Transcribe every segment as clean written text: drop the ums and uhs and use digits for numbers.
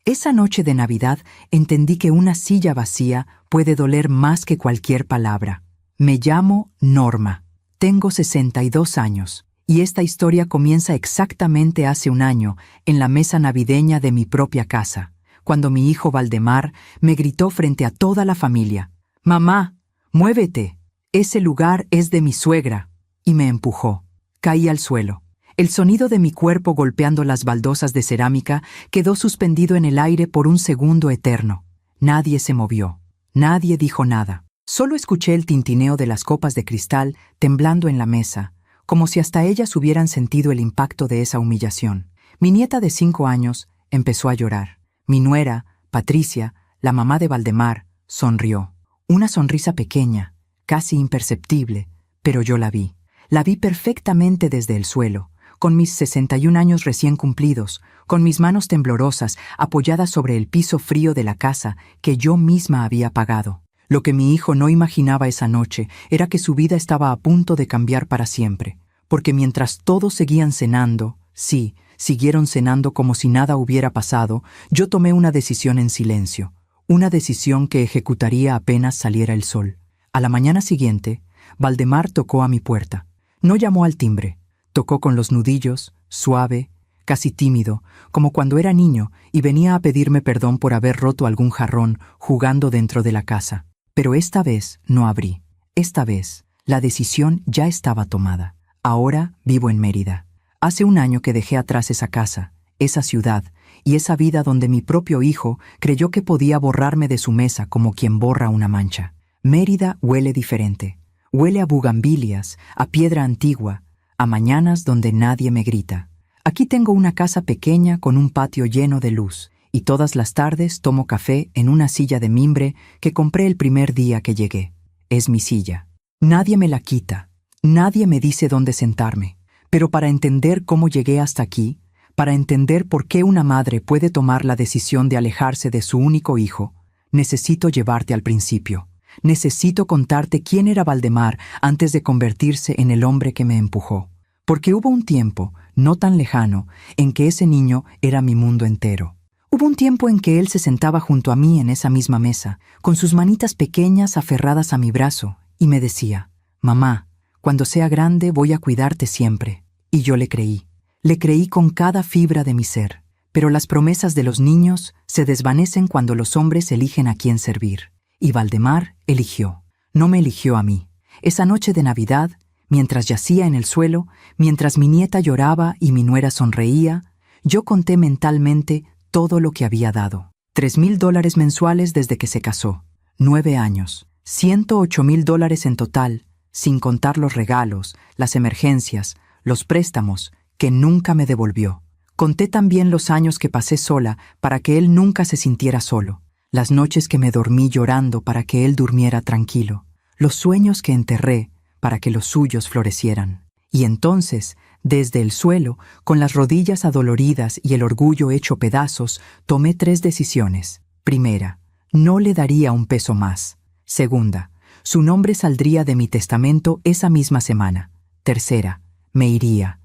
Esa noche de Navidad entendí que una silla vacía puede doler más que cualquier palabra. Me llamo Norma. Tengo 62 años. Y esta historia comienza exactamente hace un año, en la mesa navideña de mi propia casa, cuando mi hijo Valdemar me gritó frente a toda la familia: «Mamá, muévete, ese lugar es de mi suegra», y me empujó. Caí al suelo. El sonido de mi cuerpo golpeando las baldosas de cerámica quedó suspendido en el aire por un segundo eterno. Nadie se movió. Nadie dijo nada. Solo escuché el tintineo de las copas de cristal temblando en la mesa, como si hasta ellas hubieran sentido el impacto de esa humillación. Mi nieta de 5 años empezó a llorar. Mi nuera, Patricia, la mamá de Valdemar, sonrió. Una sonrisa pequeña, casi imperceptible, pero yo la vi. La vi perfectamente desde el suelo, con mis 61 años recién cumplidos, con mis manos temblorosas apoyadas sobre el piso frío de la casa que yo misma había pagado. Lo que mi hijo no imaginaba esa noche era que su vida estaba a punto de cambiar para siempre, porque mientras todos seguían cenando, sí, siguieron cenando como si nada hubiera pasado, yo tomé una decisión en silencio, una decisión que ejecutaría apenas saliera el sol. A la mañana siguiente, Valdemar tocó a mi puerta. No llamó al timbre, tocó con los nudillos, suave, casi tímido, como cuando era niño y venía a pedirme perdón por haber roto algún jarrón jugando dentro de la casa. Pero esta vez no abrí. Esta vez, la decisión ya estaba tomada. Ahora vivo en Mérida. Hace un año que dejé atrás esa casa, esa ciudad y esa vida donde mi propio hijo creyó que podía borrarme de su mesa como quien borra una mancha. Mérida huele diferente. Huele a bugambilias, a piedra antigua, a mañanas donde nadie me grita. Aquí tengo una casa pequeña con un patio lleno de luz, y todas las tardes tomo café en una silla de mimbre que compré el primer día que llegué. Es mi silla. Nadie me la quita. Nadie me dice dónde sentarme. Pero para entender cómo llegué hasta aquí, para entender por qué una madre puede tomar la decisión de alejarse de su único hijo, necesito llevarte al principio. Necesito contarte quién era Valdemar antes de convertirse en el hombre que me empujó. Porque hubo un tiempo, no tan lejano, en que ese niño era mi mundo entero. Hubo un tiempo en que él se sentaba junto a mí en esa misma mesa, con sus manitas pequeñas aferradas a mi brazo, y me decía: «Mamá, cuando sea grande voy a cuidarte siempre». Y yo le creí. Le creí con cada fibra de mi ser. Pero las promesas de los niños se desvanecen cuando los hombres eligen a quién servir. Y Valdemar eligió. No me eligió a mí. Esa noche de Navidad, mientras yacía en el suelo, mientras mi nieta lloraba y mi nuera sonreía, yo conté mentalmente todo lo que había dado. $3,000 mensuales desde que se casó. 9 años. $108,000 en total, sin contar los regalos, las emergencias, los préstamos, que nunca me devolvió. Conté también los años que pasé sola para que él nunca se sintiera solo. Las noches que me dormí llorando para que él durmiera tranquilo. Los sueños que enterré para que los suyos florecieran. Y entonces, desde el suelo, con las rodillas adoloridas y el orgullo hecho pedazos, tomé 3 decisiones. Primera, no le daría un peso más. Segunda, su nombre saldría de mi testamento esa misma semana. Tercera, me iría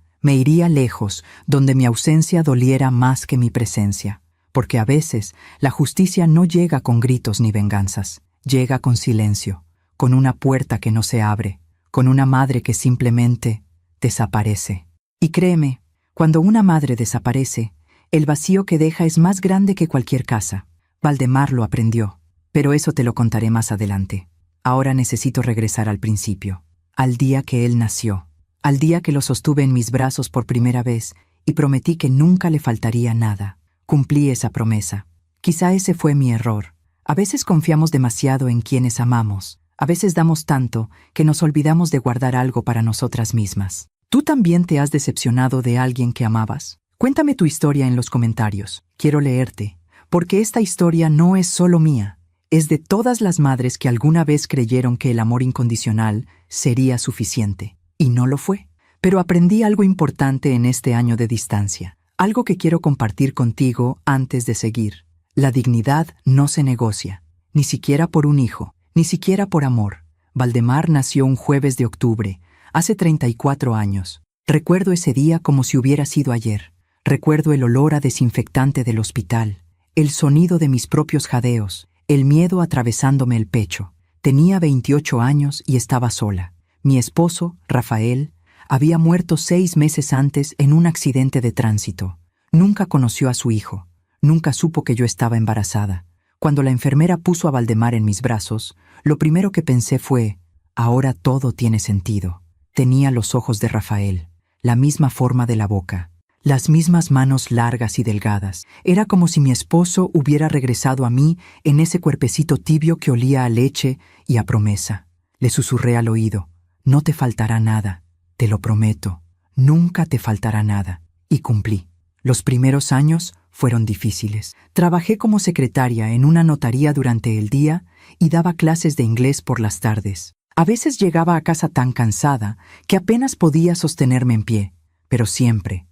lejos, donde mi ausencia doliera más que mi presencia. Porque a veces la justicia no llega con gritos ni venganzas, llega con silencio, con una puerta que no se abre, con una madre que simplemente desaparece. Y créeme, cuando una madre desaparece, el vacío que deja es más grande que cualquier casa. Valdemar lo aprendió, pero eso te lo contaré más adelante. Ahora necesito regresar al principio, al día que él nació, al día que lo sostuve en mis brazos por primera vez y prometí que nunca le faltaría nada. Cumplí esa promesa. Quizá ese fue mi error. A veces confiamos demasiado en quienes amamos. A veces damos tanto que nos olvidamos de guardar algo para nosotras mismas. ¿Tú también te has decepcionado de alguien que amabas? Cuéntame tu historia en los comentarios. Quiero leerte, porque esta historia no es solo mía. Es de todas las madres que alguna vez creyeron que el amor incondicional sería suficiente. Y no lo fue. Pero aprendí algo importante en este año de distancia. Algo que quiero compartir contigo antes de seguir. La dignidad no se negocia, ni siquiera por un hijo, ni siquiera por amor. Valdemar nació un jueves de octubre, hace 34 años. Recuerdo ese día como si hubiera sido ayer. Recuerdo el olor a desinfectante del hospital, el sonido de mis propios jadeos, el miedo atravesándome el pecho. Tenía 28 años y estaba sola. Mi esposo, Rafael, había muerto 6 meses antes en un accidente de tránsito. Nunca conoció a su hijo. Nunca supo que yo estaba embarazada. Cuando la enfermera puso a Valdemar en mis brazos, lo primero que pensé fue, ahora todo tiene sentido. Tenía los ojos de Rafael, la misma forma de la boca, las mismas manos largas y delgadas. Era como si mi esposo hubiera regresado a mí en ese cuerpecito tibio que olía a leche y a promesa. Le susurré al oído, no te faltará nada, te lo prometo, nunca te faltará nada. Y cumplí. Los primeros años fueron difíciles. Trabajé como secretaria en una notaría durante el día y daba clases de inglés por las tardes. A veces llegaba a casa tan cansada que apenas podía sostenerme en pie, pero siempre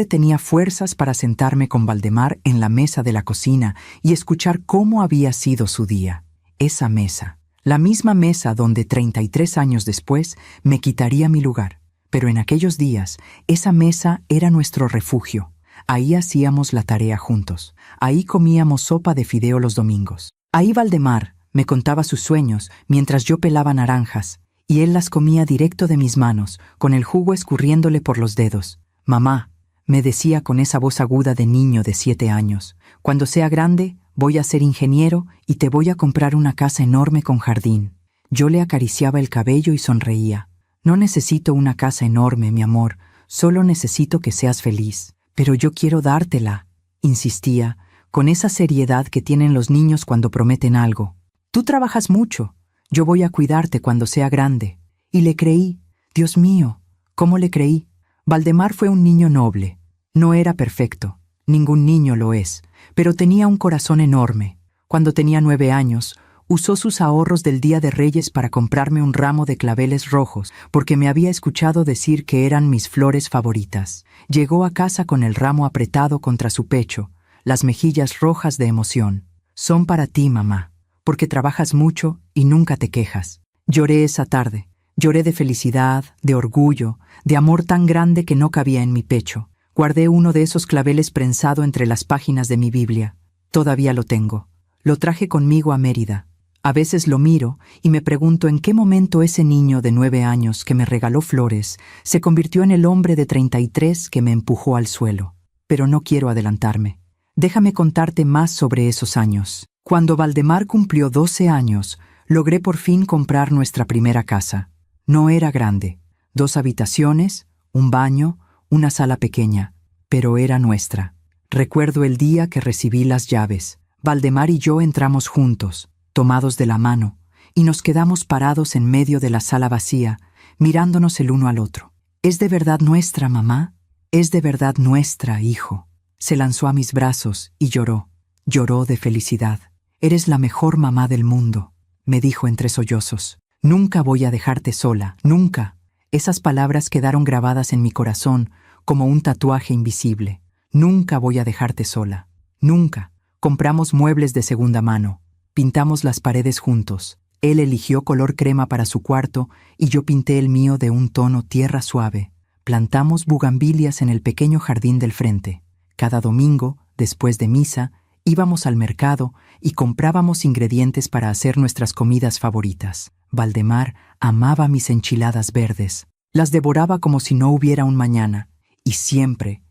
tenía fuerzas para sentarme con Valdemar en la mesa de la cocina y escuchar cómo había sido su día. Esa mesa, la misma mesa donde 33 años después me quitaría mi lugar. Pero en aquellos días, esa mesa era nuestro refugio. Ahí hacíamos la tarea juntos. Ahí comíamos sopa de fideo los domingos. Ahí Valdemar me contaba sus sueños mientras yo pelaba naranjas, y él las comía directo de mis manos, con el jugo escurriéndole por los dedos. Mamá, me decía con esa voz aguda de niño de 7 años, cuando sea grande voy a ser ingeniero y te voy a comprar una casa enorme con jardín. Yo le acariciaba el cabello y sonreía. No necesito una casa enorme, mi amor, solo necesito que seas feliz. Pero yo quiero dártela, insistía, con esa seriedad que tienen los niños cuando prometen algo. Tú trabajas mucho, yo voy a cuidarte cuando sea grande. Y le creí. Dios mío, ¿cómo le creí? Valdemar fue un niño noble. No era perfecto, ningún niño lo es, pero tenía un corazón enorme. Cuando tenía 9 años, usó sus ahorros del Día de Reyes para comprarme un ramo de claveles rojos, porque me había escuchado decir que eran mis flores favoritas. Llegó a casa con el ramo apretado contra su pecho, las mejillas rojas de emoción. Son para ti, mamá, porque trabajas mucho y nunca te quejas. Lloré esa tarde. Lloré de felicidad, de orgullo, de amor tan grande que no cabía en mi pecho. Guardé uno de esos claveles prensado entre las páginas de mi Biblia. Todavía lo tengo. Lo traje conmigo a Mérida. A veces lo miro y me pregunto en qué momento ese niño de 9 años que me regaló flores se convirtió en el hombre de 33 que me empujó al suelo. Pero no quiero adelantarme. Déjame contarte más sobre esos años. Cuando Valdemar cumplió 12 años, logré por fin comprar nuestra primera casa. No era grande. 2 habitaciones, un baño, una sala pequeña, pero era nuestra. Recuerdo el día que recibí las llaves. Valdemar y yo entramos juntos, tomados de la mano, y nos quedamos parados en medio de la sala vacía, mirándonos el uno al otro. ¿Es de verdad nuestra, mamá? ¿Es de verdad nuestra, hijo? Se lanzó a mis brazos y lloró. Lloró de felicidad. Eres la mejor mamá del mundo, me dijo entre sollozos. Nunca voy a dejarte sola, nunca. Esas palabras quedaron grabadas en mi corazón como un tatuaje invisible. Nunca voy a dejarte sola, nunca. Compramos muebles de segunda mano. Pintamos las paredes juntos. Él eligió color crema para su cuarto y yo pinté el mío de un tono tierra suave. Plantamos bugambilias en el pequeño jardín del frente. Cada domingo, después de misa, íbamos al mercado y comprábamos ingredientes para hacer nuestras comidas favoritas. Valdemar amaba mis enchiladas verdes. Las devoraba como si no hubiera un mañana. Y siempre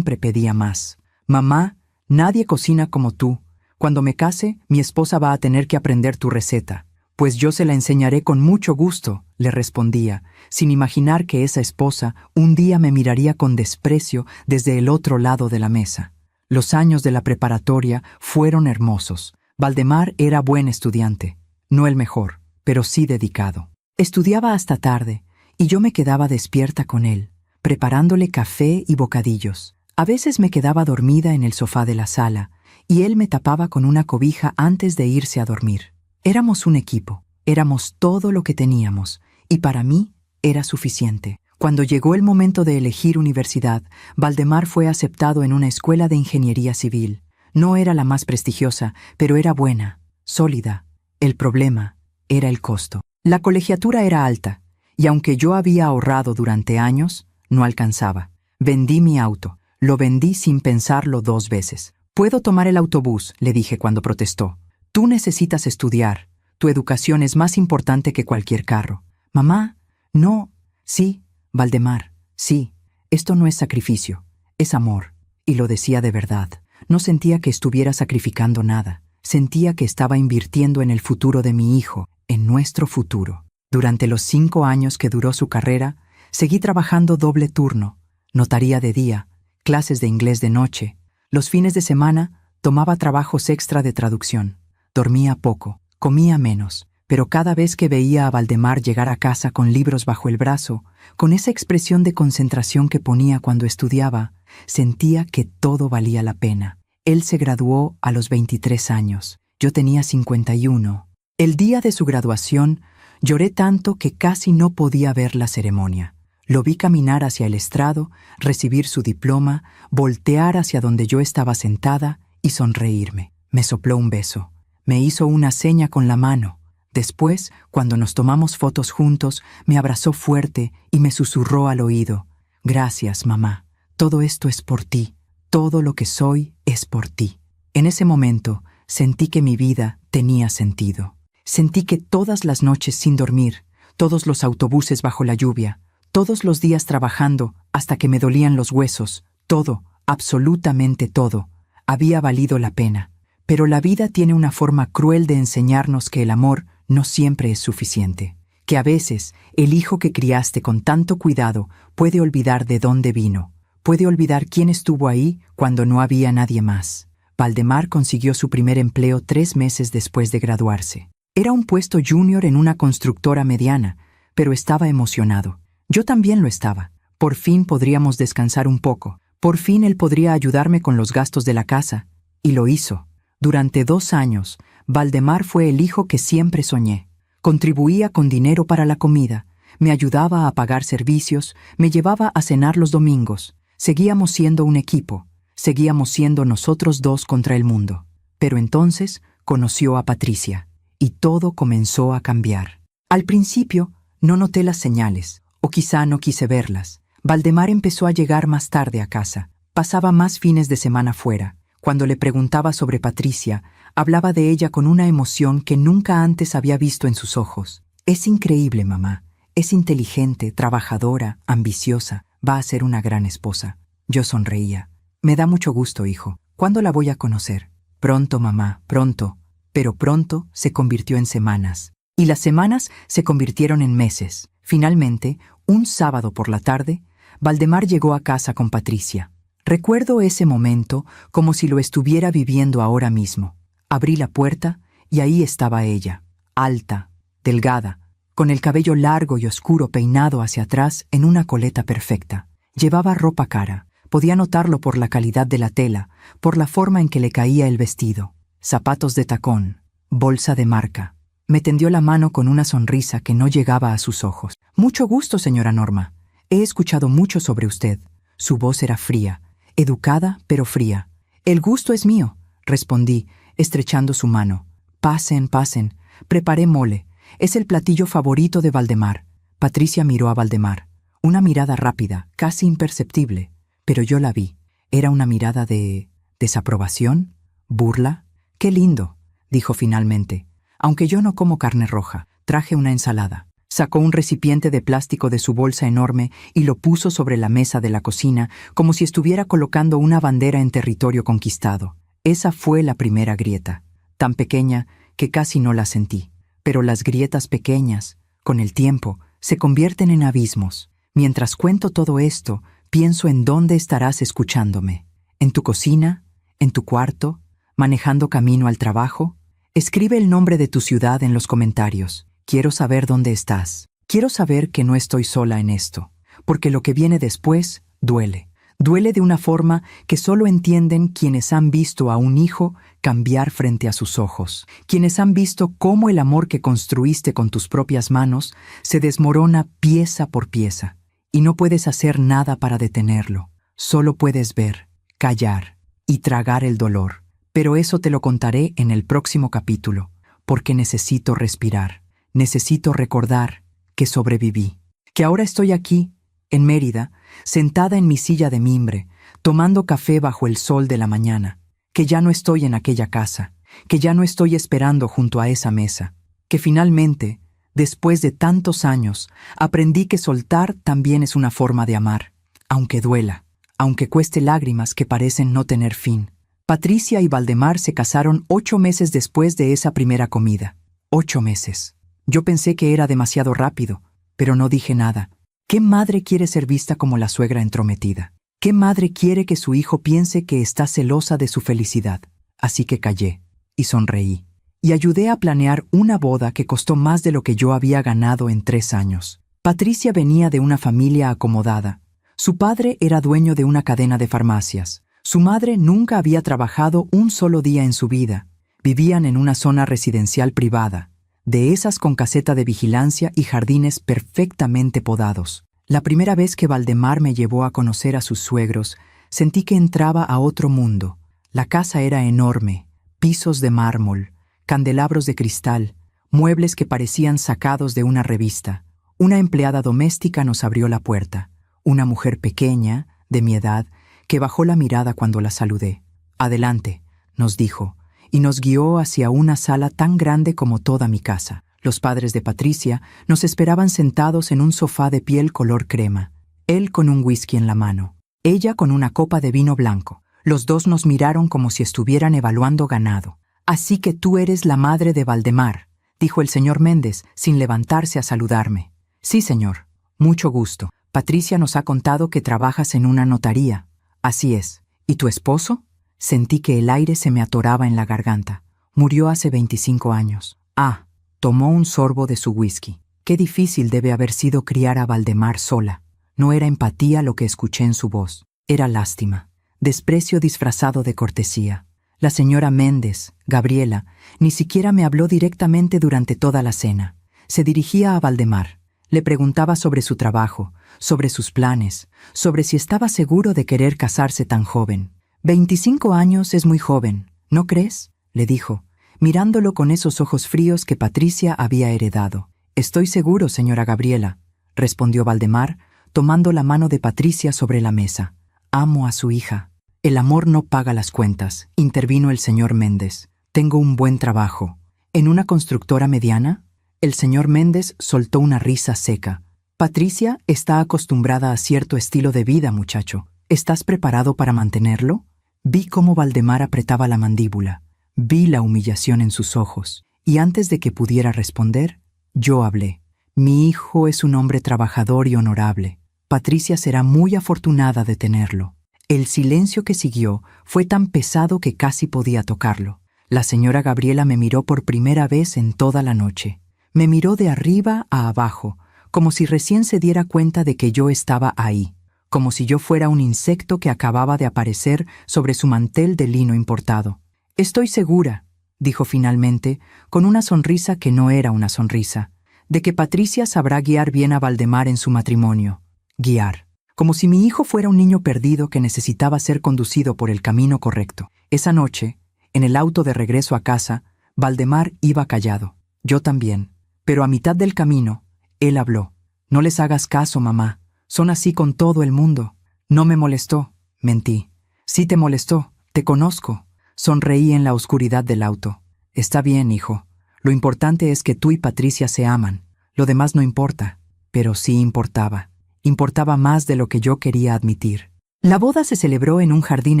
pedía más. Mamá, nadie cocina como tú. Cuando me case, mi esposa va a tener que aprender tu receta. Pues yo se la enseñaré con mucho gusto, le respondía, sin imaginar que esa esposa un día me miraría con desprecio desde el otro lado de la mesa. Los años de la preparatoria fueron hermosos. Valdemar era buen estudiante, no el mejor, pero sí dedicado. Estudiaba hasta tarde, y yo me quedaba despierta con él, preparándole café y bocadillos. A veces me quedaba dormida en el sofá de la sala, y él me tapaba con una cobija antes de irse a dormir. Éramos un equipo, éramos todo lo que teníamos, y para mí era suficiente. Cuando llegó el momento de elegir universidad, Valdemar fue aceptado en una escuela de ingeniería civil. No era la más prestigiosa, pero era buena, sólida. El problema era el costo. La colegiatura era alta, y aunque yo había ahorrado durante años, no alcanzaba. Vendí mi auto. Lo vendí sin pensarlo 2 veces. Puedo tomar el autobús, le dije cuando protestó. Tú necesitas estudiar. Tu educación es más importante que cualquier carro. Mamá, no. Sí, Valdemar, sí. Esto no es sacrificio, es amor. Y lo decía de verdad. No sentía que estuviera sacrificando nada. Sentía que estaba invirtiendo en el futuro de mi hijo, en nuestro futuro. Durante los 5 años que duró su carrera, seguí trabajando doble turno, notaría de día, clases de inglés de noche. Los fines de semana tomaba trabajos extra de traducción. Dormía poco, comía menos, pero cada vez que veía a Valdemar llegar a casa con libros bajo el brazo, con esa expresión de concentración que ponía cuando estudiaba, sentía que todo valía la pena. Él se graduó a los 23 años. Yo tenía 51. El día de su graduación, lloré tanto que casi no podía ver la ceremonia. Lo vi caminar hacia el estrado, recibir su diploma, voltear hacia donde yo estaba sentada y sonreírme. Me sopló un beso. Me hizo una seña con la mano. Después, cuando nos tomamos fotos juntos, me abrazó fuerte y me susurró al oído: «Gracias, mamá. Todo esto es por ti. Todo lo que soy es por ti». En ese momento, sentí que mi vida tenía sentido. Sentí que todas las noches sin dormir, todos los autobuses bajo la lluvia, todos los días trabajando hasta que me dolían los huesos, todo, absolutamente todo, había valido la pena. Pero la vida tiene una forma cruel de enseñarnos que el amor no siempre es suficiente, que a veces el hijo que criaste con tanto cuidado puede olvidar de dónde vino, puede olvidar quién estuvo ahí cuando no había nadie más. Valdemar consiguió su primer empleo 3 meses después de graduarse. Era un puesto junior en una constructora mediana, pero estaba emocionado. Yo también lo estaba. Por fin podríamos descansar un poco. Por fin él podría ayudarme con los gastos de la casa. Y lo hizo. Durante 2 años, Valdemar fue el hijo que siempre soñé. Contribuía con dinero para la comida, me ayudaba a pagar servicios, me llevaba a cenar los domingos. Seguíamos siendo un equipo. Seguíamos siendo nosotros dos contra el mundo. Pero entonces conoció a Patricia. Y todo comenzó a cambiar. Al principio, no noté las señales, o quizá no quise verlas. Valdemar empezó a llegar más tarde a casa. Pasaba más fines de semana fuera. Cuando le preguntaba sobre Patricia, hablaba de ella con una emoción que nunca antes había visto en sus ojos. «Es increíble, mamá. Es inteligente, trabajadora, ambiciosa. Va a ser una gran esposa». Yo sonreía. «Me da mucho gusto, hijo. ¿Cuándo la voy a conocer?» «Pronto, mamá, pronto». Pero pronto se convirtió en semanas. Y las semanas se convirtieron en meses. Finalmente, un sábado por la tarde, Valdemar llegó a casa con Patricia. Recuerdo ese momento como si lo estuviera viviendo ahora mismo. Abrí la puerta y ahí estaba ella, alta, delgada, con el cabello largo y oscuro peinado hacia atrás en una coleta perfecta. Llevaba ropa cara. Podía notarlo por la calidad de la tela, por la forma en que le caía el vestido. Zapatos de tacón, bolsa de marca. Me tendió la mano con una sonrisa que no llegaba a sus ojos. «Mucho gusto, señora Norma. He escuchado mucho sobre usted». Su voz era fría, educada pero fría. «El gusto es mío», respondí, estrechando su mano. «Pasen, pasen. Preparé mole. Es el platillo favorito de Valdemar». Patricia miró a Valdemar. Una mirada rápida, casi imperceptible. Pero yo la vi. Era una mirada de... ¿desaprobación? ¿Burla? «Qué lindo», dijo finalmente. «Aunque yo no como carne roja, traje una ensalada». Sacó un recipiente de plástico de su bolsa enorme y lo puso sobre la mesa de la cocina como si estuviera colocando una bandera en territorio conquistado. Esa fue la primera grieta, tan pequeña que casi no la sentí. Pero las grietas pequeñas, con el tiempo, se convierten en abismos. Mientras cuento todo esto, pienso en dónde estarás escuchándome. ¿En tu cocina? ¿En tu cuarto? ¿Manejando camino al trabajo? Escribe el nombre de tu ciudad en los comentarios. Quiero saber dónde estás. Quiero saber que no estoy sola en esto, porque lo que viene después duele. Duele de una forma que solo entienden quienes han visto a un hijo cambiar frente a sus ojos, quienes han visto cómo el amor que construiste con tus propias manos se desmorona pieza por pieza, y no puedes hacer nada para detenerlo. Solo puedes ver, callar y tragar el dolor. Pero eso te lo contaré en el próximo capítulo, porque necesito respirar. Necesito recordar que sobreviví, que ahora estoy aquí, en Mérida, sentada en mi silla de mimbre, tomando café bajo el sol de la mañana, que ya no estoy en aquella casa, que ya no estoy esperando junto a esa mesa, que finalmente, después de tantos años, aprendí que soltar también es una forma de amar, aunque duela, aunque cueste lágrimas que parecen no tener fin. Patricia y Valdemar se casaron 8 meses después de esa primera comida. 8 meses. Yo pensé que era demasiado rápido, pero no dije nada. ¿Qué madre quiere ser vista como la suegra entrometida? ¿Qué madre quiere que su hijo piense que está celosa de su felicidad? Así que callé y sonreí, y ayudé a planear una boda que costó más de lo que yo había ganado en 3 años. Patricia venía de una familia acomodada. Su padre era dueño de una cadena de farmacias. Su madre nunca había trabajado un solo día en su vida. Vivían en una zona residencial privada, de esas con caseta de vigilancia y jardines perfectamente podados. La primera vez que Valdemar me llevó a conocer a sus suegros, sentí que entraba a otro mundo. La casa era enorme, pisos de mármol, candelabros de cristal, muebles que parecían sacados de una revista. Una empleada doméstica nos abrió la puerta, una mujer pequeña, de mi edad, que bajó la mirada cuando la saludé. «Adelante», nos dijo, y nos guió hacia una sala tan grande como toda mi casa. Los padres de Patricia nos esperaban sentados en un sofá de piel color crema, él con un whisky en la mano, ella con una copa de vino blanco. Los dos nos miraron como si estuvieran evaluando ganado. «Así que tú eres la madre de Valdemar», dijo el señor Méndez, sin levantarse a saludarme. «Sí, señor. Mucho gusto. Patricia nos ha contado que trabajas en una notaría». «Así es. ¿Y tu esposo?» Sentí que el aire se me atoraba en la garganta. «Murió hace 25 años». «Ah». Tomó un sorbo de su whisky. Qué difícil debe haber sido criar a Valdemar sola. No era empatía lo que escuché en su voz. Era lástima. Desprecio disfrazado de cortesía. La señora Méndez, Gabriela, ni siquiera me habló directamente durante toda la cena. Se dirigía a Valdemar. Le preguntaba sobre su trabajo, sobre sus planes, sobre si estaba seguro de querer casarse tan joven. 25 años es muy joven, ¿no crees?, le dijo, mirándolo con esos ojos fríos que Patricia había heredado. «Estoy seguro, señora Gabriela», respondió Valdemar, tomando la mano de Patricia sobre la mesa. «Amo a su hija». «El amor no paga las cuentas», intervino el señor Méndez. «Tengo un buen trabajo». «¿En una constructora mediana?» El señor Méndez soltó una risa seca. «Patricia está acostumbrada a cierto estilo de vida, muchacho. ¿Estás preparado para mantenerlo?» Vi cómo Valdemar apretaba la mandíbula. Vi la humillación en sus ojos. Y antes de que pudiera responder, yo hablé. «Mi hijo es un hombre trabajador y honorable. Patricia será muy afortunada de tenerlo». El silencio que siguió fue tan pesado que casi podía tocarlo. La señora Gabriela me miró por primera vez en toda la noche. Me miró de arriba a abajo, como si recién se diera cuenta de que yo estaba ahí, como si yo fuera un insecto que acababa de aparecer sobre su mantel de lino importado. «Estoy segura», dijo finalmente, con una sonrisa que no era una sonrisa, «de que Patricia sabrá guiar bien a Valdemar en su matrimonio». Guiar. Como si mi hijo fuera un niño perdido que necesitaba ser conducido por el camino correcto. Esa noche, en el auto de regreso a casa, Valdemar iba callado. Yo también. Pero a mitad del camino, él habló. «No les hagas caso, mamá. Son así con todo el mundo». «No me molestó», mentí. «Sí te molestó. Te conozco». Sonreí en la oscuridad del auto. «Está bien, hijo. Lo importante es que tú y Patricia se aman. Lo demás no importa». Pero sí importaba. Importaba más de lo que yo quería admitir. La boda se celebró en un jardín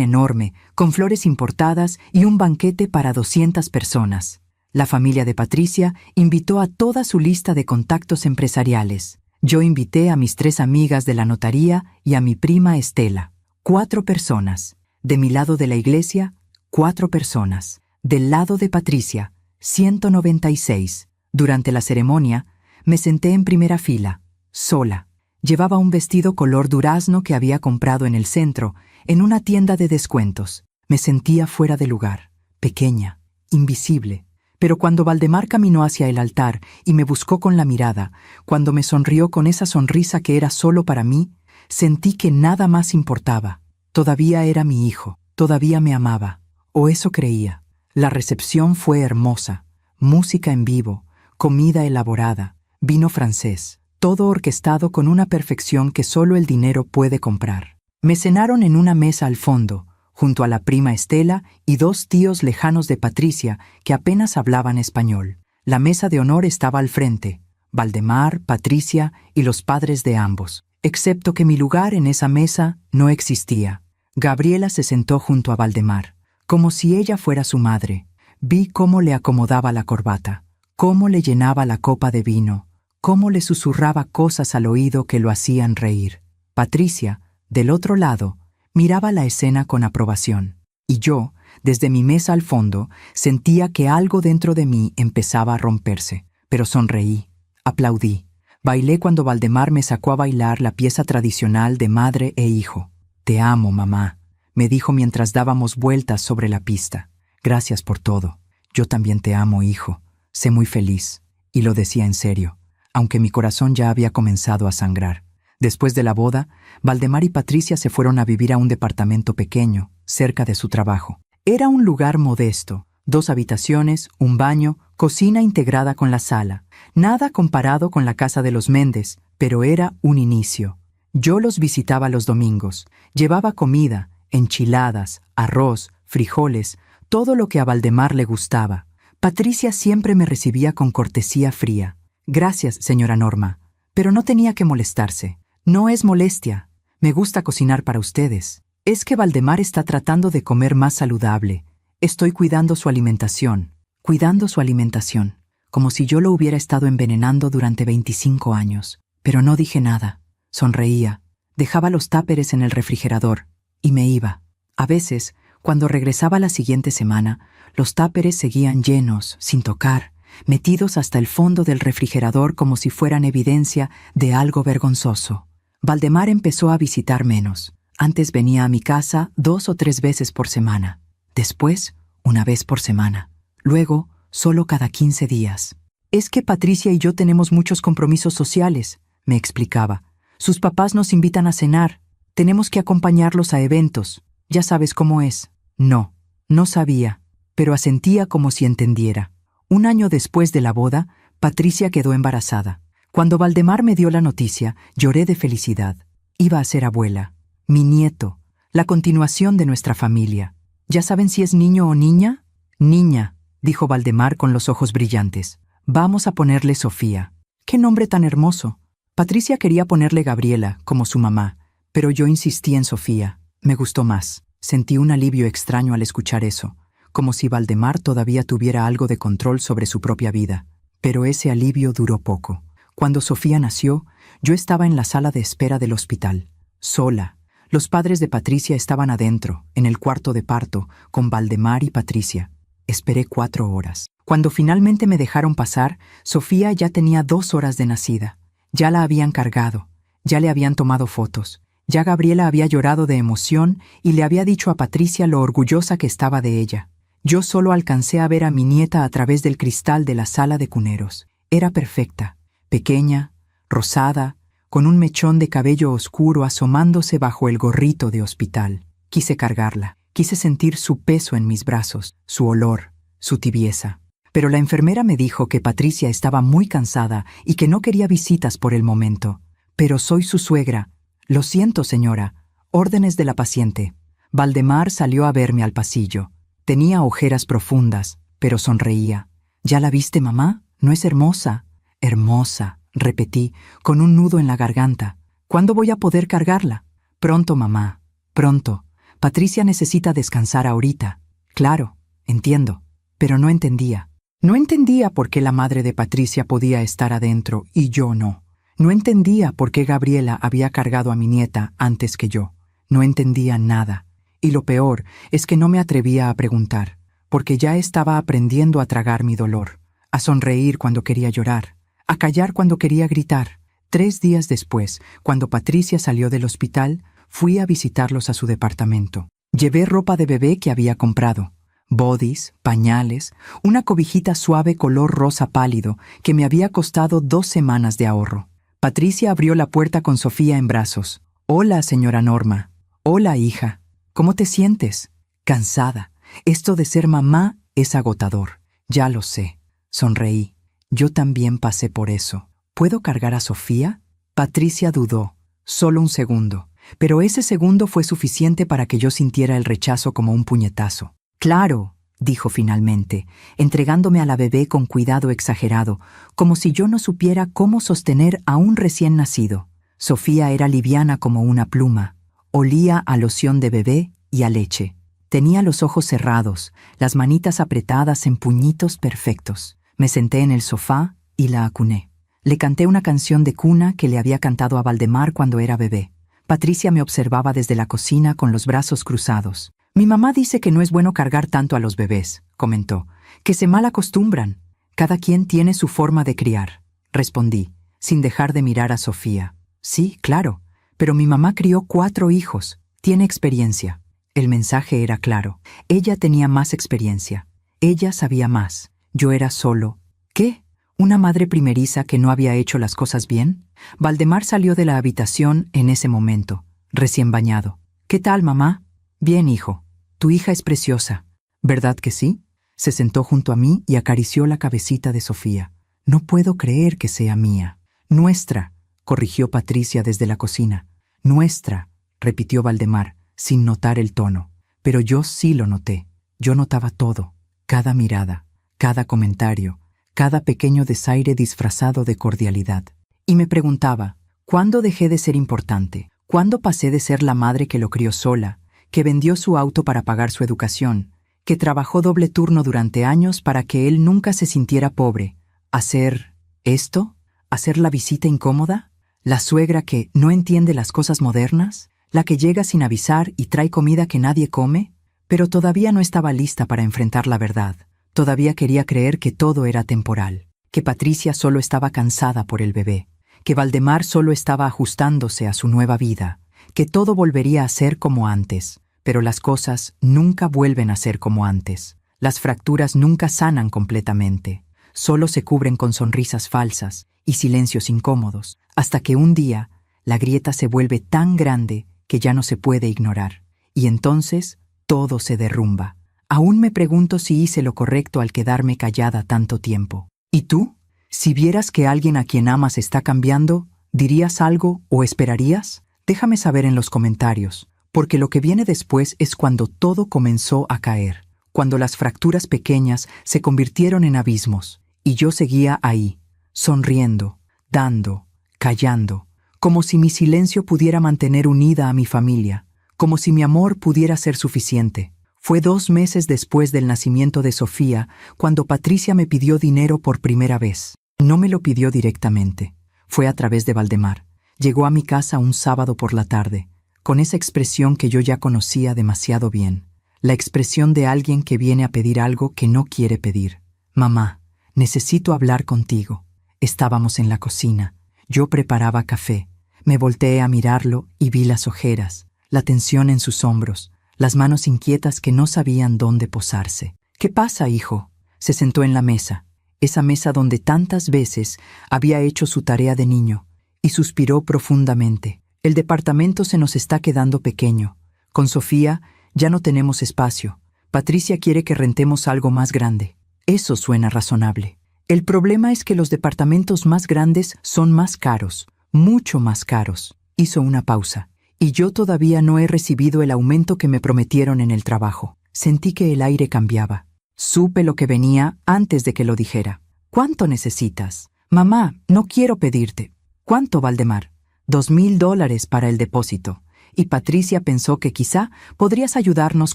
enorme, con flores importadas y un banquete para 200 personas. La familia de Patricia invitó a toda su lista de contactos empresariales. Yo invité a mis 3 amigas de la notaría y a mi prima Estela. 4 personas. De mi lado de la iglesia, 4 personas. Del lado de Patricia, 196. Durante la ceremonia, me senté en primera fila, sola. Llevaba un vestido color durazno que había comprado en el centro, en una tienda de descuentos. Me sentía fuera de lugar, pequeña, invisible. Pero cuando Valdemar caminó hacia el altar y me buscó con la mirada, cuando me sonrió con esa sonrisa que era solo para mí, sentí que nada más importaba. Todavía era mi hijo, todavía me amaba, o eso creía. La recepción fue hermosa, música en vivo, comida elaborada, vino francés, todo orquestado con una perfección que solo el dinero puede comprar. Me cenaron en una mesa al fondo, junto a la prima Estela y 2 tíos lejanos de Patricia que apenas hablaban español. La mesa de honor estaba al frente, Valdemar, Patricia y los padres de ambos, excepto que mi lugar en esa mesa no existía. Gabriela se sentó junto a Valdemar, como si ella fuera su madre. Vi cómo le acomodaba la corbata, cómo le llenaba la copa de vino, cómo le susurraba cosas al oído que lo hacían reír. Patricia, del otro lado, miraba la escena con aprobación, y yo, desde mi mesa al fondo, sentía que algo dentro de mí empezaba a romperse. Pero sonreí, aplaudí, bailé cuando Valdemar me sacó a bailar la pieza tradicional de madre e hijo. «Te amo, mamá», me dijo mientras dábamos vueltas sobre la pista. «Gracias por todo. Yo también te amo, hijo. Sé muy feliz». Y lo decía en serio, aunque mi corazón ya había comenzado a sangrar. Después de la boda, Valdemar y Patricia se fueron a vivir a un departamento pequeño, cerca de su trabajo. Era un lugar modesto, 2 habitaciones, un baño, cocina integrada con la sala. Nada comparado con la casa de los Méndez, pero era un inicio. Yo los visitaba los domingos, llevaba comida, enchiladas, arroz, frijoles, todo lo que a Valdemar le gustaba. Patricia siempre me recibía con cortesía fría. «Gracias, señora Norma, pero no tenía que molestarse. No es molestia. Me gusta cocinar para ustedes. Es que Valdemar está tratando de comer más saludable. Estoy cuidando su alimentación». Cuidando su alimentación, como si yo lo hubiera estado envenenando durante 25 años. Pero no dije nada. Sonreía, dejaba los táperes en el refrigerador y me iba. A veces, cuando regresaba la siguiente semana, los táperes seguían llenos, sin tocar, metidos hasta el fondo del refrigerador como si fueran evidencia de algo vergonzoso. Valdemar empezó a visitar menos. Antes venía a mi casa 2 o 3 veces por semana. Después, 1 vez por semana. Luego, solo cada 15 días. «Es que Patricia y yo tenemos muchos compromisos sociales», me explicaba. «Sus papás nos invitan a cenar. Tenemos que acompañarlos a eventos. Ya sabes cómo es». No sabía, pero asentía como si entendiera. 1 año después de la boda, Patricia quedó embarazada. Cuando Valdemar me dio la noticia, lloré de felicidad. Iba a ser abuela. Mi nieto, la continuación de nuestra familia. ¿Ya saben si es niño o niña? «Niña», dijo Valdemar con los ojos brillantes. «Vamos a ponerle Sofía». «¡Qué nombre tan hermoso!». Patricia quería ponerle Gabriela, como su mamá, pero yo insistí en Sofía. Me gustó más. Sentí un alivio extraño al escuchar eso, como si Valdemar todavía tuviera algo de control sobre su propia vida. Pero ese alivio duró poco. Cuando Sofía nació, yo estaba en la sala de espera del hospital, sola. Los padres de Patricia estaban adentro, en el cuarto de parto, con Valdemar y Patricia. Esperé 4 horas. Cuando finalmente me dejaron pasar, Sofía ya tenía 2 horas de nacida. Ya la habían cargado, ya le habían tomado fotos. Ya Gabriela había llorado de emoción y le había dicho a Patricia lo orgullosa que estaba de ella. Yo solo alcancé a ver a mi nieta a través del cristal de la sala de cuneros. Era perfecta, pequeña, rosada, con un mechón de cabello oscuro asomándose bajo el gorrito de hospital. Quise cargarla, quise sentir su peso en mis brazos, su olor, su tibieza. Pero la enfermera me dijo que Patricia estaba muy cansada y que no quería visitas por el momento. «Pero soy su suegra». «Lo siento, señora. Órdenes de la paciente». Valdemar salió a verme al pasillo. Tenía ojeras profundas, pero sonreía. «¿Ya la viste, mamá? ¿No es hermosa?» «Hermosa», repetí, con un nudo en la garganta. «¿Cuándo voy a poder cargarla?» «Pronto, mamá. Pronto. Patricia necesita descansar ahorita». «Claro, entiendo». Pero no entendía. No entendía por qué la madre de Patricia podía estar adentro y yo no. No entendía por qué Gabriela había cargado a mi nieta antes que yo. No entendía nada. Y lo peor es que no me atrevía a preguntar, porque ya estaba aprendiendo a tragar mi dolor, a sonreír cuando quería llorar, a callar cuando quería gritar. 3 días después, cuando Patricia salió del hospital, fui a visitarlos a su departamento. Llevé ropa de bebé que había comprado, bodys, pañales, una cobijita suave color rosa pálido que me había costado 2 semanas de ahorro. Patricia abrió la puerta con Sofía en brazos. «Hola, señora Norma». «Hola, hija. ¿Cómo te sientes?» «Cansada. Esto de ser mamá es agotador». «Ya lo sé». Sonreí. Yo también pasé por eso. ¿Puedo cargar a Sofía?» Patricia dudó. Solo un segundo. pero ese segundo fue suficiente para que yo sintiera el rechazo como un puñetazo. «Claro», dijo finalmente, entregándome a la bebé con cuidado exagerado, como si yo no supiera cómo sostener a un recién nacido. Sofía era liviana como una pluma, olía a loción de bebé y a leche. Tenía los ojos cerrados, las manitas apretadas en puñitos perfectos. Me senté en el sofá y la acuné. Le canté una canción de cuna que le había cantado a Valdemar cuando era bebé. Patricia me observaba desde la cocina con los brazos cruzados. «Mi mamá dice que no es bueno cargar tanto a los bebés», comentó, «que se mal acostumbran. Cada quien tiene su forma de criar», respondí, sin dejar de mirar a Sofía. «Sí, claro, pero mi mamá crió 4 hijos. Tiene experiencia». El mensaje era claro. Ella tenía más experiencia. Ella sabía más. Yo era solo... ¿Qué? ¿Una madre primeriza que no había hecho las cosas bien? Valdemar salió de la habitación en ese momento, recién bañado. «¿Qué tal, mamá?» «Bien, hijo. Tu hija es preciosa». «¿Verdad que sí?» Se sentó junto a mí y acarició la cabecita de Sofía. «No puedo creer que sea mía». «Nuestra», corrigió Patricia desde la cocina. «Nuestra», repitió Valdemar, sin notar el tono. Pero yo sí lo noté. Yo notaba todo, cada mirada, cada comentario, cada pequeño desaire disfrazado de cordialidad. Y me preguntaba, ¿cuándo dejé de ser importante? ¿Cuándo pasé de ser la madre que lo crió sola, que vendió su auto para pagar su educación, que trabajó doble turno durante años para que él nunca se sintiera pobre, a ser esto? ¿A ser la visita incómoda? ¿La suegra que no entiende las cosas modernas? ¿La que llega sin avisar y trae comida que nadie come? Pero todavía no estaba lista para enfrentar la verdad. Todavía quería creer que todo era temporal, que Patricia solo estaba cansada por el bebé, que Valdemar solo estaba ajustándose a su nueva vida, que todo volvería a ser como antes. Pero las cosas nunca vuelven a ser como antes. Las fracturas nunca sanan completamente. Solo se cubren con sonrisas falsas y silencios incómodos, hasta que un día la grieta se vuelve tan grande que ya no se puede ignorar. Y entonces todo se derrumba. Aún me pregunto si hice lo correcto al quedarme callada tanto tiempo. ¿Y tú? Si vieras que alguien a quien amas está cambiando, ¿dirías algo o esperarías? Déjame saber en los comentarios, porque lo que viene después es cuando todo comenzó a caer, cuando las fracturas pequeñas se convirtieron en abismos, y yo seguía ahí, sonriendo, dando, callando, como si mi silencio pudiera mantener unida a mi familia, como si mi amor pudiera ser suficiente. Fue 2 meses después del nacimiento de Sofía cuando Patricia me pidió dinero por primera vez. No me lo pidió directamente, fue a través de Valdemar. Llegó a mi casa un sábado por la tarde, con esa expresión que yo ya conocía demasiado bien, la expresión de alguien que viene a pedir algo que no quiere pedir. «Mamá, necesito hablar contigo». Estábamos en la cocina. Yo preparaba café. Me volteé a mirarlo y vi las ojeras, la tensión en sus hombros, las manos inquietas que no sabían dónde posarse. «¿Qué pasa, hijo?» Se sentó en la mesa, esa mesa donde tantas veces había hecho su tarea de niño, y suspiró profundamente. «El departamento se nos está quedando pequeño. Con Sofía ya no tenemos espacio. Patricia quiere que rentemos algo más grande». Eso suena razonable. El problema es que los departamentos más grandes son más caros, mucho más caros. Hizo una pausa. «Y yo todavía no he recibido el aumento que me prometieron en el trabajo». Sentí que el aire cambiaba. Supe lo que venía antes de que lo dijera. «¿Cuánto necesitas?» «Mamá, no quiero pedirte». «¿Cuánto, Valdemar?» $2,000 para el depósito. Y Patricia pensó que quizá podrías ayudarnos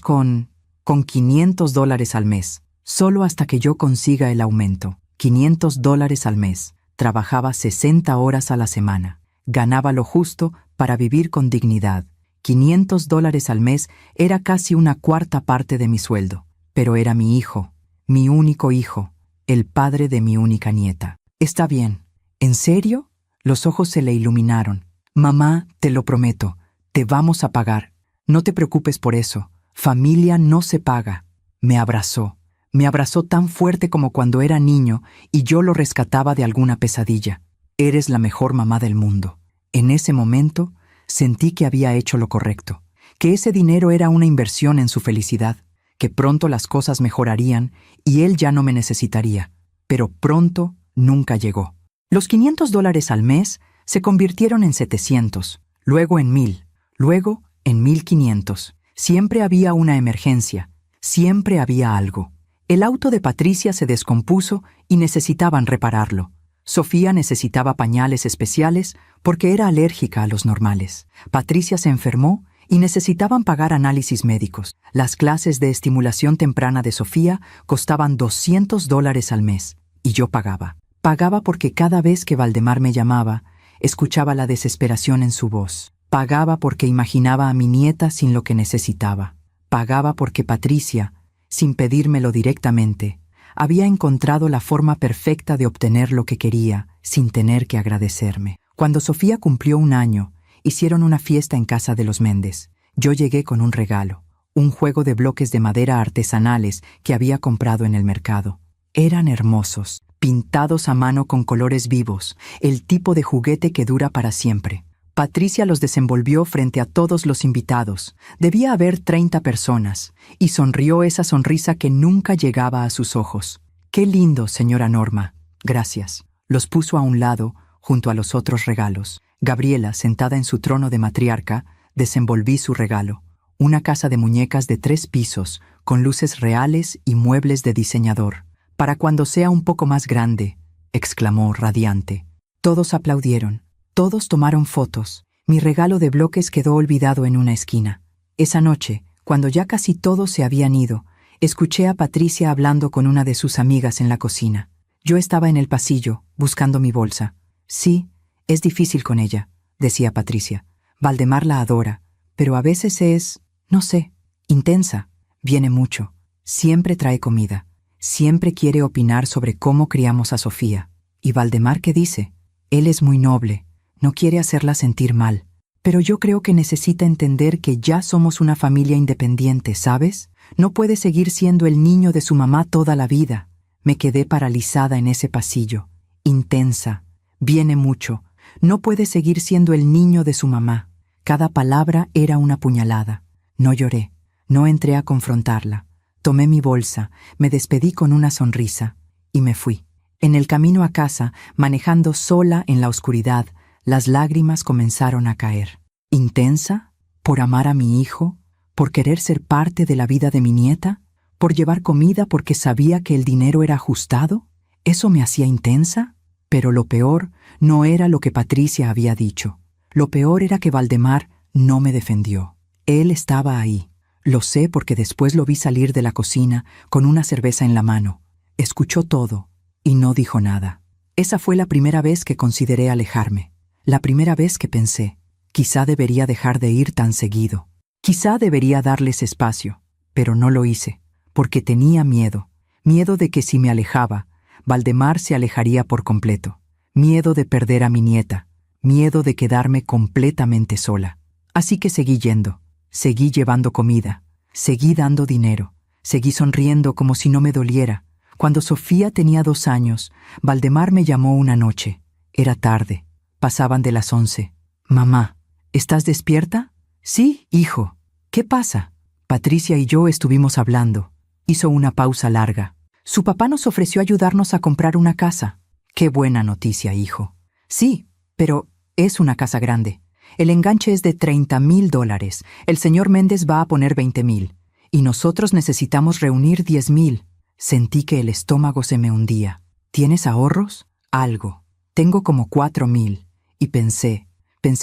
con $500 al mes. Solo hasta que yo consiga el aumento. $500 al mes. Trabajaba 60 horas a la semana. Ganaba lo justo para vivir con dignidad. $500 al mes era casi una cuarta parte de mi sueldo. Pero era mi hijo, mi único hijo, el padre de mi única nieta. «Está bien». «¿En serio?» Los ojos se le iluminaron. «Mamá, te lo prometo, te vamos a pagar. No te preocupes por eso. Familia no se paga». Me abrazó tan fuerte como cuando era niño y yo lo rescataba de alguna pesadilla. «Eres la mejor mamá del mundo». En ese momento sentí que había hecho lo correcto, que ese dinero era una inversión en su felicidad, que pronto las cosas mejorarían y él ya no me necesitaría. Pero pronto nunca llegó. Los $500 al mes se convirtieron en 700, luego en 1,000, Luego, en 1500, siempre había una emergencia, siempre había algo. El auto de Patricia se descompuso y necesitaban repararlo. Sofía necesitaba pañales especiales porque era alérgica a los normales. Patricia se enfermó y necesitaban pagar análisis médicos. Las clases de estimulación temprana de Sofía costaban $200 al mes, y yo pagaba. Pagaba porque cada vez que Valdemar me llamaba, escuchaba la desesperación en su voz. Pagaba porque imaginaba a mi nieta sin lo que necesitaba. Pagaba porque Patricia, sin pedírmelo directamente, había encontrado la forma perfecta de obtener lo que quería sin tener que agradecerme. Cuando Sofía cumplió 1 año, hicieron una fiesta en casa de los Méndez. Yo llegué con un regalo, un juego de bloques de madera artesanales que había comprado en el mercado. Eran hermosos, pintados a mano con colores vivos, el tipo de juguete que dura para siempre. Patricia los desenvolvió frente a todos los invitados. Debía haber 30 personas, y sonrió esa sonrisa que nunca llegaba a sus ojos. «Qué lindo, señora Norma. Gracias». Los puso a un lado, junto a los otros regalos. Gabriela, sentada en su trono de matriarca, desenvolví su regalo. Una casa de muñecas de 3 pisos, con luces reales y muebles de diseñador. «Para cuando sea un poco más grande», exclamó radiante. Todos aplaudieron. Todos tomaron fotos. Mi regalo de bloques quedó olvidado en una esquina. Esa noche, cuando ya casi todos se habían ido, escuché a Patricia hablando con una de sus amigas en la cocina. Yo estaba en el pasillo, buscando mi bolsa. «Sí, es difícil con ella», decía Patricia. «Valdemar la adora, pero a veces es, no sé, intensa. Viene mucho. Siempre trae comida. Siempre quiere opinar sobre cómo criamos a Sofía. ¿Y Valdemar qué dice? Él es muy noble. No quiere hacerla sentir mal. Pero yo creo que necesita entender que ya somos una familia independiente, ¿sabes? No puede seguir siendo el niño de su mamá toda la vida». Me quedé paralizada en ese pasillo. Intensa. Viene mucho. No puede seguir siendo el niño de su mamá. Cada palabra era una puñalada. No lloré. No entré a confrontarla. Tomé mi bolsa, me despedí con una sonrisa y me fui. En el camino a casa, manejando sola en la oscuridad, las lágrimas comenzaron a caer. ¿Intensa? ¿Por amar a mi hijo? ¿Por querer ser parte de la vida de mi nieta? ¿Por llevar comida porque sabía que el dinero era ajustado? ¿Eso me hacía intensa? Pero lo peor no era lo que Patricia había dicho. Lo peor era que Valdemar no me defendió. Él estaba ahí. Lo sé porque después lo vi salir de la cocina con una cerveza en la mano. Escuchó todo y no dijo nada. Esa fue la primera vez que consideré alejarme. La primera vez que pensé, quizá debería dejar de ir tan seguido. Quizá debería darles espacio, pero no lo hice, porque tenía miedo. Miedo de que si me alejaba, Valdemar se alejaría por completo. Miedo de perder a mi nieta. Miedo de quedarme completamente sola. Así que seguí yendo. Seguí llevando comida. Seguí dando dinero. Seguí sonriendo como si no me doliera. Cuando Sofía tenía 2 años, Valdemar me llamó una noche. Era tarde. Pasaban de las 11. «Mamá, ¿estás despierta?» «Sí, hijo». «¿Qué pasa?» Patricia y yo estuvimos hablando. Hizo una pausa larga. «Su papá nos ofreció ayudarnos a comprar una casa». «Qué buena noticia, hijo». «Sí, pero es una casa grande. El enganche es de $30,000. El señor Méndez va a poner 20,000. Y nosotros necesitamos reunir 10,000. Sentí que el estómago se me hundía. «¿Tienes ahorros?» «Algo. Tengo como 4,000. Y pensé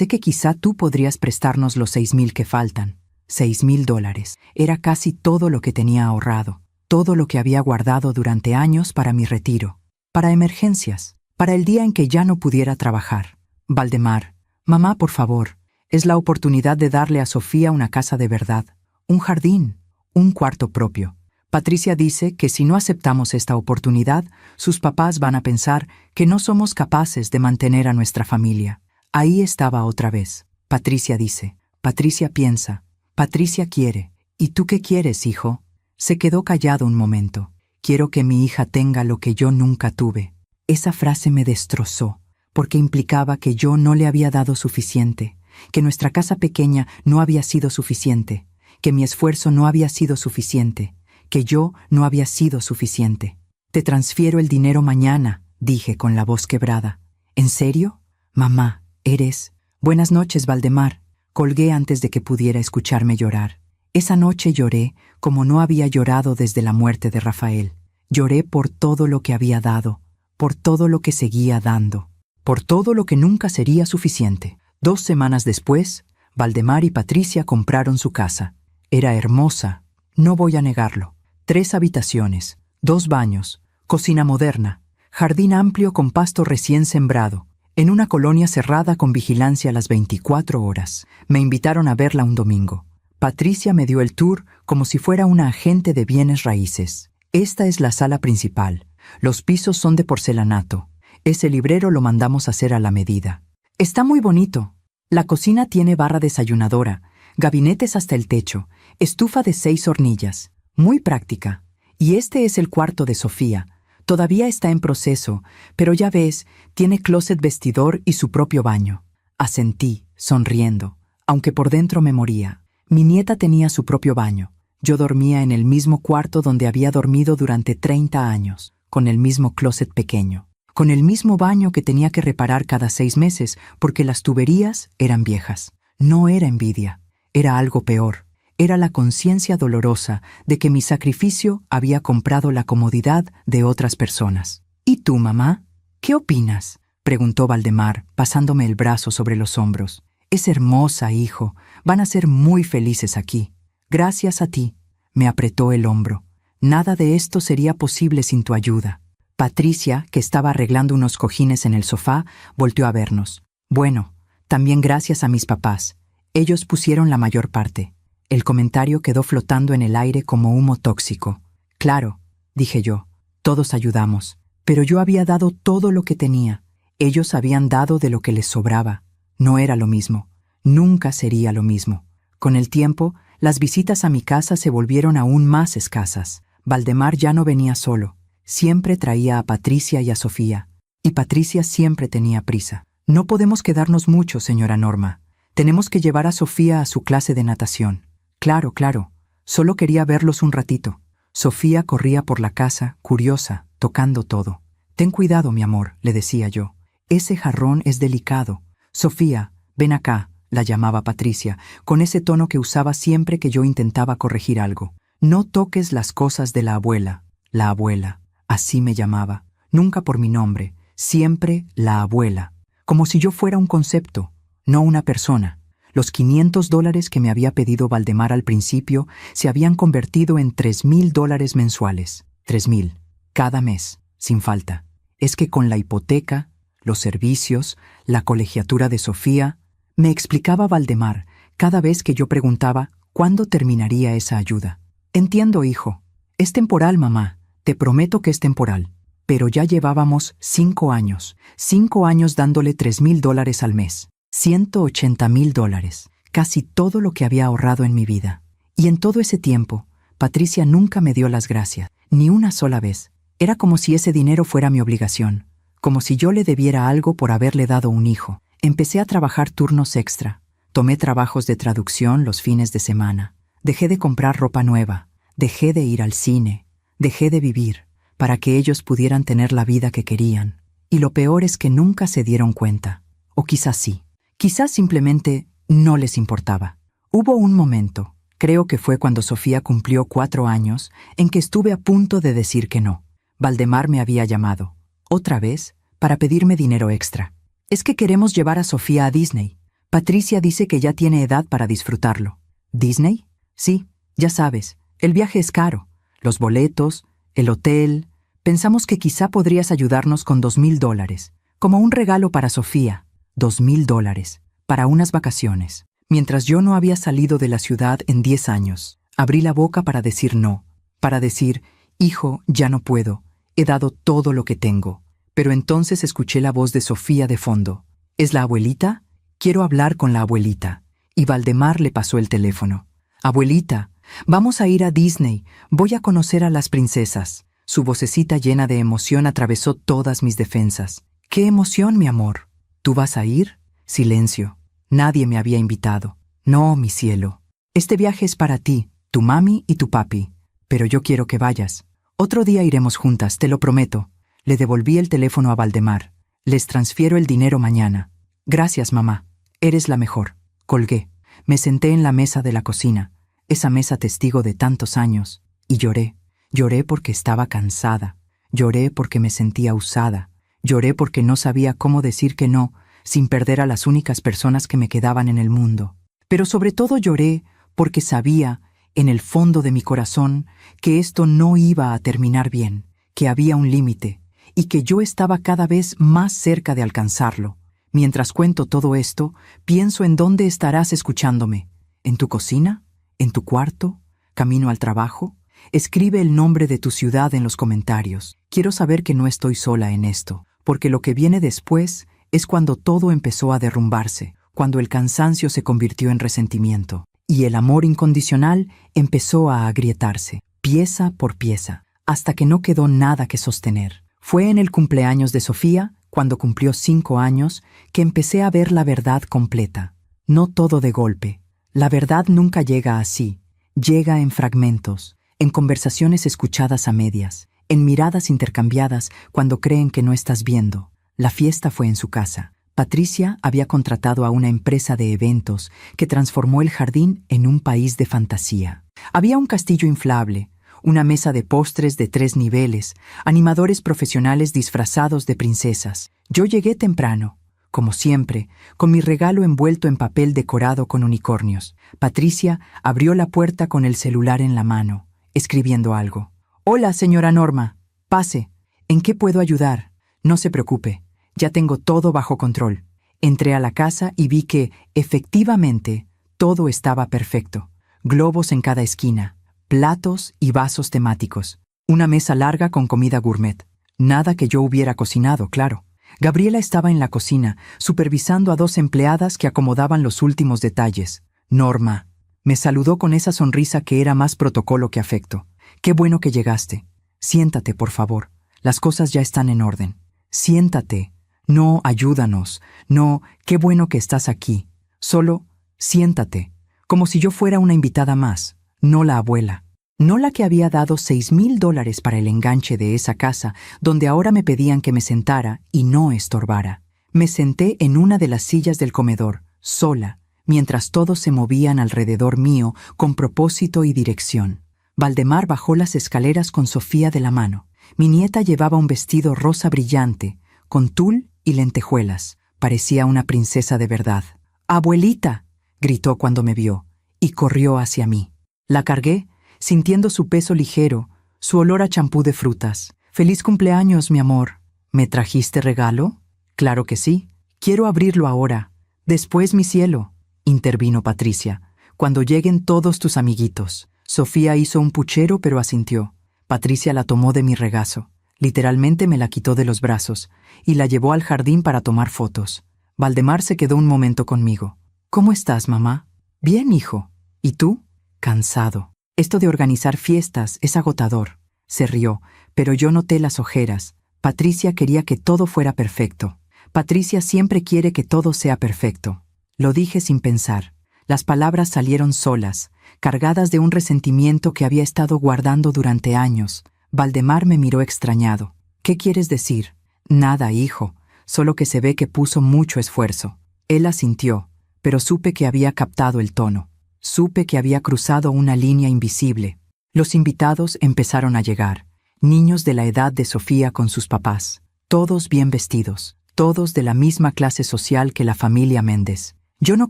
que quizá tú podrías prestarnos los 6,000 que faltan». $6,000. Era casi todo lo que tenía ahorrado. Todo lo que había guardado durante años para mi retiro. Para emergencias. Para el día en que ya no pudiera trabajar. «Valdemar, mamá, por favor, es la oportunidad de darle a Sofía una casa de verdad, un jardín, un cuarto propio. Patricia dice que si no aceptamos esta oportunidad, sus papás van a pensar que no somos capaces de mantener a nuestra familia». Ahí estaba otra vez. Patricia dice, Patricia piensa, Patricia quiere. ¿Y tú qué quieres, hijo? Se quedó callado un momento. «Quiero que mi hija tenga lo que yo nunca tuve». Esa frase me destrozó, porque implicaba que yo no le había dado suficiente, que nuestra casa pequeña no había sido suficiente, que mi esfuerzo no había sido suficiente, que yo no había sido suficiente. «Te transfiero el dinero mañana», dije con la voz quebrada. «¿En serio? Mamá, eres...» «Buenas noches, Valdemar». Colgué antes de que pudiera escucharme llorar. Esa noche lloré como no había llorado desde la muerte de Rafael. Lloré por todo lo que había dado, por todo lo que seguía dando, por todo lo que nunca sería suficiente. 2 semanas después, Valdemar y Patricia compraron su casa. Era hermosa, no voy a negarlo. 3 habitaciones, 2 baños, cocina moderna, jardín amplio con pasto recién sembrado, en una colonia cerrada con vigilancia a las 24 horas. Me invitaron a verla un domingo. Patricia me dio el tour como si fuera una agente de bienes raíces. Esta es la sala principal. Los pisos son de porcelanato. Ese librero lo mandamos hacer a la medida. Está muy bonito. La cocina tiene barra desayunadora, gabinetes hasta el techo, estufa de 6 hornillas. Muy práctica. Y este es el cuarto de Sofía. Todavía está en proceso, pero ya ves, tiene closet vestidor y su propio baño. Asentí, sonriendo, aunque por dentro me moría. Mi nieta tenía su propio baño. Yo dormía en el mismo cuarto donde había dormido durante 30 años, con el mismo closet pequeño, con el mismo baño que tenía que reparar cada 6 meses porque las tuberías eran viejas. No era envidia, era algo peor. Era la conciencia dolorosa de que mi sacrificio había comprado la comodidad de otras personas. ¿Y tú, mamá? ¿Qué opinas?, preguntó Valdemar, pasándome el brazo sobre los hombros. Es hermosa, hijo. Van a ser muy felices aquí. Gracias a ti. Me apretó el hombro. Nada de esto sería posible sin tu ayuda. Patricia, que estaba arreglando unos cojines en el sofá, volteó a vernos. Bueno, también gracias a mis papás. Ellos pusieron la mayor parte. El comentario quedó flotando en el aire como humo tóxico. Claro, dije yo, todos ayudamos, pero yo había dado todo lo que tenía. Ellos habían dado de lo que les sobraba. No era lo mismo. Nunca sería lo mismo. Con el tiempo, las visitas a mi casa se volvieron aún más escasas. Valdemar ya no venía solo. Siempre traía a Patricia y a Sofía. Y Patricia siempre tenía prisa. No podemos quedarnos mucho, señora Norma. Tenemos que llevar a Sofía a su clase de natación. Claro, claro. Solo quería verlos un ratito. Sofía corría por la casa, curiosa, tocando todo. Ten cuidado, mi amor, le decía yo. Ese jarrón es delicado. Sofía, ven acá, la llamaba Patricia, con ese tono que usaba siempre que yo intentaba corregir algo. No toques las cosas de la abuela. La abuela. Así me llamaba. Nunca por mi nombre. Siempre la abuela. Como si yo fuera un concepto, no una persona. Los $500 que me había pedido Valdemar al principio se habían convertido en $3,000 mensuales. 3,000. Cada mes, sin falta. Es que con la hipoteca, los servicios, la colegiatura de Sofía, me explicaba Valdemar cada vez que yo preguntaba cuándo terminaría esa ayuda. Entiendo, hijo. Es temporal, mamá. Te prometo que es temporal. Pero ya llevábamos 5 años. 5 años dándole $3,000 al mes. $180,000, casi todo lo que había ahorrado en mi vida. Y en todo ese tiempo, Patricia nunca me dio las gracias, ni una sola vez. Era como si ese dinero fuera mi obligación, como si yo le debiera algo por haberle dado un hijo. Empecé a trabajar turnos extra. Tomé trabajos de traducción los fines de semana. Dejé de comprar ropa nueva. Dejé de ir al cine. Dejé de vivir para que ellos pudieran tener la vida que querían. Y lo peor es que nunca se dieron cuenta. O quizás sí. Quizás simplemente no les importaba. Hubo un momento, creo que fue cuando Sofía cumplió 4 años, en que estuve a punto de decir que no. Valdemar me había llamado, otra vez, para pedirme dinero extra. Es que queremos llevar a Sofía a Disney. Patricia dice que ya tiene edad para disfrutarlo. ¿Disney? Sí, ya sabes, el viaje es caro. Los boletos, el hotel. Pensamos que quizá podrías ayudarnos con $2,000, como un regalo para Sofía. $2,000 para unas vacaciones. Mientras yo no había salido de la ciudad en 10 años, abrí la boca para decir no, para decir, hijo, ya no puedo, he dado todo lo que tengo. Pero entonces escuché la voz de Sofía de fondo. ¿Es la abuelita? Quiero hablar con la abuelita. Y Valdemar le pasó el teléfono. Abuelita, vamos a ir a Disney, voy a conocer a las princesas. Su vocecita llena de emoción atravesó todas mis defensas. ¿Qué emoción, mi amor? ¿Tú vas a ir? Silencio. Nadie me había invitado. No, mi cielo. Este viaje es para ti, tu mami y tu papi. Pero yo quiero que vayas. Otro día iremos juntas, te lo prometo. Le devolví el teléfono a Valdemar. Les transfiero el dinero mañana. Gracias, mamá. Eres la mejor. Colgué. Me senté en la mesa de la cocina, esa mesa testigo de tantos años, y lloré. Lloré porque estaba cansada. Lloré porque me sentía usada. Lloré porque no sabía cómo decir que no, sin perder a las únicas personas que me quedaban en el mundo. Pero sobre todo lloré porque sabía, en el fondo de mi corazón, que esto no iba a terminar bien, que había un límite, y que yo estaba cada vez más cerca de alcanzarlo. Mientras cuento todo esto, pienso en dónde estarás escuchándome. ¿En tu cocina? ¿En tu cuarto? ¿Camino al trabajo? Escribe el nombre de tu ciudad en los comentarios. Quiero saber que no estoy sola en esto, porque lo que viene después es cuando todo empezó a derrumbarse, cuando el cansancio se convirtió en resentimiento, y el amor incondicional empezó a agrietarse, pieza por pieza, hasta que no quedó nada que sostener. Fue en el cumpleaños de Sofía, cuando cumplió 5 años, que empecé a ver la verdad completa. No todo de golpe. La verdad nunca llega así. Llega en fragmentos, en conversaciones escuchadas a medias, en miradas intercambiadas cuando creen que no estás viendo. La fiesta fue en su casa. Patricia había contratado a una empresa de eventos que transformó el jardín en un país de fantasía. Había un castillo inflable, una mesa de postres de 3 niveles, animadores profesionales disfrazados de princesas. Yo llegué temprano, como siempre, con mi regalo envuelto en papel decorado con unicornios. Patricia abrió la puerta con el celular en la mano, escribiendo algo. «Hola, señora Norma. Pase. ¿En qué puedo ayudar? No se preocupe. Ya tengo todo bajo control». Entré a la casa y vi que, efectivamente, todo estaba perfecto. Globos en cada esquina, platos y vasos temáticos. Una mesa larga con comida gourmet. Nada que yo hubiera cocinado, claro. Gabriela estaba en la cocina, supervisando a 2 empleadas que acomodaban los últimos detalles. «Norma», me saludó con esa sonrisa que era más protocolo que afecto. «Qué bueno que llegaste. Siéntate, por favor. Las cosas ya están en orden. Siéntate. No, ayúdanos. No, qué bueno que estás aquí. Solo, siéntate. Como si yo fuera una invitada más, no la abuela. No la que había dado $6,000 para el enganche de esa casa, donde ahora me pedían que me sentara y no estorbara. Me senté en una de las sillas del comedor, sola, mientras todos se movían alrededor mío con propósito y dirección. Valdemar bajó las escaleras con Sofía de la mano. Mi nieta llevaba un vestido rosa brillante, con tul y lentejuelas. Parecía una princesa de verdad. «¡Abuelita!», gritó cuando me vio, y corrió hacia mí. La cargué, sintiendo su peso ligero, su olor a champú de frutas. «¡Feliz cumpleaños, mi amor! ¿Me trajiste regalo?» «Claro que sí. Quiero abrirlo ahora. Después, mi cielo», intervino Patricia. «Cuando lleguen todos tus amiguitos». Sofía hizo un puchero pero asintió. Patricia la tomó de mi regazo. Literalmente me la quitó de los brazos y la llevó al jardín para tomar fotos. Valdemar se quedó un momento conmigo. «¿Cómo estás, mamá?» «Bien, hijo. ¿Y tú?» «Cansado. Esto de organizar fiestas es agotador». Se rió, pero yo noté las ojeras. Patricia quería que todo fuera perfecto. Patricia siempre quiere que todo sea perfecto. Lo dije sin pensar. Las palabras salieron solas, cargadas de un resentimiento que había estado guardando durante años. Valdemar me miró extrañado. «¿Qué quieres decir?» «Nada, hijo, solo que se ve que puso mucho esfuerzo». Él asintió, pero supe que había captado el tono. Supe que había cruzado una línea invisible. Los invitados empezaron a llegar, niños de la edad de Sofía con sus papás, todos bien vestidos, todos de la misma clase social que la familia Méndez. Yo no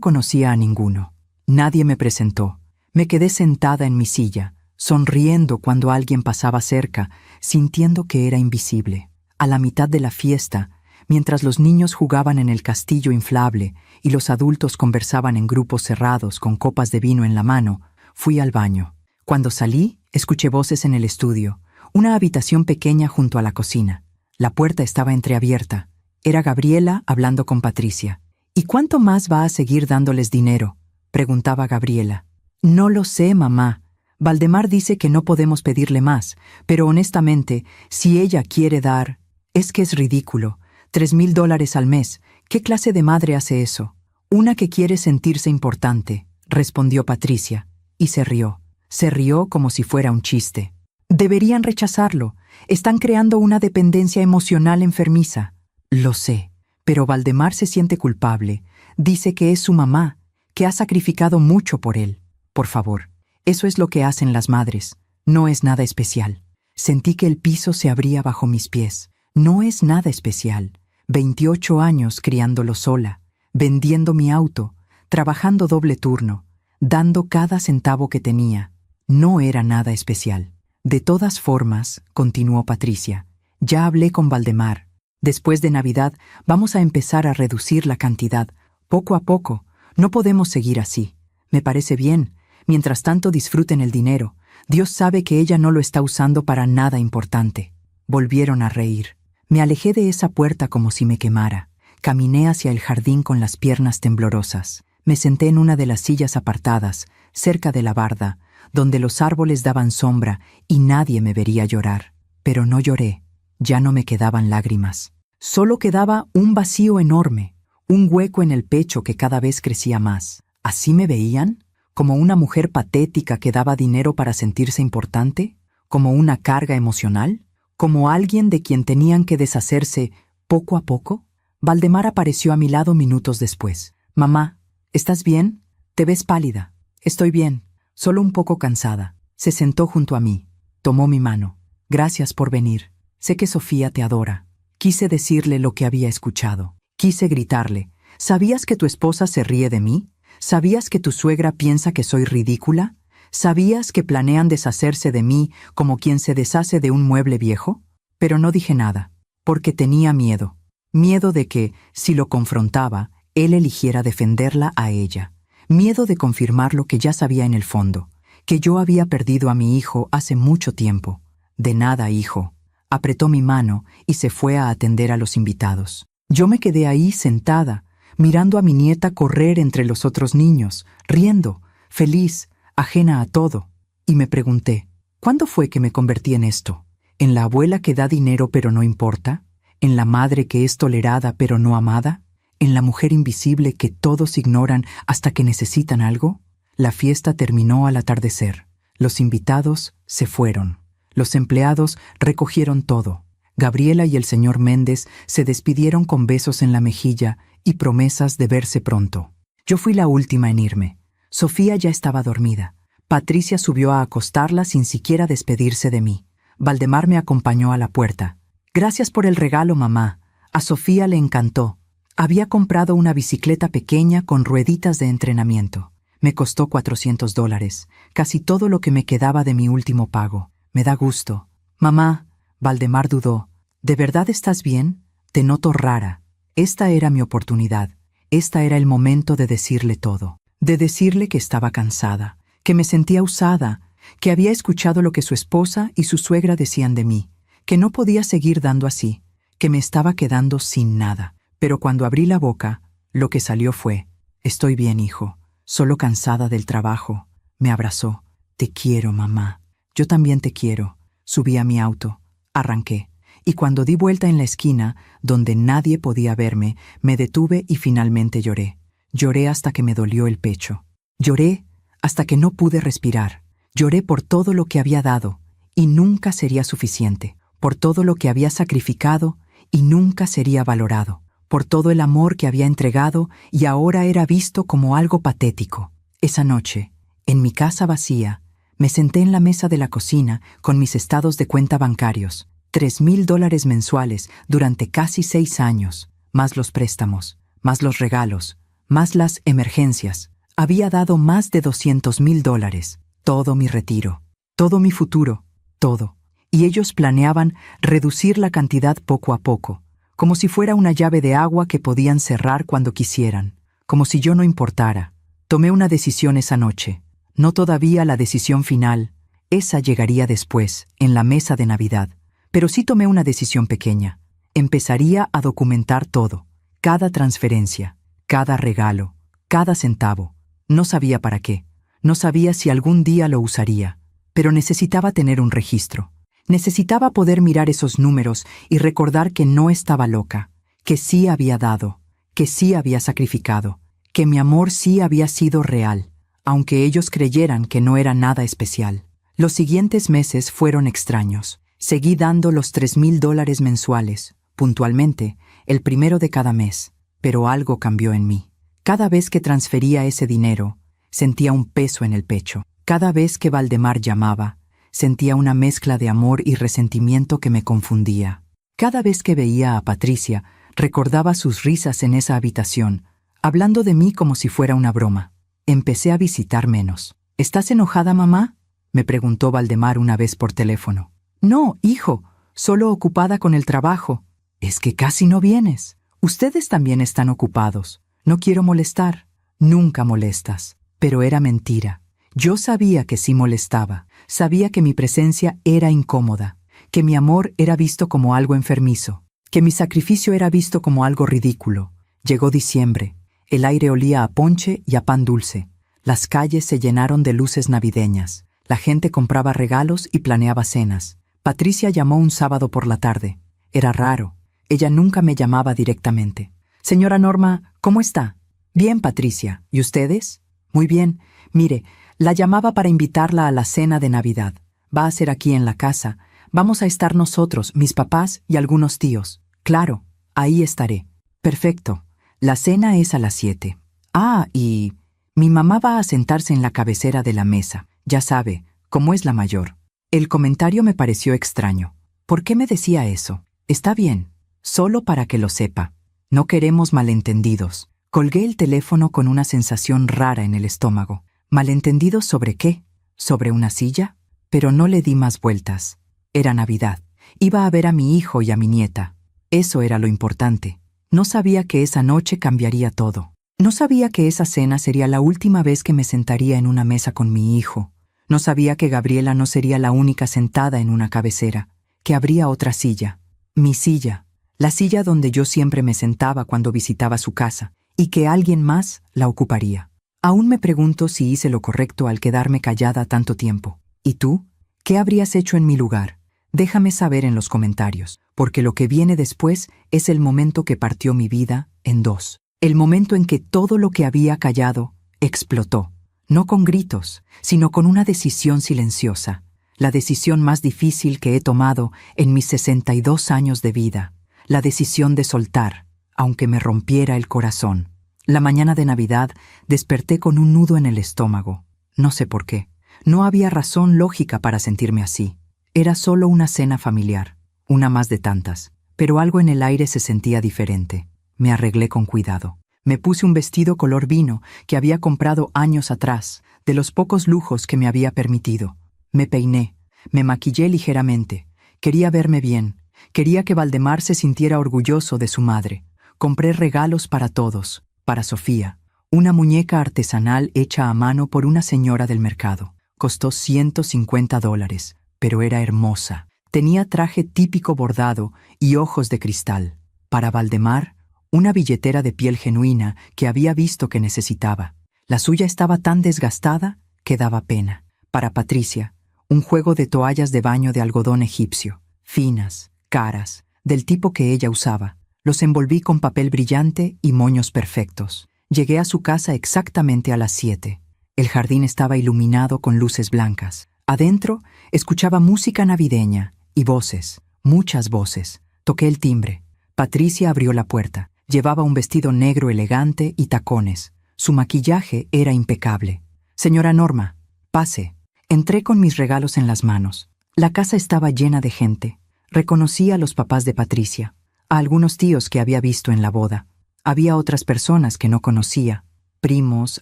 conocía a ninguno. Nadie me presentó. Me quedé sentada en mi silla, sonriendo cuando alguien pasaba cerca, sintiendo que era invisible. A la mitad de la fiesta, mientras los niños jugaban en el castillo inflable y los adultos conversaban en grupos cerrados con copas de vino en la mano, fui al baño. Cuando salí, escuché voces en el estudio, una habitación pequeña junto a la cocina. La puerta estaba entreabierta. Era Gabriela hablando con Patricia. «¿Y cuánto más va a seguir dándoles dinero?», preguntaba Gabriela. «No lo sé, mamá. Valdemar dice que no podemos pedirle más, pero honestamente, si ella quiere dar, es que es ridículo. $3,000 al mes. ¿Qué clase de madre hace eso?» «Una que quiere sentirse importante», respondió Patricia, y se rió. Se rió como si fuera un chiste. «Deberían rechazarlo. Están creando una dependencia emocional enfermiza». «Lo sé, pero Valdemar se siente culpable. Dice que es su mamá, que has sacrificado mucho por él. Por favor, eso es lo que hacen las madres. No es nada especial. Sentí que el piso se abría bajo mis pies. No es nada especial. 28 años criándolo sola, vendiendo mi auto, trabajando doble turno, dando cada centavo que tenía. No era nada especial. De todas formas, continuó Patricia, ya hablé con Valdemar. Después de Navidad vamos a empezar a reducir la cantidad, poco a poco. No podemos seguir así. Me parece bien. Mientras tanto disfruten el dinero. Dios sabe que ella no lo está usando para nada importante. Volvieron a reír. Me alejé de esa puerta como si me quemara. Caminé hacia el jardín con las piernas temblorosas. Me senté en una de las sillas apartadas, cerca de la barda, donde los árboles daban sombra y nadie me vería llorar. Pero no lloré. Ya no me quedaban lágrimas. Solo quedaba un vacío enorme, un hueco en el pecho que cada vez crecía más. ¿Así me veían? ¿Como una mujer patética que daba dinero para sentirse importante? ¿Como una carga emocional? ¿Como alguien de quien tenían que deshacerse poco a poco? Valdemar apareció a mi lado minutos después. «Mamá, ¿estás bien? Te ves pálida». «Estoy bien, solo un poco cansada». Se sentó junto a mí. Tomó mi mano. «Gracias por venir. Sé que Sofía te adora». Quise decirle lo que había escuchado. Quise gritarle. «¿Sabías que tu esposa se ríe de mí? ¿Sabías que tu suegra piensa que soy ridícula? ¿Sabías que planean deshacerse de mí como quien se deshace de un mueble viejo?» Pero no dije nada, porque tenía miedo. Miedo de que, si lo confrontaba, él eligiera defenderla a ella. Miedo de confirmar lo que ya sabía en el fondo, que yo había perdido a mi hijo hace mucho tiempo. «De nada, hijo». Apretó mi mano y se fue a atender a los invitados. Yo me quedé ahí sentada, mirando a mi nieta correr entre los otros niños, riendo, feliz, ajena a todo. Y me pregunté, ¿cuándo fue que me convertí en esto? ¿En la abuela que da dinero pero no importa? ¿En la madre que es tolerada pero no amada? ¿En la mujer invisible que todos ignoran hasta que necesitan algo? La fiesta terminó al atardecer. Los invitados se fueron. Los empleados recogieron todo. Gabriela y el señor Méndez se despidieron con besos en la mejilla y promesas de verse pronto. Yo fui la última en irme. Sofía ya estaba dormida. Patricia subió a acostarla sin siquiera despedirse de mí. Valdemar me acompañó a la puerta. «Gracias por el regalo, mamá. A Sofía le encantó. Había comprado una bicicleta pequeña con rueditas de entrenamiento. Me costó $400, casi todo lo que me quedaba de mi último pago. Me da gusto». «Mamá», Valdemar dudó, «¿de verdad estás bien? Te noto rara». Esta era mi oportunidad. Esta era el momento de decirle todo. De decirle que estaba cansada, que me sentía usada, que había escuchado lo que su esposa y su suegra decían de mí, que no podía seguir dando así, que me estaba quedando sin nada. Pero cuando abrí la boca, lo que salió fue, «Estoy bien, hijo, solo cansada del trabajo». Me abrazó. «Te quiero, mamá». «Yo también te quiero». Subí a mi auto. Arranqué. Y cuando di vuelta en la esquina, donde nadie podía verme, me detuve y finalmente lloré. Lloré hasta que me dolió el pecho. Lloré hasta que no pude respirar. Lloré por todo lo que había dado, y nunca sería suficiente. Por todo lo que había sacrificado, y nunca sería valorado. Por todo el amor que había entregado, y ahora era visto como algo patético. Esa noche, en mi casa vacía, me senté en la mesa de la cocina con mis estados de cuenta bancarios. $3,000 mensuales durante casi 6 años, más los préstamos, más los regalos, más las emergencias. Había dado más de $200,000. Todo mi retiro, todo mi futuro, todo. Y ellos planeaban reducir la cantidad poco a poco, como si fuera una llave de agua que podían cerrar cuando quisieran, como si yo no importara. Tomé una decisión esa noche. No todavía la decisión final. Esa llegaría después, en la mesa de Navidad. Pero sí tomé una decisión pequeña. Empezaría a documentar todo. Cada transferencia, cada regalo, cada centavo. No sabía para qué. No sabía si algún día lo usaría. Pero necesitaba tener un registro. Necesitaba poder mirar esos números y recordar que no estaba loca. Que sí había dado. Que sí había sacrificado. Que mi amor sí había sido real, aunque ellos creyeran que no era nada especial. Los siguientes meses fueron extraños. Seguí dando los $3,000 mensuales, puntualmente, el primero de cada mes, pero algo cambió en mí. Cada vez que transfería ese dinero, sentía un peso en el pecho. Cada vez que Valdemar llamaba, sentía una mezcla de amor y resentimiento que me confundía. Cada vez que veía a Patricia, recordaba sus risas en esa habitación, hablando de mí como si fuera una broma. Empecé a visitar menos. ¿Estás enojada, mamá?, me preguntó Valdemar una vez por teléfono. No, hijo, solo ocupada con el trabajo. Es que casi no vienes. Ustedes también están ocupados. No quiero molestar. Nunca molestas. Pero era mentira. Yo sabía que sí molestaba. Sabía que mi presencia era incómoda, que mi amor era visto como algo enfermizo, que mi sacrificio era visto como algo ridículo. Llegó diciembre. El aire olía a ponche y a pan dulce. Las calles se llenaron de luces navideñas. La gente compraba regalos y planeaba cenas. Patricia llamó un sábado por la tarde. Era raro. Ella nunca me llamaba directamente. Señora Norma, ¿cómo está? Bien, Patricia. ¿Y ustedes? Muy bien. Mire, la llamaba para invitarla a la cena de Navidad. Va a ser aquí en la casa. Vamos a estar nosotros, mis papás y algunos tíos. Claro, ahí estaré. Perfecto. La cena es a las 7. Ah, y mi mamá va a sentarse en la cabecera de la mesa. Ya sabe, como es la mayor. El comentario me pareció extraño. ¿Por qué me decía eso? Está bien, solo para que lo sepa. No queremos malentendidos. Colgué el teléfono con una sensación rara en el estómago. ¿Malentendidos sobre qué? ¿Sobre una silla? Pero no le di más vueltas. Era Navidad. Iba a ver a mi hijo y a mi nieta. Eso era lo importante. No sabía que esa noche cambiaría todo. No sabía que esa cena sería la última vez que me sentaría en una mesa con mi hijo. No sabía que Gabriela no sería la única sentada en una cabecera, que habría otra silla. Mi silla, la silla donde yo siempre me sentaba cuando visitaba su casa, y que alguien más la ocuparía. Aún me pregunto si hice lo correcto al quedarme callada tanto tiempo. ¿Y tú? ¿Qué habrías hecho en mi lugar? Déjame saber en los comentarios, porque lo que viene después es el momento que partió mi vida en dos. El momento en que todo lo que había callado explotó. No con gritos, sino con una decisión silenciosa. La decisión más difícil que he tomado en mis 62 años de vida. La decisión de soltar, aunque me rompiera el corazón. La mañana de Navidad desperté con un nudo en el estómago. No sé por qué. No había razón lógica para sentirme así. Era solo una cena familiar, una más de tantas. Pero algo en el aire se sentía diferente. Me arreglé con cuidado. Me puse un vestido color vino que había comprado años atrás, de los pocos lujos que me había permitido. Me peiné, me maquillé ligeramente. Quería verme bien. Quería que Valdemar se sintiera orgulloso de su madre. Compré regalos para todos. Para Sofía, una muñeca artesanal hecha a mano por una señora del mercado. Costó $150, pero era hermosa. Tenía traje típico bordado y ojos de cristal. Para Valdemar, una billetera de piel genuina que había visto que necesitaba. La suya estaba tan desgastada que daba pena. Para Patricia, un juego de toallas de baño de algodón egipcio, finas, caras, del tipo que ella usaba. Los envolví con papel brillante y moños perfectos. Llegué a su casa exactamente a las 7. El jardín estaba iluminado con luces blancas. Adentro, escuchaba música navideña y voces, muchas voces. Toqué el timbre. Patricia abrió la puerta. Llevaba un vestido negro elegante y tacones. Su maquillaje era impecable. Señora Norma, pase. Entré con mis regalos en las manos. La casa estaba llena de gente. Reconocí a los papás de Patricia, a algunos tíos que había visto en la boda. Había otras personas que no conocía, primos,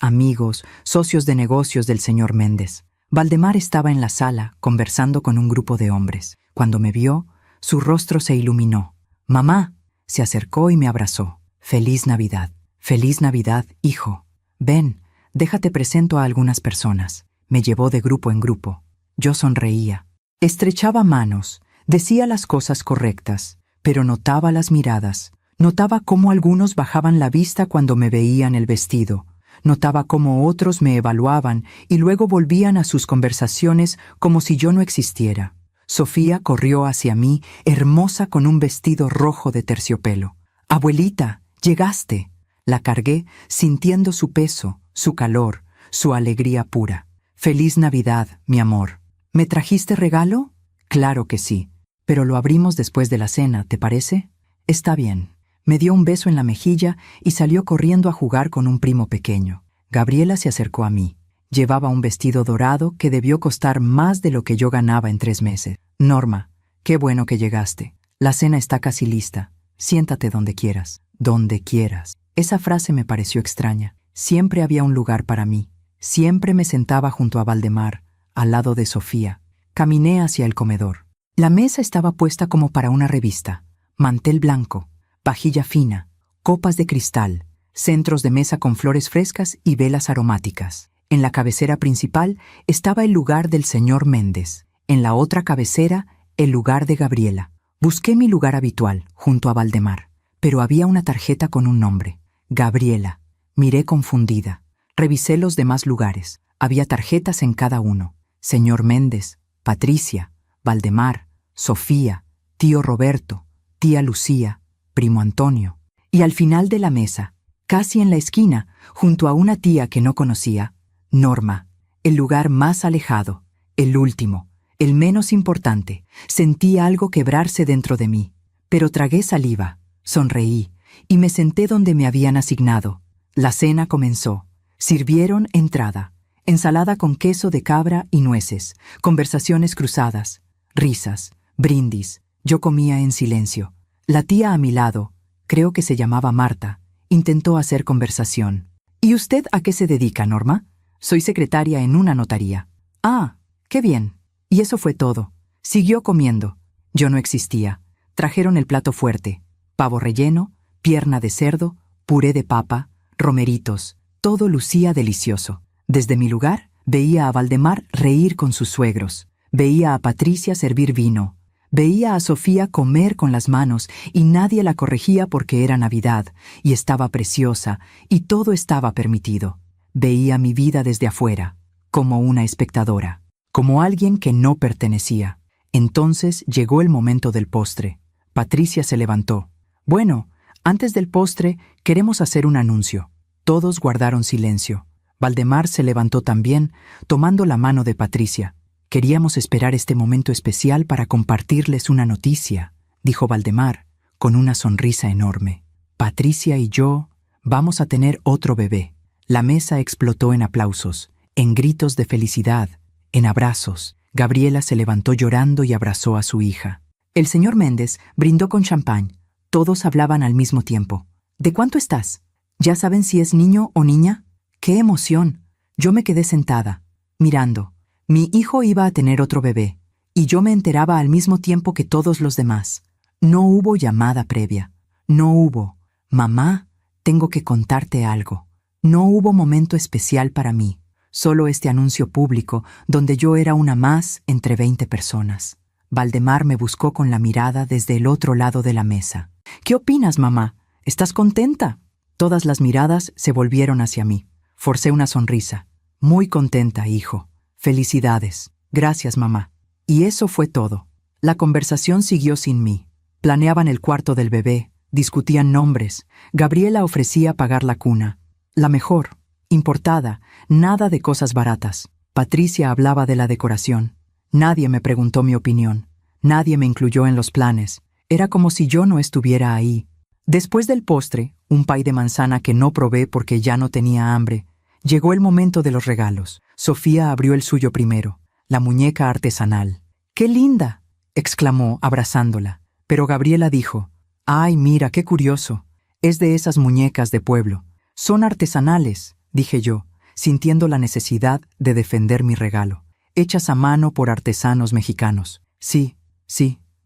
amigos, socios de negocios del señor Méndez. Valdemar estaba en la sala, conversando con un grupo de hombres. Cuando me vio, su rostro se iluminó. «Mamá», se acercó y me abrazó. «Feliz Navidad». «Feliz Navidad, hijo. Ven, déjate presento a algunas personas». Me llevó de grupo en grupo. Yo sonreía. Estrechaba manos, decía las cosas correctas, pero notaba las miradas. Notaba cómo algunos bajaban la vista cuando me veían el vestido. Notaba cómo otros me evaluaban y luego volvían a sus conversaciones como si yo no existiera. Sofía corrió hacia mí, hermosa con un vestido rojo de terciopelo. «Abuelita, llegaste». La cargué, sintiendo su peso, su calor, su alegría pura. «Feliz Navidad, mi amor». «¿Me trajiste regalo?» «Claro que sí, pero lo abrimos después de la cena, ¿te parece?» «Está bien». Me dio un beso en la mejilla y salió corriendo a jugar con un primo pequeño. Gabriela se acercó a mí. Llevaba un vestido dorado que debió costar más de lo que yo ganaba en 3 meses. Norma, qué bueno que llegaste. La cena está casi lista. Siéntate donde quieras. Donde quieras. Esa frase me pareció extraña. Siempre había un lugar para mí. Siempre me sentaba junto a Valdemar, al lado de Sofía. Caminé hacia el comedor. La mesa estaba puesta como para una revista. Mantel blanco, vajilla fina, copas de cristal, centros de mesa con flores frescas y velas aromáticas. En la cabecera principal estaba el lugar del señor Méndez. En la otra cabecera, el lugar de Gabriela. Busqué mi lugar habitual, junto a Valdemar, pero había una tarjeta con un nombre. Gabriela. Miré confundida. Revisé los demás lugares. Había tarjetas en cada uno. Señor Méndez, Patricia, Valdemar, Sofía, tío Roberto, tía Lucía, primo Antonio. Y al final de la mesa, casi en la esquina, junto a una tía que no conocía, Norma, el lugar más alejado, el último, el menos importante. Sentí algo quebrarse dentro de mí, pero tragué saliva, sonreí y me senté donde me habían asignado. La cena comenzó. Sirvieron entrada, ensalada con queso de cabra y nueces, conversaciones cruzadas, risas, brindis. Yo comía en silencio. La tía a mi lado, creo que se llamaba Marta, intentó hacer conversación. ¿Y usted a qué se dedica, Norma? Soy secretaria en una notaría. Ah, qué bien. Y eso fue todo. Siguió comiendo. Yo no existía. Trajeron el plato fuerte. Pavo relleno, pierna de cerdo, puré de papa, romeritos. Todo lucía delicioso. Desde mi lugar, veía a Valdemar reír con sus suegros. Veía a Patricia servir vino. Veía a Sofía comer con las manos y nadie la corregía porque era Navidad y estaba preciosa y todo estaba permitido. Veía mi vida desde afuera, como una espectadora, como alguien que no pertenecía. Entonces llegó el momento del postre. Patricia se levantó. Bueno, antes del postre queremos hacer un anuncio. Todos guardaron silencio. Valdemar se levantó también, tomando la mano de Patricia. Queríamos esperar este momento especial para compartirles una noticia, dijo Valdemar, con una sonrisa enorme. Patricia y yo vamos a tener otro bebé. La mesa explotó en aplausos, en gritos de felicidad, en abrazos. Gabriela se levantó llorando y abrazó a su hija. El señor Méndez brindó con champán. Todos hablaban al mismo tiempo. ¿De cuánto estás? ¿Ya saben si es niño o niña? ¡Qué emoción! Yo me quedé sentada, mirando. Mi hijo iba a tener otro bebé, y yo me enteraba al mismo tiempo que todos los demás. No hubo llamada previa. No hubo, mamá, tengo que contarte algo. No hubo momento especial para mí, solo este anuncio público donde yo era una más entre 20 personas. Valdemar me buscó con la mirada desde el otro lado de la mesa. ¿Qué opinas, mamá? ¿Estás contenta? Todas las miradas se volvieron hacia mí. Forcé una sonrisa. Muy contenta, hijo. Felicidades. Gracias, mamá. Y eso fue todo. La conversación siguió sin mí. Planeaban el cuarto del bebé, discutían nombres. Gabriela ofrecía pagar la cuna. La mejor, importada, nada de cosas baratas. Patricia hablaba de la decoración. Nadie me preguntó mi opinión. Nadie me incluyó en los planes. Era como si yo no estuviera ahí. Después del postre, un pay de manzana que no probé porque ya no tenía hambre, llegó el momento de los regalos. Sofía abrió el suyo primero, la muñeca artesanal. ¡Qué linda!, exclamó, abrazándola. Pero Gabriela dijo, ¡ay, mira, qué curioso! Es de esas muñecas de pueblo. Son artesanales, dije yo, sintiendo la necesidad de defender mi regalo. Hechas a mano por artesanos mexicanos. Sí,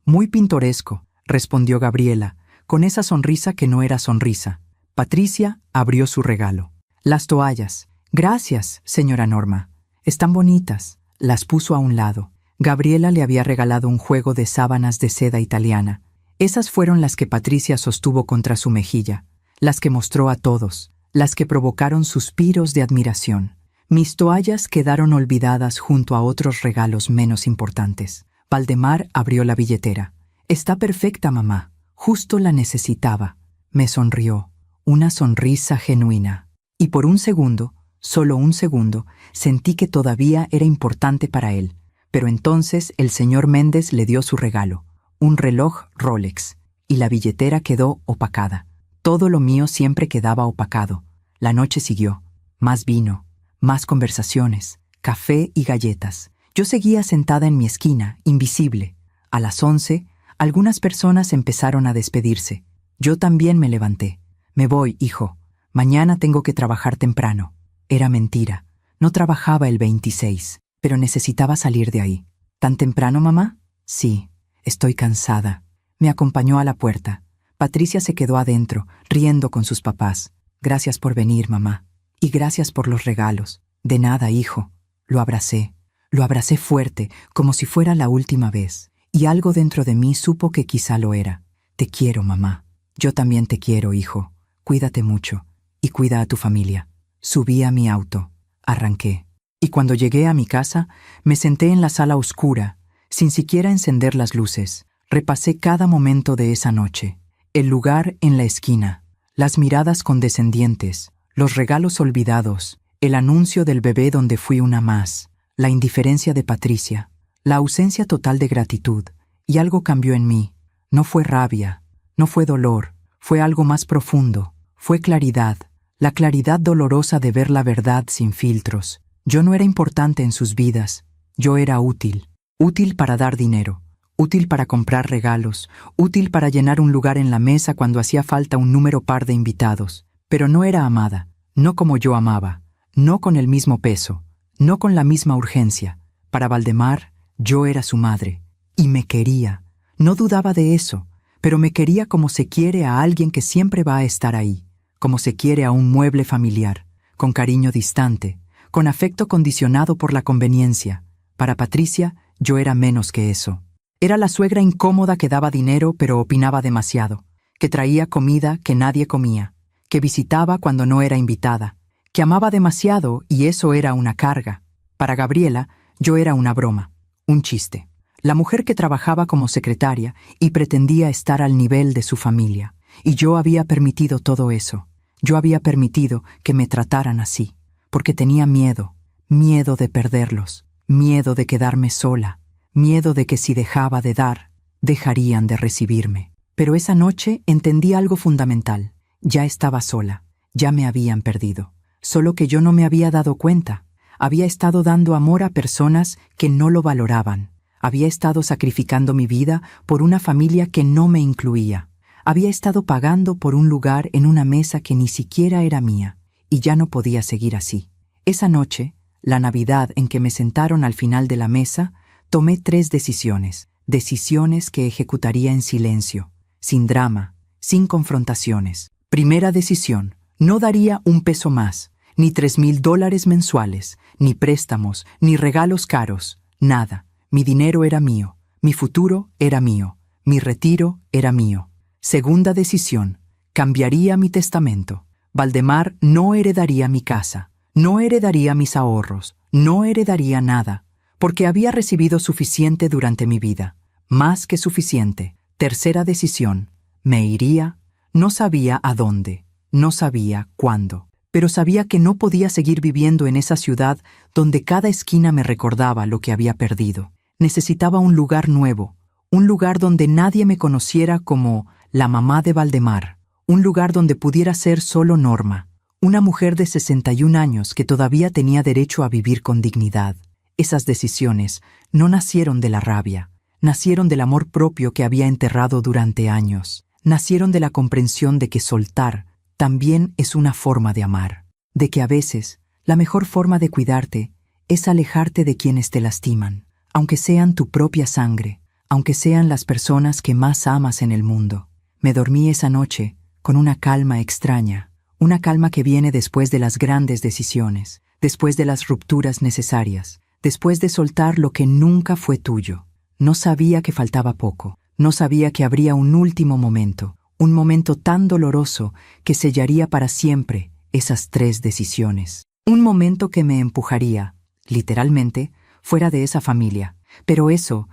muy pintoresco, respondió Gabriela, con esa sonrisa que no era sonrisa. Patricia abrió su regalo. Las toallas. Gracias, señora Norma. Están bonitas. Las puso a un lado. Gabriela le había regalado un juego de sábanas de seda italiana. Esas fueron las que Patricia sostuvo contra su mejilla, las que mostró a todos, las que provocaron suspiros de admiración. Mis toallas quedaron olvidadas junto a otros regalos menos importantes. Valdemar abrió la billetera. Está perfecta, mamá. Justo la necesitaba. Me sonrió. Una sonrisa genuina. Y por un segundo, solo un segundo, sentí que todavía era importante para él. Pero entonces el señor Méndez le dio su regalo. Un reloj Rolex. y la billetera quedó opacada. Todo lo mío siempre quedaba opacado. La noche siguió. Más vino, más conversaciones, café y galletas. Yo seguía sentada en mi esquina, invisible. A las 11, algunas personas empezaron a despedirse. Yo también me levanté. Me voy, hijo. Mañana tengo que trabajar temprano. Era mentira. No trabajaba el 26, pero necesitaba salir de ahí. ¿Tan temprano, mamá? Sí, estoy cansada. Me acompañó a la puerta. Patricia se quedó adentro, riendo con sus papás. Gracias por venir, mamá. Y gracias por los regalos. De nada, hijo. Lo abracé. Lo abracé fuerte, como si fuera la última vez. Y algo dentro de mí supo que quizá lo era. Te quiero, mamá. Yo también te quiero, hijo. Cuídate mucho. Y cuida a tu familia. Subí a mi auto. Arranqué. Y cuando llegué a mi casa, me senté en la sala oscura, sin siquiera encender las luces. Repasé cada momento de esa noche. El lugar en la esquina, las miradas condescendientes, los regalos olvidados, el anuncio del bebé donde fui una más, la indiferencia de Patricia, la ausencia total de gratitud, y algo cambió en mí. No fue rabia, no fue dolor, fue algo más profundo, fue claridad, la claridad dolorosa de ver la verdad sin filtros. Yo no era importante en sus vidas, yo era útil, útil para dar dinero, útil para comprar regalos, útil para llenar un lugar en la mesa cuando hacía falta un número par de invitados, pero no era amada, no como yo amaba, no con el mismo peso, no con la misma urgencia. Para Valdemar, yo era su madre, y me quería. No dudaba de eso, pero me quería como se quiere a alguien que siempre va a estar ahí, como se quiere a un mueble familiar, con cariño distante, con afecto condicionado por la conveniencia. Para Patricia, yo era menos que eso. Era la suegra incómoda que daba dinero pero opinaba demasiado, que traía comida que nadie comía, que visitaba cuando no era invitada, que amaba demasiado y eso era una carga. Para Gabriela, yo era una broma, un chiste. La mujer que trabajaba como secretaria y pretendía estar al nivel de su familia. Y yo había permitido todo eso. Yo había permitido que me trataran así, porque tenía miedo, miedo de perderlos, miedo de quedarme sola, miedo de que si dejaba de dar, dejarían de recibirme. Pero esa noche entendí algo fundamental. Ya estaba sola, ya me habían perdido. Solo que yo no me había dado cuenta. Había estado dando amor a personas que no lo valoraban. Había estado sacrificando mi vida por una familia que no me incluía. Había estado pagando por un lugar en una mesa que ni siquiera era mía, y ya no podía seguir así. Esa noche, la Navidad en que me sentaron al final de la mesa, tomé 3 decisiones, decisiones que ejecutaría en silencio, sin drama, sin confrontaciones. Primera decisión, no daría un peso más, ni $3,000 mensuales, ni préstamos, ni regalos caros, nada. Mi dinero era mío, mi futuro era mío, mi retiro era mío. Segunda decisión, cambiaría mi testamento. Valdemar no heredaría mi casa, no heredaría mis ahorros, no heredaría nada, porque había recibido suficiente durante mi vida, más que suficiente. Tercera decisión, me iría, no sabía a dónde, no sabía cuándo, pero sabía que no podía seguir viviendo en esa ciudad donde cada esquina me recordaba lo que había perdido. Necesitaba un lugar nuevo, un lugar donde nadie me conociera como la mamá de Valdemar, un lugar donde pudiera ser solo Norma, una mujer de 61 años que todavía tenía derecho a vivir con dignidad. Esas decisiones no nacieron de la rabia, nacieron del amor propio que había enterrado durante años, nacieron de la comprensión de que soltar también es una forma de amar, de que a veces la mejor forma de cuidarte es alejarte de quienes te lastiman, aunque sean tu propia sangre, aunque sean las personas que más amas en el mundo. Me dormí esa noche con una calma extraña, una calma que viene después de las grandes decisiones, después de las rupturas necesarias, después de soltar lo que nunca fue tuyo. No sabía que faltaba poco, no sabía que habría un último momento, un momento tan doloroso que sellaría para siempre esas 3 decisiones. Un momento que me empujaría, literalmente, fuera de esa familia. Pero eso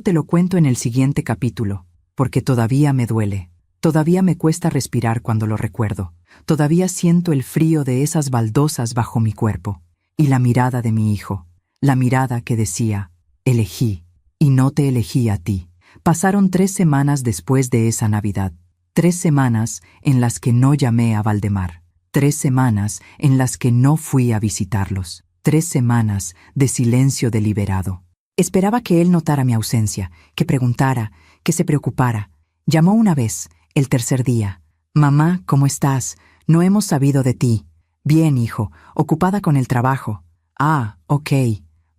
te lo cuento en el siguiente capítulo, porque todavía me duele. Todavía me cuesta respirar cuando lo recuerdo. Todavía siento el frío de esas baldosas bajo mi cuerpo. Y la mirada de mi hijo. La mirada que decía, elegí, y no te elegí a ti. Pasaron 3 semanas después de esa Navidad. 3 semanas en las que no llamé a Valdemar. 3 semanas en las que no fui a visitarlos. 3 semanas de silencio deliberado. Esperaba que él notara mi ausencia, que preguntara, que se preocupara. Llamó una vez, el tercer día. «Mamá, ¿cómo estás? No hemos sabido de ti». «Bien, hijo, ocupada con el trabajo». «Ah, ok.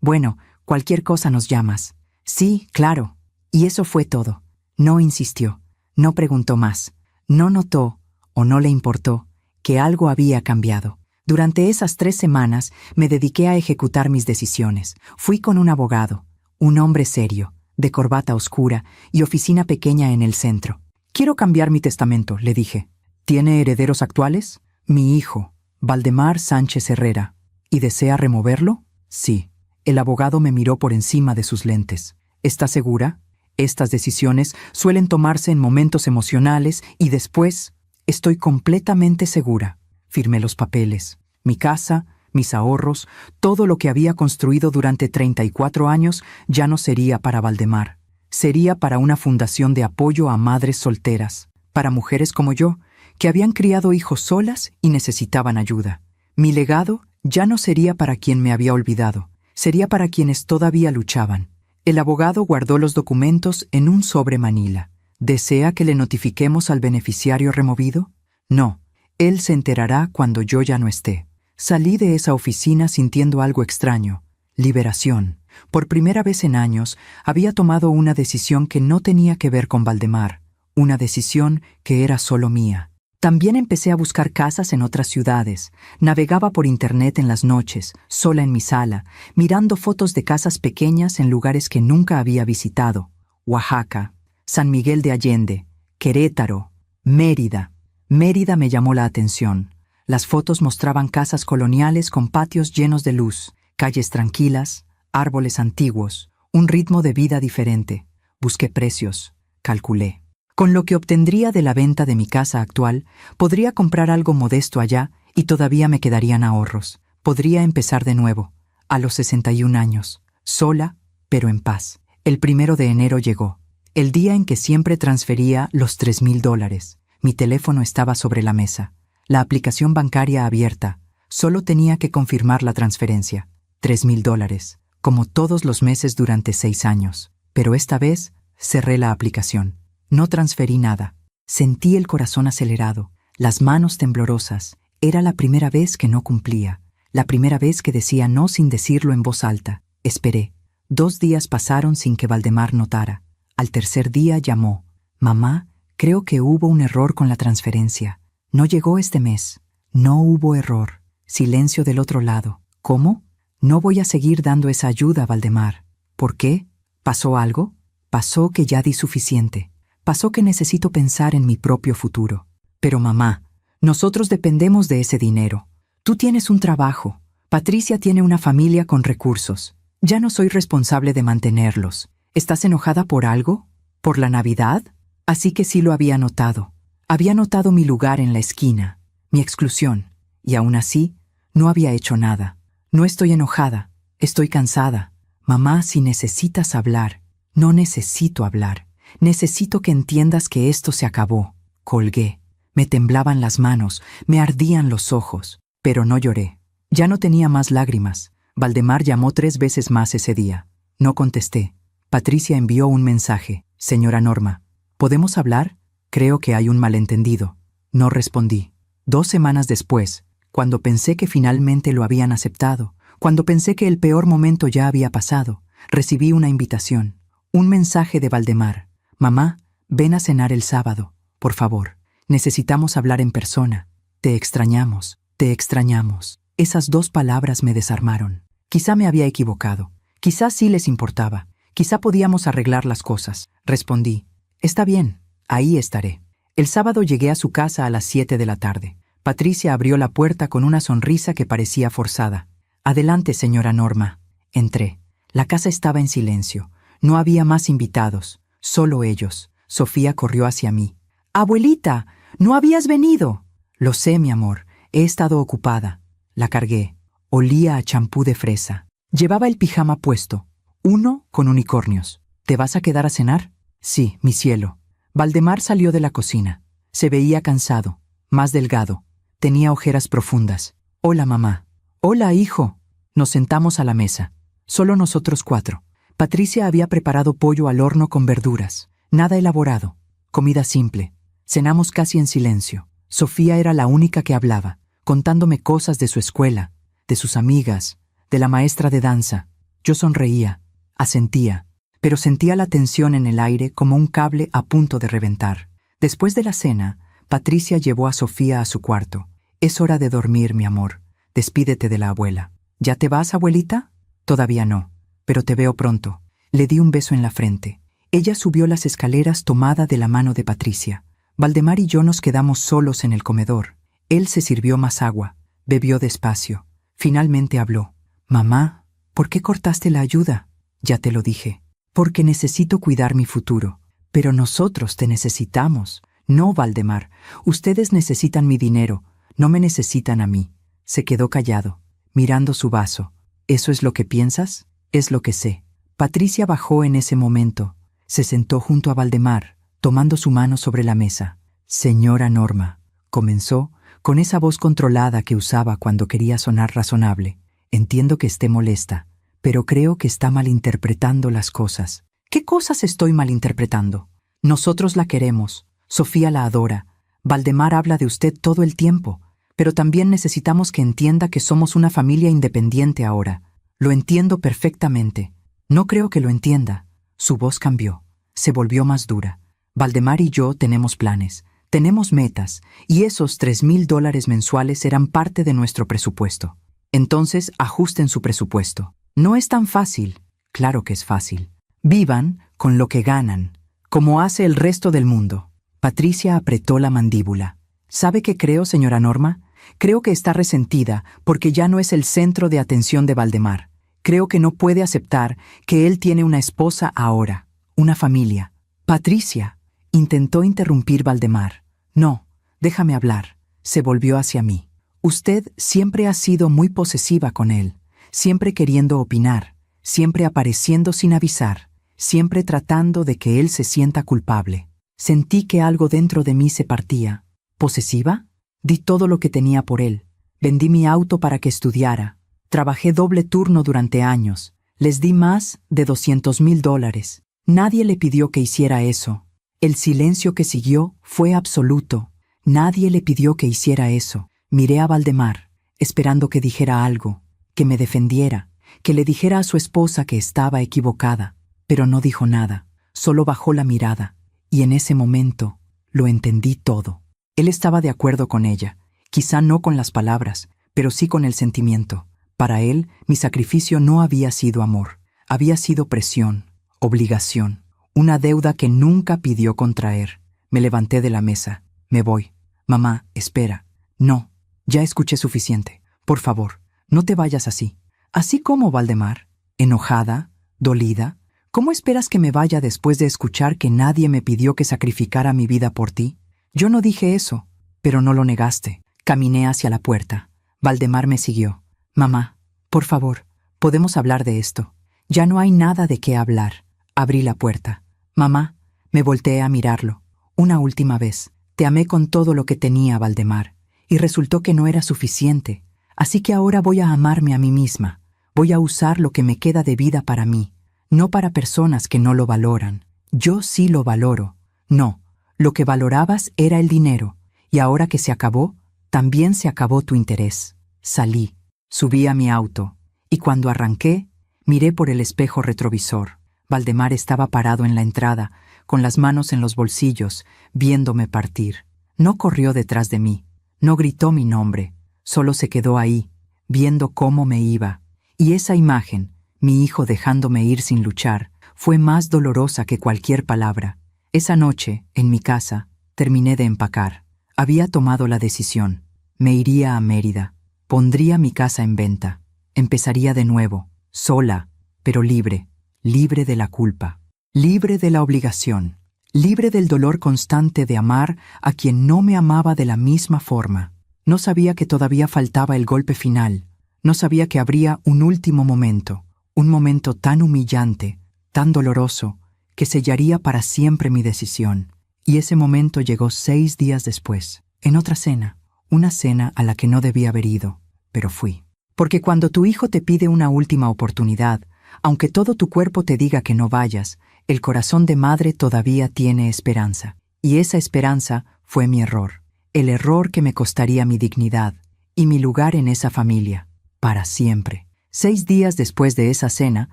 Bueno, cualquier cosa nos llamas». «Sí, claro». Y eso fue todo. No insistió, no preguntó más. No notó, o no le importó, que algo había cambiado. Durante esas 3 semanas me dediqué a ejecutar mis decisiones. Fui con un abogado, un hombre serio, de corbata oscura y oficina pequeña en el centro. «Quiero cambiar mi testamento», le dije. «¿Tiene herederos actuales?» «Mi hijo, Valdemar Sánchez Herrera». «¿Y desea removerlo?» «Sí». El abogado me miró por encima de sus lentes. «¿Está segura? Estas decisiones suelen tomarse en momentos emocionales y después...» «Estoy completamente segura». Firmé los papeles. Mi casa, mis ahorros, todo lo que había construido durante 34 años ya no sería para Valdemar. Sería para una fundación de apoyo a madres solteras, para mujeres como yo, que habían criado hijos solas y necesitaban ayuda. Mi legado ya no sería para quien me había olvidado, sería para quienes todavía luchaban. El abogado guardó los documentos en un sobre manila. ¿Desea que le notifiquemos al beneficiario removido? No, él se enterará cuando yo ya no esté. Salí de esa oficina sintiendo algo extraño. Liberación. Por primera vez en años había tomado una decisión que no tenía que ver con Valdemar, una decisión que era solo mía. También empecé a buscar casas en otras ciudades. Navegaba por internet en las noches, sola en mi sala, mirando fotos de casas pequeñas en lugares que nunca había visitado. Oaxaca, San Miguel de Allende, Querétaro, Mérida. Mérida me llamó la atención. Las fotos mostraban casas coloniales con patios llenos de luz, calles tranquilas, árboles antiguos, un ritmo de vida diferente. Busqué precios, calculé. Con lo que obtendría de la venta de mi casa actual, podría comprar algo modesto allá y todavía me quedarían ahorros. Podría empezar de nuevo, a los 61 años, sola, pero en paz. El 1 de enero llegó, el día en que siempre transfería los $3,000. Mi teléfono estaba sobre la mesa, la aplicación bancaria abierta. Solo tenía que confirmar la transferencia. $3,000, como todos los meses durante 6 años. Pero esta vez cerré la aplicación. No transferí nada. Sentí el corazón acelerado, las manos temblorosas. Era la primera vez que no cumplía, la primera vez que decía no sin decirlo en voz alta. Esperé. 2 días pasaron sin que Valdemar notara. Al tercer día llamó. «Mamá, creo que hubo un error con la transferencia. No llegó este mes». No hubo error. Silencio del otro lado. «¿Cómo? No voy a seguir dando esa ayuda, Valdemar». «¿Por qué? ¿Pasó algo?» «Pasó que ya di suficiente. Pasó que necesito pensar en mi propio futuro». «Pero mamá, nosotros dependemos de ese dinero. Tú tienes un trabajo. Patricia tiene una familia con recursos. Ya no soy responsable de mantenerlos. ¿Estás enojada por algo? ¿Por la Navidad?» Así que sí lo había notado. Había notado mi lugar en la esquina, mi exclusión, y aún así no había hecho nada. «No estoy enojada, estoy cansada. Mamá, si necesitas hablar». «No necesito hablar. Necesito que entiendas que esto se acabó». Colgué. Me temblaban las manos, me ardían los ojos, pero no lloré. Ya no tenía más lágrimas. Valdemar llamó 3 veces más ese día. No contesté. Patricia envió un mensaje. «Señora Norma, ¿podemos hablar? Creo que hay un malentendido». No respondí. 2 semanas después, cuando pensé que finalmente lo habían aceptado, cuando pensé que el peor momento ya había pasado, recibí una invitación. Un mensaje de Valdemar. «Mamá, ven a cenar el sábado, por favor. Necesitamos hablar en persona. Te extrañamos, te extrañamos». Esas 2 palabras me desarmaron. Quizá me había equivocado. Quizá sí les importaba. Quizá podíamos arreglar las cosas. Respondí. «Está bien, ahí estaré». El sábado llegué a su casa a las 7 de la tarde. Patricia abrió la puerta con una sonrisa que parecía forzada. «Adelante, señora Norma». Entré. La casa estaba en silencio. No había más invitados, solo ellos. Sofía corrió hacia mí. «Abuelita, no habías venido». «Lo sé, mi amor, he estado ocupada». La cargué. Olía a champú de fresa. Llevaba el pijama puesto, uno con unicornios. «¿Te vas a quedar a cenar?» Sí, mi cielo. Valdemar salió de la cocina. Se veía cansado, más delgado. Tenía ojeras profundas. Hola, mamá. Hola, hijo. Nos sentamos a la mesa. Solo nosotros 4. Patricia había preparado pollo al horno con verduras. Nada elaborado. Comida simple. Cenamos casi en silencio. Sofía era la única que hablaba, contándome cosas de su escuela, de sus amigas, de la maestra de danza. Yo sonreía, asentía, pero sentía la tensión en el aire como un cable a punto de reventar. Después de la cena, Patricia llevó a Sofía a su cuarto. Es hora de dormir, mi amor. Despídete de la abuela. ¿Ya te vas, abuelita? Todavía no, pero te veo pronto. Le di un beso en la frente. Ella subió las escaleras tomada de la mano de Patricia. Valdemar y yo nos quedamos solos en el comedor. Él se sirvió más agua, bebió despacio. Finalmente habló. Mamá, ¿por qué cortaste la ayuda? Ya te lo dije. Porque necesito cuidar mi futuro. Pero nosotros te necesitamos. No, Valdemar, ustedes necesitan mi dinero, no me necesitan a mí. Se quedó callado, mirando su vaso. ¿Eso es lo que piensas? Es lo que sé. Patricia bajó en ese momento. Se sentó junto a Valdemar, tomando su mano sobre la mesa. Señora Norma, comenzó, con esa voz controlada que usaba cuando quería sonar razonable. Entiendo que esté molesta, pero creo que está malinterpretando las cosas. ¿Qué cosas estoy malinterpretando? Nosotros la queremos, Sofía la adora, Valdemar habla de usted todo el tiempo, pero también necesitamos que entienda que somos una familia independiente ahora. Lo entiendo perfectamente. No creo que lo entienda. Su voz cambió, se volvió más dura. Valdemar y yo tenemos planes, tenemos metas, y esos $3,000 mensuales eran parte de nuestro presupuesto. Entonces, ajusten su presupuesto. No es tan fácil. Claro que es fácil. Vivan con lo que ganan, como hace el resto del mundo. Patricia apretó la mandíbula. ¿Sabe qué creo, señora Norma? Creo que está resentida porque ya no es el centro de atención de Valdemar. Creo que no puede aceptar que él tiene una esposa ahora, una familia. Patricia, intentó interrumpir Valdemar. No, déjame hablar. Se volvió hacia mí. Usted siempre ha sido muy posesiva con él, siempre queriendo opinar, siempre apareciendo sin avisar, siempre tratando de que él se sienta culpable. Sentí que algo dentro de mí se partía. ¿Posesiva? Di todo lo que tenía por él. Vendí mi auto para que estudiara. Trabajé doble turno durante años. Les di más de $200,000. Nadie le pidió que hiciera eso. El silencio que siguió fue absoluto. Nadie le pidió que hiciera eso. Miré a Valdemar, esperando que dijera algo, que me defendiera, que le dijera a su esposa que estaba equivocada, pero no dijo nada, solo bajó la mirada, y en ese momento lo entendí todo. Él estaba de acuerdo con ella, quizá no con las palabras, pero sí con el sentimiento. Para él, mi sacrificio no había sido amor, había sido presión, obligación, una deuda que nunca pidió contraer. Me levanté de la mesa. Me voy. Mamá, espera. No, ya escuché suficiente. Por favor, no te vayas así. ¿Así como, Valdemar? ¿Enojada? ¿Dolida? ¿Cómo esperas que me vaya después de escuchar que nadie me pidió que sacrificara mi vida por ti? Yo no dije eso, pero no lo negaste. Caminé hacia la puerta. Valdemar me siguió. Mamá, por favor, podemos hablar de esto. Ya no hay nada de qué hablar. Abrí la puerta. Mamá, me volteé a mirarlo. Una última vez. Te amé con todo lo que tenía, Valdemar, y resultó que no era suficiente. Así que ahora voy a amarme a mí misma. Voy a usar lo que me queda de vida para mí, no para personas que no lo valoran. Yo sí lo valoro. No, lo que valorabas era el dinero, y ahora que se acabó, también se acabó tu interés. Salí, subí a mi auto, y cuando arranqué, miré por el espejo retrovisor. Valdemar estaba parado en la entrada, con las manos en los bolsillos, viéndome partir. No corrió detrás de mí, no gritó mi nombre, solo se quedó ahí, viendo cómo me iba. Y esa imagen, mi hijo dejándome ir sin luchar, fue más dolorosa que cualquier palabra. Esa noche, en mi casa, terminé de empacar. Había tomado la decisión. Me iría a Mérida. Pondría mi casa en venta. Empezaría de nuevo, sola, pero libre, libre de la culpa, libre de la obligación, libre del dolor constante de amar a quien no me amaba de la misma forma. No sabía que todavía faltaba el golpe final. No sabía que habría un último momento, un momento tan humillante, tan doloroso, que sellaría para siempre mi decisión. Y ese momento llegó 6 días después, en otra cena, una cena a la que no debía haber ido, pero fui. Porque cuando tu hijo te pide una última oportunidad, aunque todo tu cuerpo te diga que no vayas, el corazón de madre todavía tiene esperanza. Y esa esperanza fue mi error. El error que me costaría mi dignidad y mi lugar en esa familia, para siempre. 6 días después de esa cena,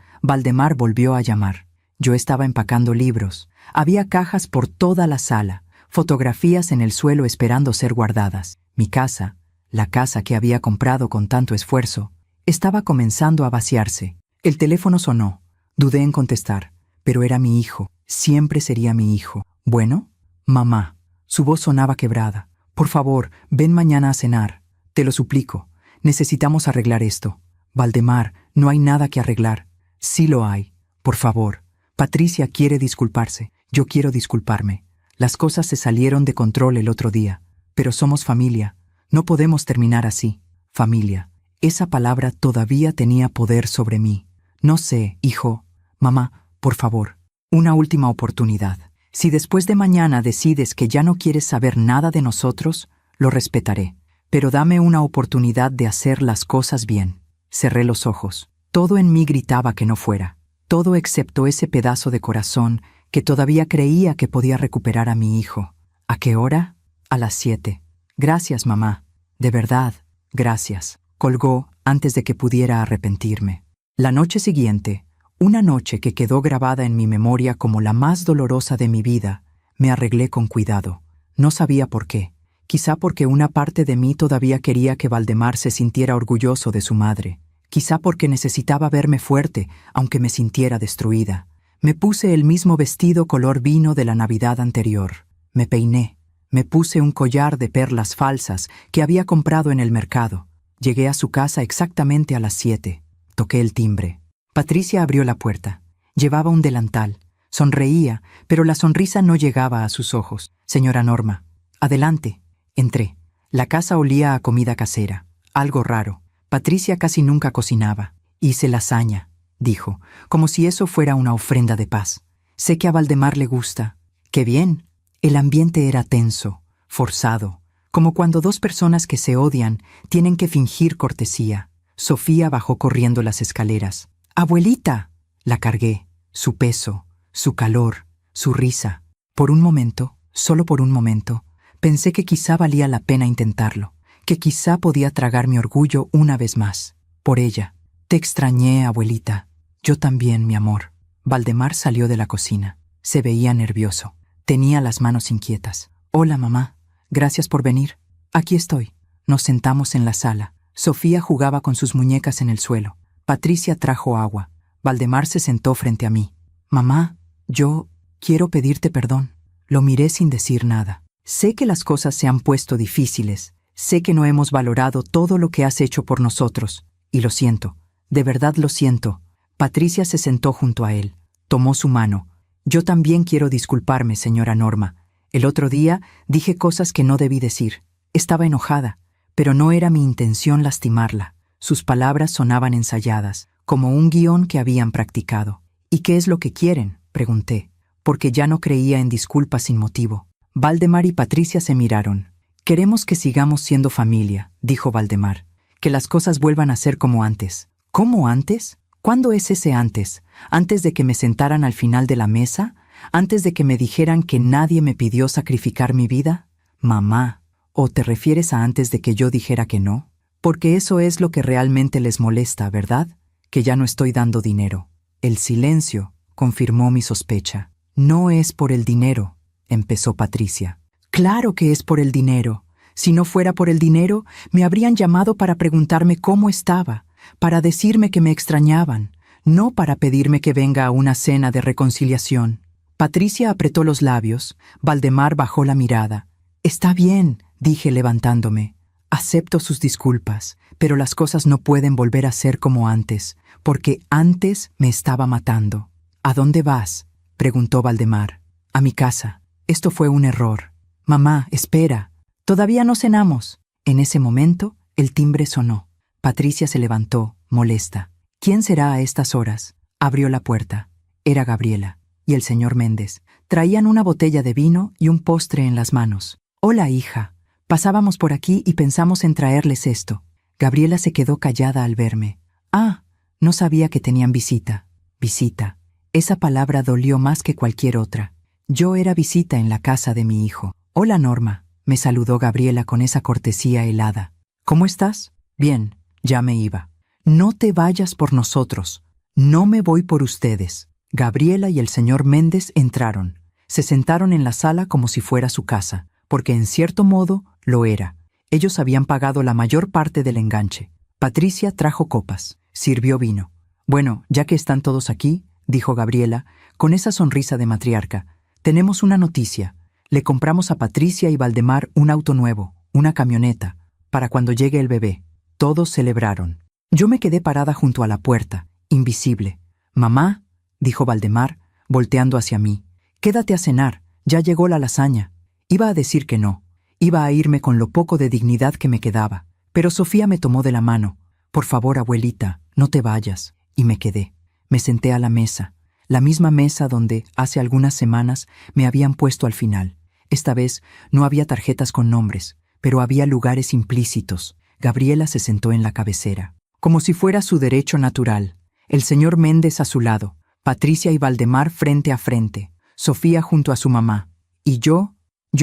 Valdemar volvió a llamar. Yo estaba empacando libros. Había cajas por toda la sala, fotografías en el suelo esperando ser guardadas. Mi casa, la casa que había comprado con tanto esfuerzo, estaba comenzando a vaciarse. El teléfono sonó. Dudé en contestar, pero era mi hijo. Siempre sería mi hijo. ¿Bueno? Mamá. Su voz sonaba quebrada. Por favor, ven mañana a cenar. Te lo suplico. Necesitamos arreglar esto. Valdemar, no hay nada que arreglar. Sí lo hay. Por favor. Patricia quiere disculparse. Yo quiero disculparme. Las cosas se salieron de control el otro día. Pero somos familia. No podemos terminar así. Familia. Esa palabra todavía tenía poder sobre mí. No sé, hijo. Mamá, por favor. Una última oportunidad. Si después de mañana decides que ya no quieres saber nada de nosotros, lo respetaré. Pero dame una oportunidad de hacer las cosas bien. Cerré los ojos. Todo en mí gritaba que no fuera. Todo excepto ese pedazo de corazón que todavía creía que podía recuperar a mi hijo. ¿A qué hora? A las 7. Gracias, mamá. De verdad, gracias. Colgó antes de que pudiera arrepentirme. La noche siguiente, una noche que quedó grabada en mi memoria como la más dolorosa de mi vida, me arreglé con cuidado. No sabía por qué. Quizá porque una parte de mí todavía quería que Valdemar se sintiera orgulloso de su madre. Quizá porque necesitaba verme fuerte, aunque me sintiera destruida. Me puse el mismo vestido color vino de la Navidad anterior. Me peiné. Me puse un collar de perlas falsas que había comprado en el mercado. Llegué a su casa exactamente a las 7. Toqué el timbre. Patricia abrió la puerta. Llevaba un delantal. Sonreía, pero la sonrisa no llegaba a sus ojos. Señora Norma. Adelante. Entré. La casa olía a comida casera. Algo raro. Patricia casi nunca cocinaba. Hice lasaña, dijo, como si eso fuera una ofrenda de paz. Sé que a Valdemar le gusta. ¡Qué bien! El ambiente era tenso, forzado, como cuando dos personas que se odian tienen que fingir cortesía. Sofía bajó corriendo las escaleras. ¡Abuelita! La cargué. Su peso, su calor, su risa. Por un momento, solo por un momento, pensé que quizá valía la pena intentarlo, que quizá podía tragar mi orgullo una vez más. Por ella. Te extrañé, abuelita. Yo también, mi amor. Valdemar salió de la cocina. Se veía nervioso. Tenía las manos inquietas. Hola, mamá. Gracias por venir. Aquí estoy. Nos sentamos en la sala. Sofía jugaba con sus muñecas en el suelo. Patricia trajo agua. Valdemar se sentó frente a mí. Mamá, yo quiero pedirte perdón. Lo miré sin decir nada. Sé que las cosas se han puesto difíciles. Sé que no hemos valorado todo lo que has hecho por nosotros. Y lo siento. De verdad lo siento. Patricia se sentó junto a él. Tomó su mano. Yo también quiero disculparme, señora Norma. El otro día dije cosas que no debí decir. Estaba enojada, pero no era mi intención lastimarla. Sus palabras sonaban ensayadas, como un guión que habían practicado. ¿Y qué es lo que quieren?, pregunté, porque ya no creía en disculpas sin motivo. Valdemar y Patricia se miraron. Queremos que sigamos siendo familia, dijo Valdemar. Que las cosas vuelvan a ser como antes. ¿Cómo antes? ¿Cuándo es ese antes? ¿Antes de que me sentaran al final de la mesa? ¿Antes de que me dijeran que nadie me pidió sacrificar mi vida? Mamá, ¿o te refieres a antes de que yo dijera que no? Porque eso es lo que realmente les molesta, ¿verdad? Que ya no estoy dando dinero. El silencio confirmó mi sospecha. No es por el dinero, empezó Patricia. Claro que es por el dinero. Si no fuera por el dinero, me habrían llamado para preguntarme cómo estaba, para decirme que me extrañaban, no para pedirme que venga a una cena de reconciliación. Patricia apretó los labios. Valdemar bajó la mirada. Está bien, dije levantándome. Acepto sus disculpas, pero las cosas no pueden volver a ser como antes, porque antes me estaba matando. ¿A dónde vas?, preguntó Valdemar. A mi casa. Esto fue un error. Mamá, espera. Todavía no cenamos. En ese momento, el timbre sonó. Patricia se levantó, molesta. ¿Quién será a estas horas? Abrió la puerta. Era Gabriela. y el señor Méndez. Traían una botella de vino y un postre en las manos. «Hola, hija. Pasábamos por aquí y pensamos en traerles esto». Gabriela se quedó callada al verme. «Ah, no sabía que tenían visita». Visita. Esa palabra dolió más que cualquier otra. Yo era visita en la casa de mi hijo. «Hola, Norma», me saludó Gabriela con esa cortesía helada. «¿Cómo estás?» «Bien, ya me iba». «No te vayas por nosotros. No me voy por ustedes». Gabriela y el señor Méndez entraron. Se sentaron en la sala como si fuera su casa, porque en cierto modo lo era. Ellos habían pagado la mayor parte del enganche. Patricia trajo copas, sirvió vino. «Bueno, ya que están todos aquí», dijo Gabriela, con esa sonrisa de matriarca, «tenemos una noticia. Le compramos a Patricia y Valdemar un auto nuevo, una camioneta, para cuando llegue el bebé». Todos celebraron. Yo me quedé parada junto a la puerta, invisible. «Mamá», dijo Valdemar, volteando hacia mí, «quédate a cenar, ya llegó la lasaña». Iba a decir que no. Iba a irme con lo poco de dignidad que me quedaba, pero Sofía me tomó de la mano. «Por favor, abuelita, no te vayas». Y me quedé. Me senté a la mesa, la misma mesa donde, hace algunas semanas, me habían puesto al final. Esta vez no había tarjetas con nombres, pero había lugares implícitos. Gabriela se sentó en la cabecera, como si fuera su derecho natural. El señor Méndez a su lado, Patricia y Valdemar frente a frente, Sofía junto a su mamá. Y yo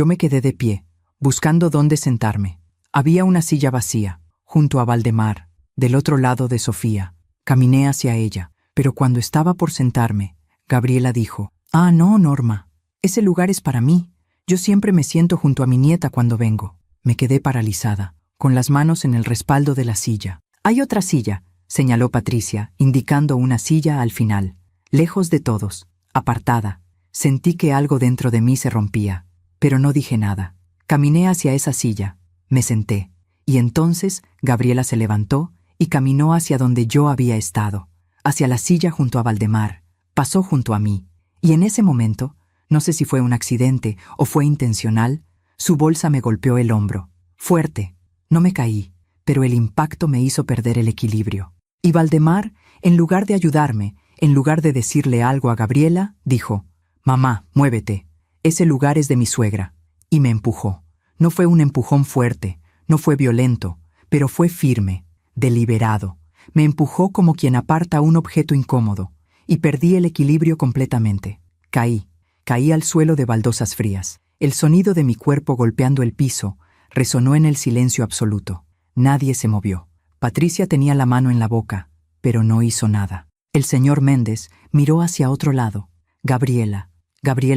me quedé de pie, buscando dónde sentarme. Había una silla vacía, junto a Valdemar, del otro lado de Sofía. Caminé hacia ella, pero cuando estaba por sentarme, Gabriela dijo: «Ah, no, Norma, ese lugar es para mí. Yo siempre me siento junto a mi nieta cuando vengo». Me quedé paralizada, con las manos en el respaldo de la silla. «Hay otra silla», señaló Patricia, indicando una silla al final, lejos de todos, apartada. Sentí que algo dentro de mí se rompía, pero no dije nada. Caminé hacia esa silla, me senté, y entonces Gabriela se levantó y caminó hacia donde yo había estado, hacia la silla junto a Valdemar. Pasó junto a mí, y en ese momento, no sé si fue un accidente o fue intencional, su bolsa me golpeó el hombro. Fuerte. No me caí, pero el impacto me hizo perder el equilibrio. Y Valdemar, en lugar de ayudarme, en lugar de decirle algo a Gabriela, dijo: «Mamá, muévete. Ese lugar es de mi suegra». Y me empujó. No fue un empujón fuerte, no fue violento, pero fue firme, deliberado. Me empujó como quien aparta un objeto incómodo, y perdí el equilibrio completamente. Caí al suelo de baldosas frías. El sonido de mi cuerpo golpeando el piso resonó en el silencio absoluto. Nadie se movió. Patricia tenía la mano en la boca, pero no hizo nada. El señor Méndez miró hacia otro lado. Gabriela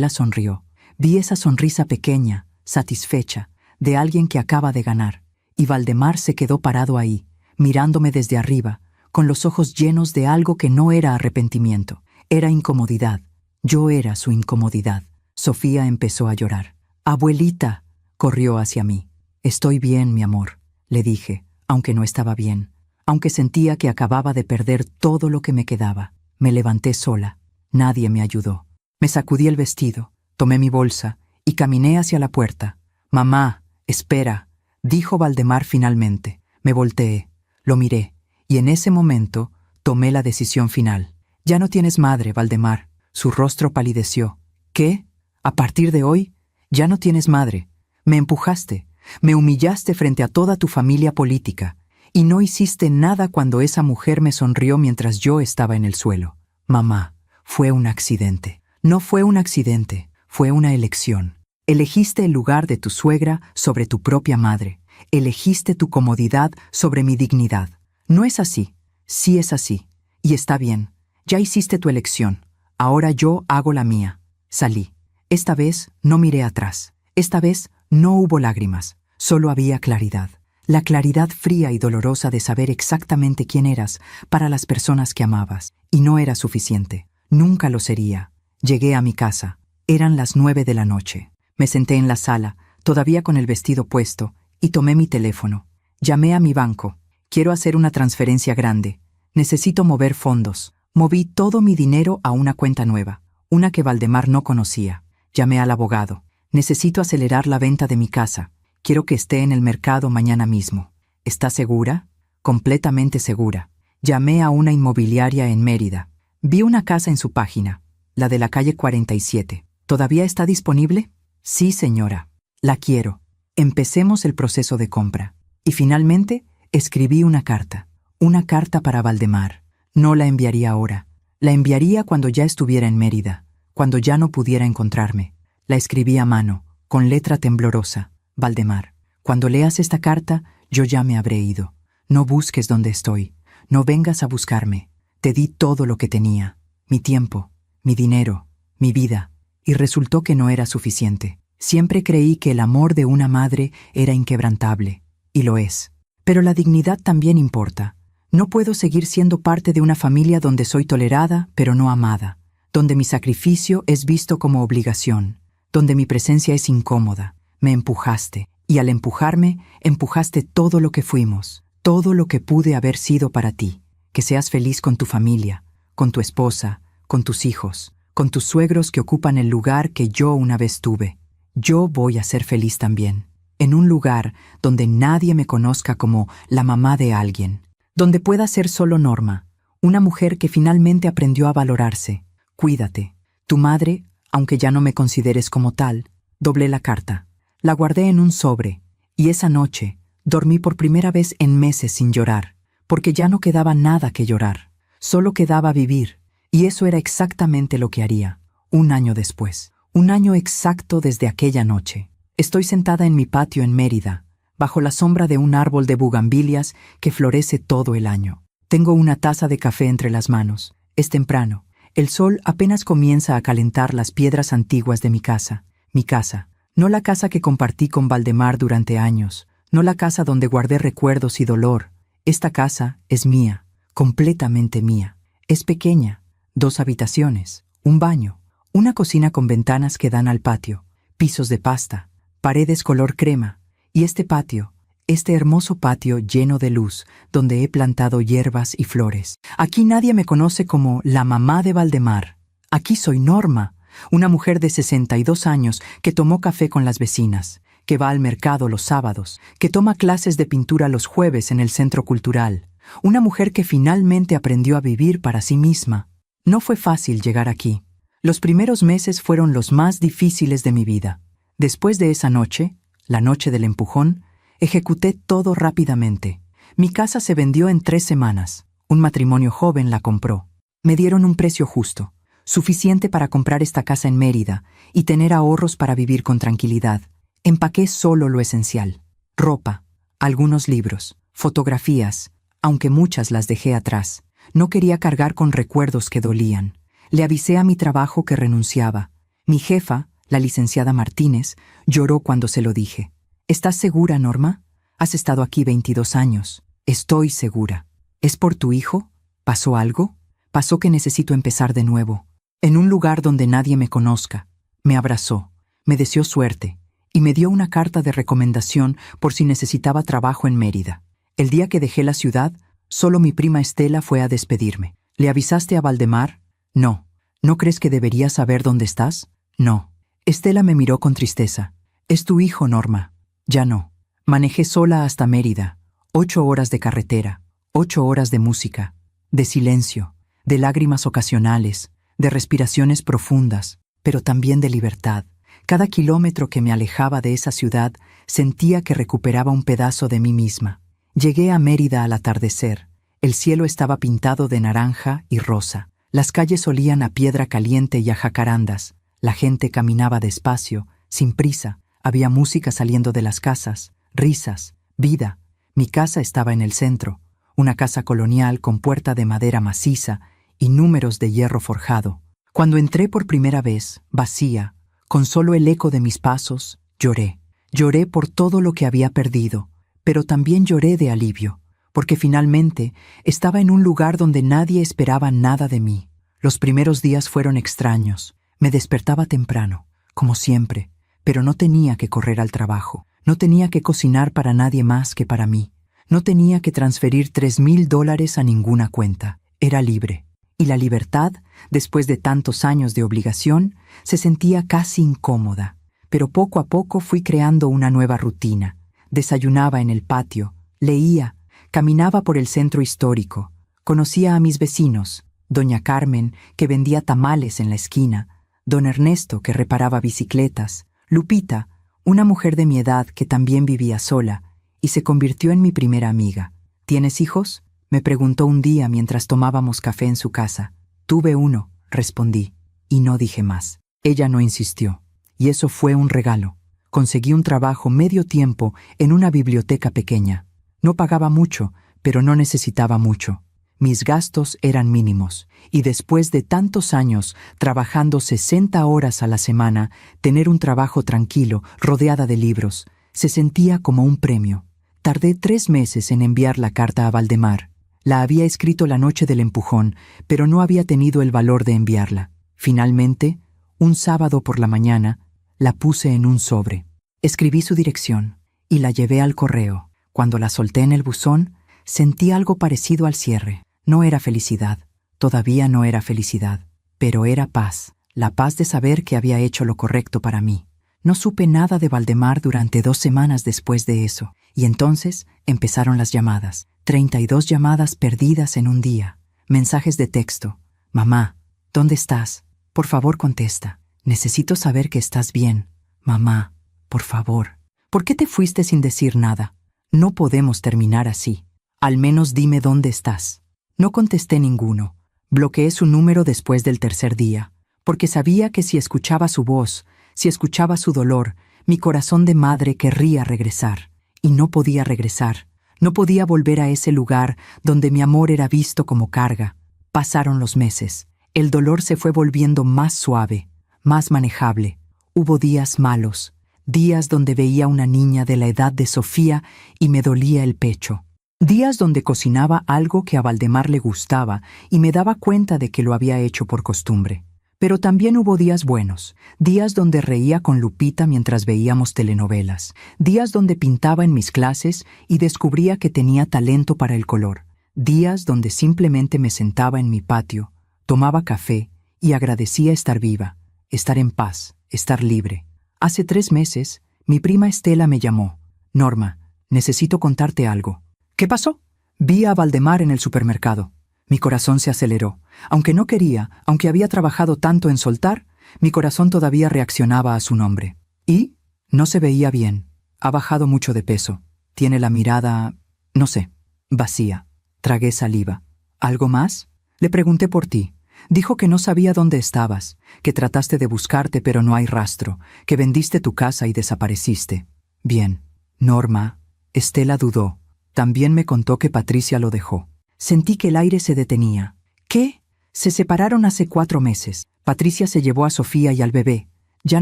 sonrió. Vi esa sonrisa pequeña, satisfecha, de alguien que acaba de ganar. Y Valdemar se quedó parado ahí, mirándome desde arriba, con los ojos llenos de algo que no era arrepentimiento. Era incomodidad. Yo era su incomodidad. Sofía empezó a llorar. «Abuelita», corrió hacia mí. «Estoy bien, mi amor», le dije, aunque no estaba bien, aunque sentía que acababa de perder todo lo que me quedaba. Me levanté sola. Nadie me ayudó. Me sacudí el vestido, tomé mi bolsa y caminé hacia la puerta. «Mamá, espera», dijo Valdemar finalmente. Me volteé, lo miré, y en ese momento tomé la decisión final. «Ya no tienes madre, Valdemar». Su rostro palideció. «¿Qué? ¿A partir de hoy? Ya no tienes madre. Me empujaste, me humillaste frente a toda tu familia política, y no hiciste nada cuando esa mujer me sonrió mientras yo estaba en el suelo. Mamá, fue un accidente». «No fue un accidente, fue una elección. Elegiste el lugar de tu suegra sobre tu propia madre. Elegiste tu comodidad sobre mi dignidad. No es así. Sí es así. Y está bien. Ya hiciste tu elección. Ahora yo hago la mía». Salí. Esta vez no miré atrás. Esta vez no hubo lágrimas. Solo había claridad. La claridad fría y dolorosa de saber exactamente quién eras para las personas que amabas. Y no era suficiente. Nunca lo sería. Llegué a mi casa. Eran las 9 de la noche. Me senté en la sala, todavía con el vestido puesto, y tomé mi teléfono. Llamé a mi banco. «Quiero hacer una transferencia grande. Necesito mover fondos». Moví todo mi dinero a una cuenta nueva, una que Valdemar no conocía. Llamé al abogado. «Necesito acelerar la venta de mi casa. Quiero que esté en el mercado mañana mismo». «¿Está segura?» «Completamente segura». Llamé a una inmobiliaria en Mérida. Vi una casa en su página. la de la calle 47. ¿Todavía está disponible? Sí, señora. La quiero. Empecemos el proceso de compra. Y finalmente, escribí una carta. Una carta para Valdemar. No la enviaría ahora. La enviaría cuando ya estuviera en Mérida, cuando ya no pudiera encontrarme. La escribí a mano, con letra temblorosa. Valdemar, cuando leas esta carta, yo ya me habré ido. No busques donde estoy. No vengas a buscarme. Te di todo lo que tenía. Mi tiempo, mi dinero, mi vida. Y resultó que no era suficiente. Siempre creí que el amor de una madre era inquebrantable. Y lo es. Pero la dignidad también importa. No puedo seguir siendo parte de una familia donde soy tolerada, pero no amada. Donde mi sacrificio es visto como obligación. Donde mi presencia es incómoda. Me empujaste. Y al empujarme, empujaste todo lo que fuimos. Todo lo que pude haber sido para ti. Que seas feliz con tu familia, con tu esposa, con tus hijos, con tus suegros que ocupan el lugar que yo una vez tuve. Yo voy a ser feliz también. En un lugar donde nadie me conozca como la mamá de alguien. Donde pueda ser solo Norma, una mujer que finalmente aprendió a valorarse. Cuídate. Tu madre, aunque ya no me consideres como tal, doblé la carta. La guardé en un sobre, y esa noche dormí por primera vez en meses sin llorar, porque ya no quedaba nada que llorar. Solo quedaba vivir, y eso era exactamente lo que haría, un año después. Un año exacto desde aquella noche. Estoy sentada en mi patio en Mérida, bajo la sombra de un árbol de bugambilias que florece todo el año. Tengo una taza de café entre las manos. Es temprano. El sol apenas comienza a calentar las piedras antiguas de mi casa. Mi casa. No la casa que compartí con Valdemar durante años. No la casa donde guardé recuerdos y dolor. Esta casa es mía, completamente mía. Es pequeña, 2 habitaciones, un baño, una cocina con ventanas que dan al patio, pisos de pasta, paredes color crema, y este patio, este hermoso patio lleno de luz, donde he plantado hierbas y flores. Aquí nadie me conoce como la mamá de Valdemar. Aquí soy Norma, una mujer de 62 años que tomó café con las vecinas, que va al mercado los sábados, que toma clases de pintura los jueves en el centro cultural. Una mujer que finalmente aprendió a vivir para sí misma. No fue fácil llegar aquí. Los primeros meses fueron los más difíciles de mi vida. Después de esa noche, la noche del empujón, ejecuté todo rápidamente. Mi casa se vendió en 3 semanas. Un matrimonio joven la compró. Me dieron un precio justo, suficiente para comprar esta casa en Mérida y tener ahorros para vivir con tranquilidad. Empaqué solo lo esencial. Ropa, algunos libros, fotografías, aunque muchas las dejé atrás. No quería cargar con recuerdos que dolían. Le avisé a mi trabajo que renunciaba. Mi jefa, la licenciada Martínez, lloró cuando se lo dije. ¿Estás segura, Norma? Has estado aquí 22 años. Estoy segura. ¿Es por tu hijo? ¿Pasó algo? Pasó que necesito empezar de nuevo. En un lugar donde nadie me conozca. Me abrazó, me deseó suerte y me dio una carta de recomendación por si necesitaba trabajo en Mérida. El día que dejé la ciudad, solo mi prima Estela fue a despedirme. ¿Le avisaste a Valdemar? No. ¿No crees que debería saber dónde estás? No. Estela me miró con tristeza. Es tu hijo, Norma. Ya no. Manejé sola hasta Mérida. 8 horas de carretera, 8 horas de música, de silencio, de lágrimas ocasionales, de respiraciones profundas, pero también de libertad. Cada kilómetro que me alejaba de esa ciudad sentía que recuperaba un pedazo de mí misma. Llegué a Mérida al atardecer. El cielo estaba pintado de naranja y rosa. Las calles olían a piedra caliente y a jacarandas. La gente caminaba despacio, sin prisa. Había música saliendo de las casas, risas, vida. Mi casa estaba en el centro, una casa colonial con puerta de madera maciza y números de hierro forjado. Cuando entré por primera vez, vacía, con solo el eco de mis pasos, lloré. Lloré por todo lo que había perdido, pero también lloré de alivio, porque finalmente estaba en un lugar donde nadie esperaba nada de mí. Los primeros días fueron extraños. Me despertaba temprano, como siempre, pero no tenía que correr al trabajo. No tenía que cocinar para nadie más que para mí. No tenía que transferir $3,000 a ninguna cuenta. Era libre. Y la libertad, después de tantos años de obligación, se sentía casi incómoda. Pero poco a poco fui creando una nueva rutina. Desayunaba en el patio, leía, caminaba por el centro histórico, conocía a mis vecinos, doña Carmen, que vendía tamales en la esquina, don Ernesto, que reparaba bicicletas, Lupita, una mujer de mi edad que también vivía sola, y se convirtió en mi primera amiga. ¿Tienes hijos?, me preguntó un día mientras tomábamos café en su casa. Tuve uno, respondí, y no dije más. Ella no insistió, y eso fue un regalo. Conseguí un trabajo medio tiempo en una biblioteca pequeña. No pagaba mucho, pero no necesitaba mucho. Mis gastos eran mínimos, y después de tantos años trabajando 60 horas a la semana, tener un trabajo tranquilo, rodeada de libros, se sentía como un premio. Tardé 3 meses en enviar la carta a Valdemar. La había escrito la noche del empujón, pero no había tenido el valor de enviarla. Finalmente, un sábado por la mañana, la puse en un sobre. Escribí su dirección y la llevé al correo. Cuando la solté en el buzón, sentí algo parecido al cierre. No era felicidad, todavía no era felicidad, pero era paz, la paz de saber que había hecho lo correcto para mí. No supe nada de Valdemar durante 2 semanas después de eso, y entonces empezaron las llamadas. 32 llamadas perdidas en un día. Mensajes de texto. Mamá, ¿dónde estás? Por favor, contesta. Necesito saber que estás bien. Mamá, por favor. ¿Por qué te fuiste sin decir nada? No podemos terminar así. Al menos dime dónde estás. No contesté ninguno. Bloqueé su número después del 3er día, porque sabía que si escuchaba su voz, si escuchaba su dolor, mi corazón de madre querría regresar. Y no podía regresar. No podía volver a ese lugar donde mi amor era visto como carga. Pasaron los meses. El dolor se fue volviendo más suave, más manejable. Hubo días malos, días donde veía una niña de la edad de Sofía y me dolía el pecho. Días donde cocinaba algo que a Valdemar le gustaba y me daba cuenta de que lo había hecho por costumbre. Pero también hubo días buenos, días donde reía con Lupita mientras veíamos telenovelas, días donde pintaba en mis clases y descubría que tenía talento para el color, días donde simplemente me sentaba en mi patio, tomaba café y agradecía estar viva, estar en paz, estar libre. Hace 3 meses, mi prima Estela me llamó. Norma, necesito contarte algo. ¿Qué pasó? Vi a Valdemar en el supermercado. Mi corazón se aceleró. Aunque no quería, aunque había trabajado tanto en soltar, mi corazón todavía reaccionaba a su nombre. ¿Y? No se veía bien. Ha bajado mucho de peso. Tiene la mirada, no sé, vacía. Tragué saliva. ¿Algo más? Le pregunté por ti. Dijo que no sabía dónde estabas, que trataste de buscarte pero no hay rastro, que vendiste tu casa y desapareciste. Bien. Norma. Estela dudó. También me contó que Patricia lo dejó. Sentí que el aire se detenía. ¿Qué? Se separaron hace 4 meses. Patricia se llevó a Sofía y al bebé. Ya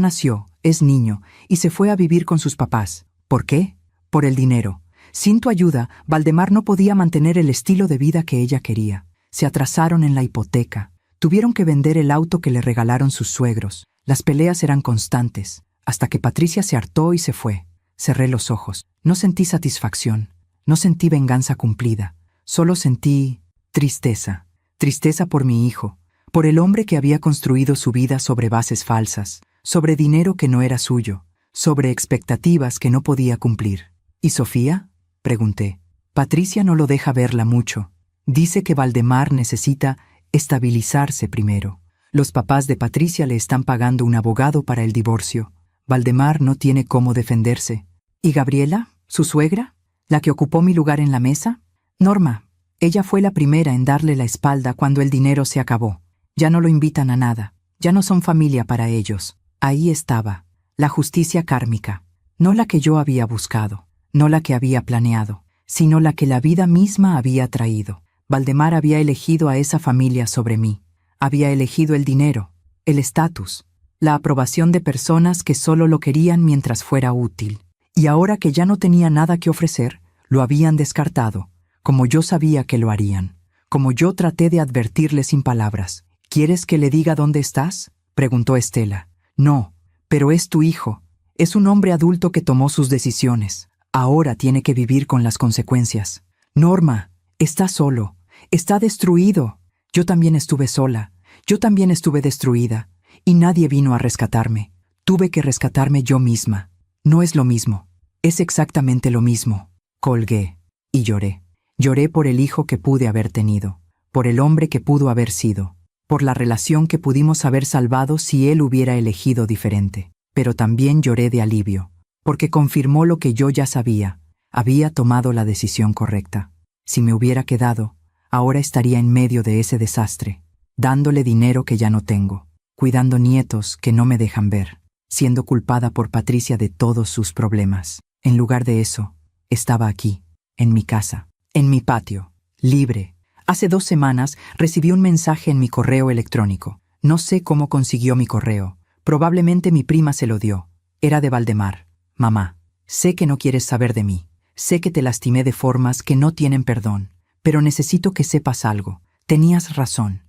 nació, es niño, y se fue a vivir con sus papás. ¿Por qué? Por el dinero. Sin tu ayuda, Valdemar no podía mantener el estilo de vida que ella quería. Se atrasaron en la hipoteca. Tuvieron que vender el auto que le regalaron sus suegros. Las peleas eran constantes, hasta que Patricia se hartó y se fue. Cerré los ojos. No sentí satisfacción. No sentí venganza cumplida. Solo sentí tristeza. Tristeza por mi hijo, por el hombre que había construido su vida sobre bases falsas, sobre dinero que no era suyo, sobre expectativas que no podía cumplir. ¿Y Sofía? Pregunté. Patricia no lo deja verla mucho. Dice que Valdemar necesita estabilizarse primero. Los papás de Patricia le están pagando un abogado para el divorcio. Valdemar no tiene cómo defenderse. ¿Y Gabriela, su suegra? ¿La que ocupó mi lugar en la mesa? Norma. Ella fue la primera en darle la espalda cuando el dinero se acabó. Ya no lo invitan a nada. Ya no son familia para ellos. Ahí estaba, la justicia kármica. No la que yo había buscado, no la que había planeado, sino la que la vida misma había traído. Valdemar había elegido a esa familia sobre mí. Había elegido el dinero, el estatus, la aprobación de personas que solo lo querían mientras fuera útil. Y ahora que ya no tenía nada que ofrecer, lo habían descartado, como yo sabía que lo harían, como yo traté de advertirle sin palabras. ¿Quieres que le diga dónde estás?, preguntó Estela. No, pero es tu hijo. Es un hombre adulto que tomó sus decisiones. Ahora tiene que vivir con las consecuencias. Norma, está solo, está destruido. Yo también estuve sola, yo también estuve destruida, y nadie vino a rescatarme. Tuve que rescatarme yo misma. No es lo mismo, es exactamente lo mismo. Colgué y lloré. Lloré por el hijo que pude haber tenido, por el hombre que pudo haber sido, por la relación que pudimos haber salvado si él hubiera elegido diferente. Pero también lloré de alivio, porque confirmó lo que yo ya sabía. Había tomado la decisión correcta. Si me hubiera quedado, ahora estaría en medio de ese desastre, dándole dinero que ya no tengo, cuidando nietos que no me dejan ver, siendo culpada por Patricia de todos sus problemas. En lugar de eso, estaba aquí, en mi casa, en mi patio, libre. Hace 2 semanas recibí un mensaje en mi correo electrónico. No sé cómo consiguió mi correo. Probablemente mi prima se lo dio. Era de Valdemar. Mamá, sé que no quieres saber de mí. Sé que te lastimé de formas que no tienen perdón, pero necesito que sepas algo. Tenías razón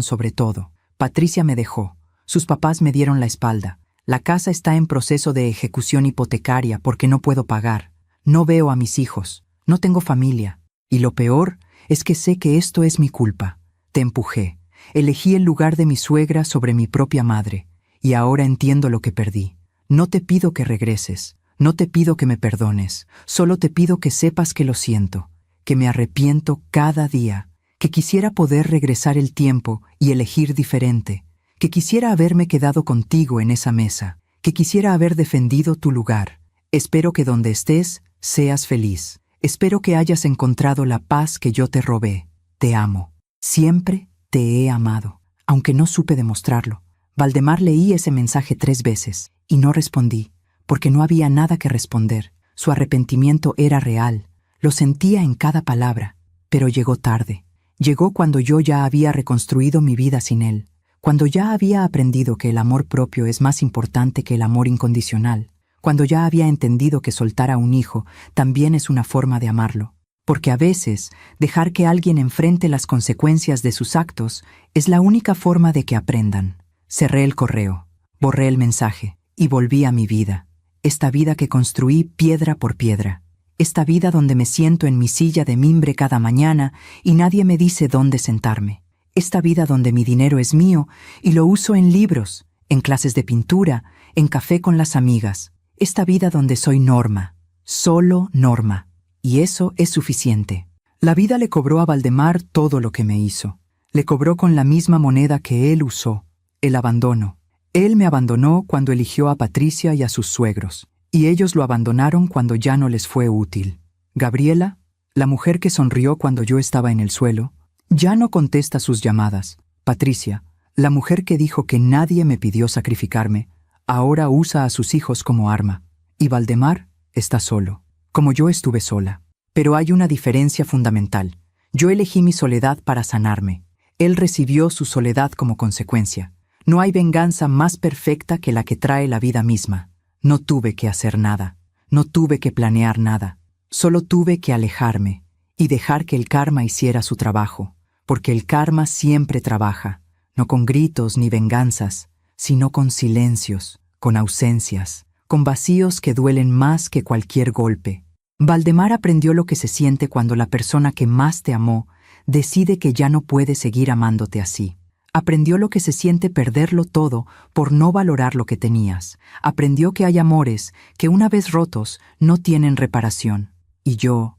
sobre todo. Patricia me dejó. Sus papás me dieron la espalda. La casa está en proceso de ejecución hipotecaria porque no puedo pagar. No veo a mis hijos. No tengo familia. Y lo peor es que sé que esto es mi culpa. Te empujé. Elegí el lugar de mi suegra sobre mi propia madre. Y ahora entiendo lo que perdí. No te pido que regreses. No te pido que me perdones. Solo te pido que sepas que lo siento. Que me arrepiento cada día. Que quisiera poder regresar el tiempo y elegir diferente. Que quisiera haberme quedado contigo en esa mesa. Que quisiera haber defendido tu lugar. Espero que donde estés, seas feliz. Espero que hayas encontrado la paz que yo te robé. Te amo. Siempre te he amado. Aunque no supe demostrarlo. Valdemar, leí ese mensaje 3 veces y no respondí, porque no había nada que responder. Su arrepentimiento era real. Lo sentía en cada palabra. Pero llegó tarde. Llegó cuando yo ya había reconstruido mi vida sin él. Cuando ya había aprendido que el amor propio es más importante que el amor incondicional. Cuando ya había entendido que soltar a un hijo también es una forma de amarlo. Porque a veces, dejar que alguien enfrente las consecuencias de sus actos es la única forma de que aprendan. Cerré el correo, borré el mensaje y volví a mi vida. Esta vida que construí piedra por piedra. Esta vida donde me siento en mi silla de mimbre cada mañana y nadie me dice dónde sentarme. Esta vida donde mi dinero es mío y lo uso en libros, en clases de pintura, en café con las amigas. Esta vida donde soy Norma, solo Norma. Y eso es suficiente. La vida le cobró a Valdemar todo lo que me hizo. Le cobró con la misma moneda que él usó, el abandono. Él me abandonó cuando eligió a Patricia y a sus suegros, y ellos lo abandonaron cuando ya no les fue útil. Gabriela, la mujer que sonrió cuando yo estaba en el suelo, ya no contesta sus llamadas. Patricia, la mujer que dijo que nadie me pidió sacrificarme, ahora usa a sus hijos como arma. Y Valdemar está solo, como yo estuve sola. Pero hay una diferencia fundamental. Yo elegí mi soledad para sanarme. Él recibió su soledad como consecuencia. No hay venganza más perfecta que la que trae la vida misma. No tuve que hacer nada. No tuve que planear nada. Solo tuve que alejarme y dejar que el karma hiciera su trabajo. Porque el karma siempre trabaja, no con gritos ni venganzas, sino con silencios, con ausencias, con vacíos que duelen más que cualquier golpe. Valdemar aprendió lo que se siente cuando la persona que más te amó decide que ya no puede seguir amándote así. Aprendió lo que se siente perderlo todo por no valorar lo que tenías. Aprendió que hay amores que una vez rotos no tienen reparación. Y yo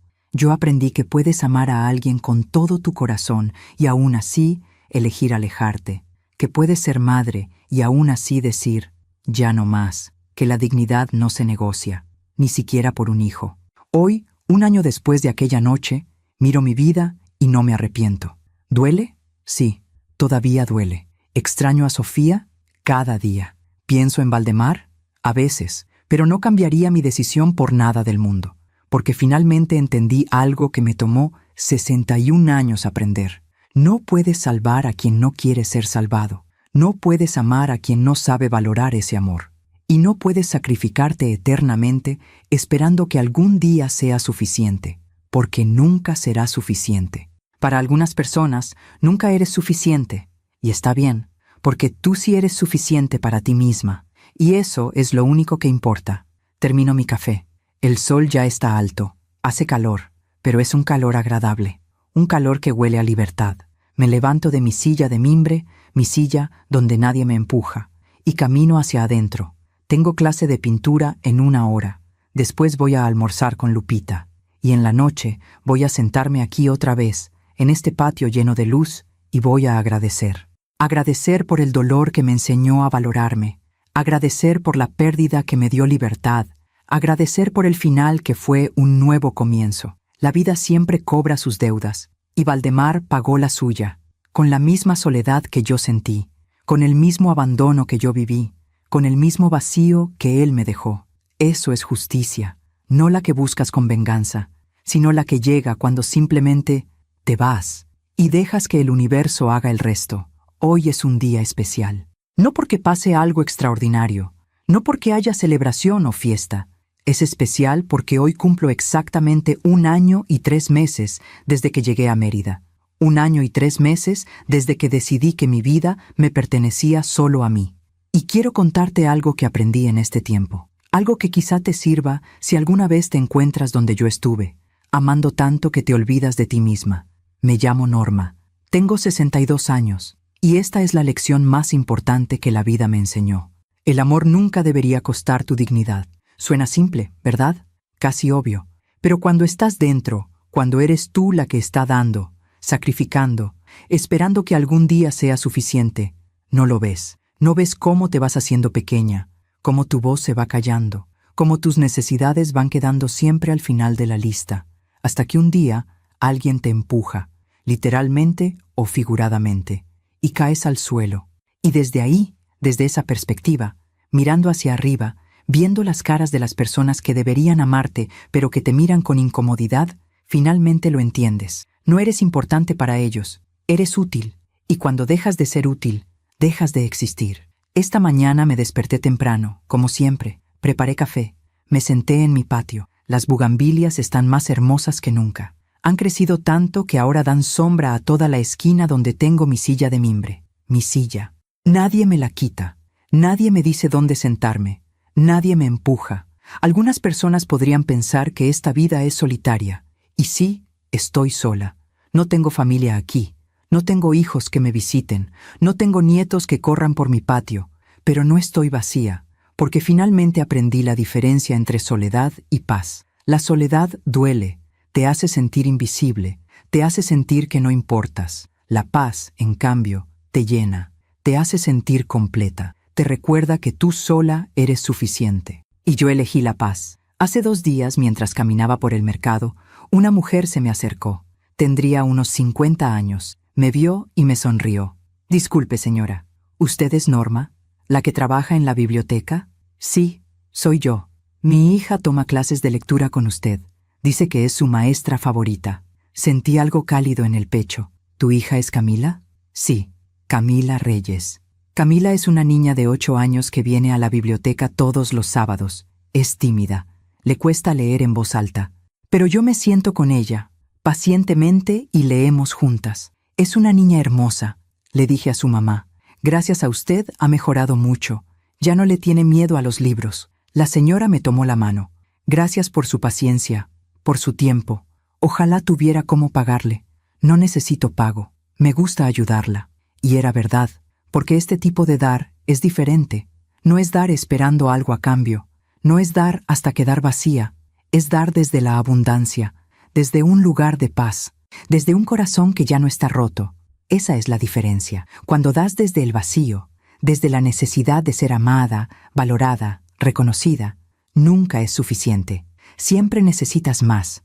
aprendí que puedes amar a alguien con todo tu corazón y aún así elegir alejarte. Que puedes ser madre y aún así decir, ya no más, que la dignidad no se negocia, ni siquiera por un hijo. Hoy, 1 año después de aquella noche, miro mi vida y no me arrepiento. ¿Duele? Sí, todavía duele. ¿Extraño a Sofía? Cada día. ¿Pienso en Valdemar? A veces, pero no cambiaría mi decisión por nada del mundo, porque finalmente entendí algo que me tomó 61 años aprender. No puedes salvar a quien no quiere ser salvado. No puedes amar a quien no sabe valorar ese amor. Y no puedes sacrificarte eternamente esperando que algún día sea suficiente, porque nunca será suficiente. Para algunas personas, nunca eres suficiente, y está bien, porque tú sí eres suficiente para ti misma, y eso es lo único que importa. Termino mi café. El sol ya está alto, hace calor, pero es un calor agradable, un calor que huele a libertad. Me levanto de mi silla de mimbre, mi silla donde nadie me empuja, y camino hacia adentro. Tengo clase de pintura en 1 hora. Después voy a almorzar con Lupita. Y en la noche voy a sentarme aquí otra vez, en este patio lleno de luz, y voy a agradecer. Agradecer por el dolor que me enseñó a valorarme. Agradecer por la pérdida que me dio libertad. Agradecer por el final que fue un nuevo comienzo. La vida siempre cobra sus deudas, y Valdemar pagó la suya, con la misma soledad que yo sentí, con el mismo abandono que yo viví, con el mismo vacío que él me dejó. Eso es justicia, no la que buscas con venganza, sino la que llega cuando simplemente te vas y dejas que el universo haga el resto. Hoy es un día especial. No porque pase algo extraordinario, no porque haya celebración o fiesta. Es especial porque hoy cumplo exactamente 1 año y 3 meses desde que llegué a Mérida. 1 año y 3 meses desde que decidí que mi vida me pertenecía solo a mí. Y quiero contarte algo que aprendí en este tiempo. Algo que quizá te sirva si alguna vez te encuentras donde yo estuve, amando tanto que te olvidas de ti misma. Me llamo Norma. Tengo 62 años, y esta es la lección más importante que la vida me enseñó. El amor nunca debería costar tu dignidad. Suena simple, ¿verdad? Casi obvio. Pero cuando estás dentro, cuando eres tú la que está dando, sacrificando, esperando que algún día sea suficiente, no lo ves. No ves cómo te vas haciendo pequeña, cómo tu voz se va callando, cómo tus necesidades van quedando siempre al final de la lista, hasta que un día alguien te empuja, literalmente o figuradamente, y caes al suelo. Y desde ahí, desde esa perspectiva, mirando hacia arriba, viendo las caras de las personas que deberían amarte, pero que te miran con incomodidad, finalmente lo entiendes. No eres importante para ellos, eres útil, y cuando dejas de ser útil, dejas de existir. Esta mañana me desperté temprano, como siempre, preparé café, me senté en mi patio. Las bugambilias están más hermosas que nunca. Han crecido tanto que ahora dan sombra a toda la esquina donde tengo mi silla de mimbre. Mi silla. Nadie me la quita. Nadie me dice dónde sentarme. Nadie me empuja. Algunas personas podrían pensar que esta vida es solitaria. Y sí, estoy sola. No tengo familia aquí. No tengo hijos que me visiten. No tengo nietos que corran por mi patio. Pero no estoy vacía, porque finalmente aprendí la diferencia entre soledad y paz. La soledad duele. Te hace sentir invisible, te hace sentir que no importas. La paz, en cambio, te llena, te hace sentir completa, te recuerda que tú sola eres suficiente. Y yo elegí la paz. Hace 2 días, mientras caminaba por el mercado, una mujer se me acercó. Tendría unos 50 años. Me vio y me sonrió. Disculpe, señora, ¿usted es Norma, la que trabaja en la biblioteca? Sí, soy yo. Mi hija toma clases de lectura con usted. Dice que es su maestra favorita. Sentí algo cálido en el pecho. ¿Tu hija es Camila? Sí, Camila Reyes. Camila es una niña de 8 años que viene a la biblioteca todos los sábados. Es tímida. Le cuesta leer en voz alta. Pero yo me siento con ella, pacientemente, y leemos juntas. Es una niña hermosa, le dije a su mamá. Gracias a usted ha mejorado mucho. Ya no le tiene miedo a los libros. La señora me tomó la mano. Gracias por su paciencia, por su tiempo. Ojalá tuviera cómo pagarle. No necesito pago. Me gusta ayudarla. Y era verdad, porque este tipo de dar es diferente. No es dar esperando algo a cambio. No es dar hasta quedar vacía. Es dar desde la abundancia, desde un lugar de paz, desde un corazón que ya no está roto. Esa es la diferencia. Cuando das desde el vacío, desde la necesidad de ser amada, valorada, reconocida, nunca es suficiente. Siempre necesitas más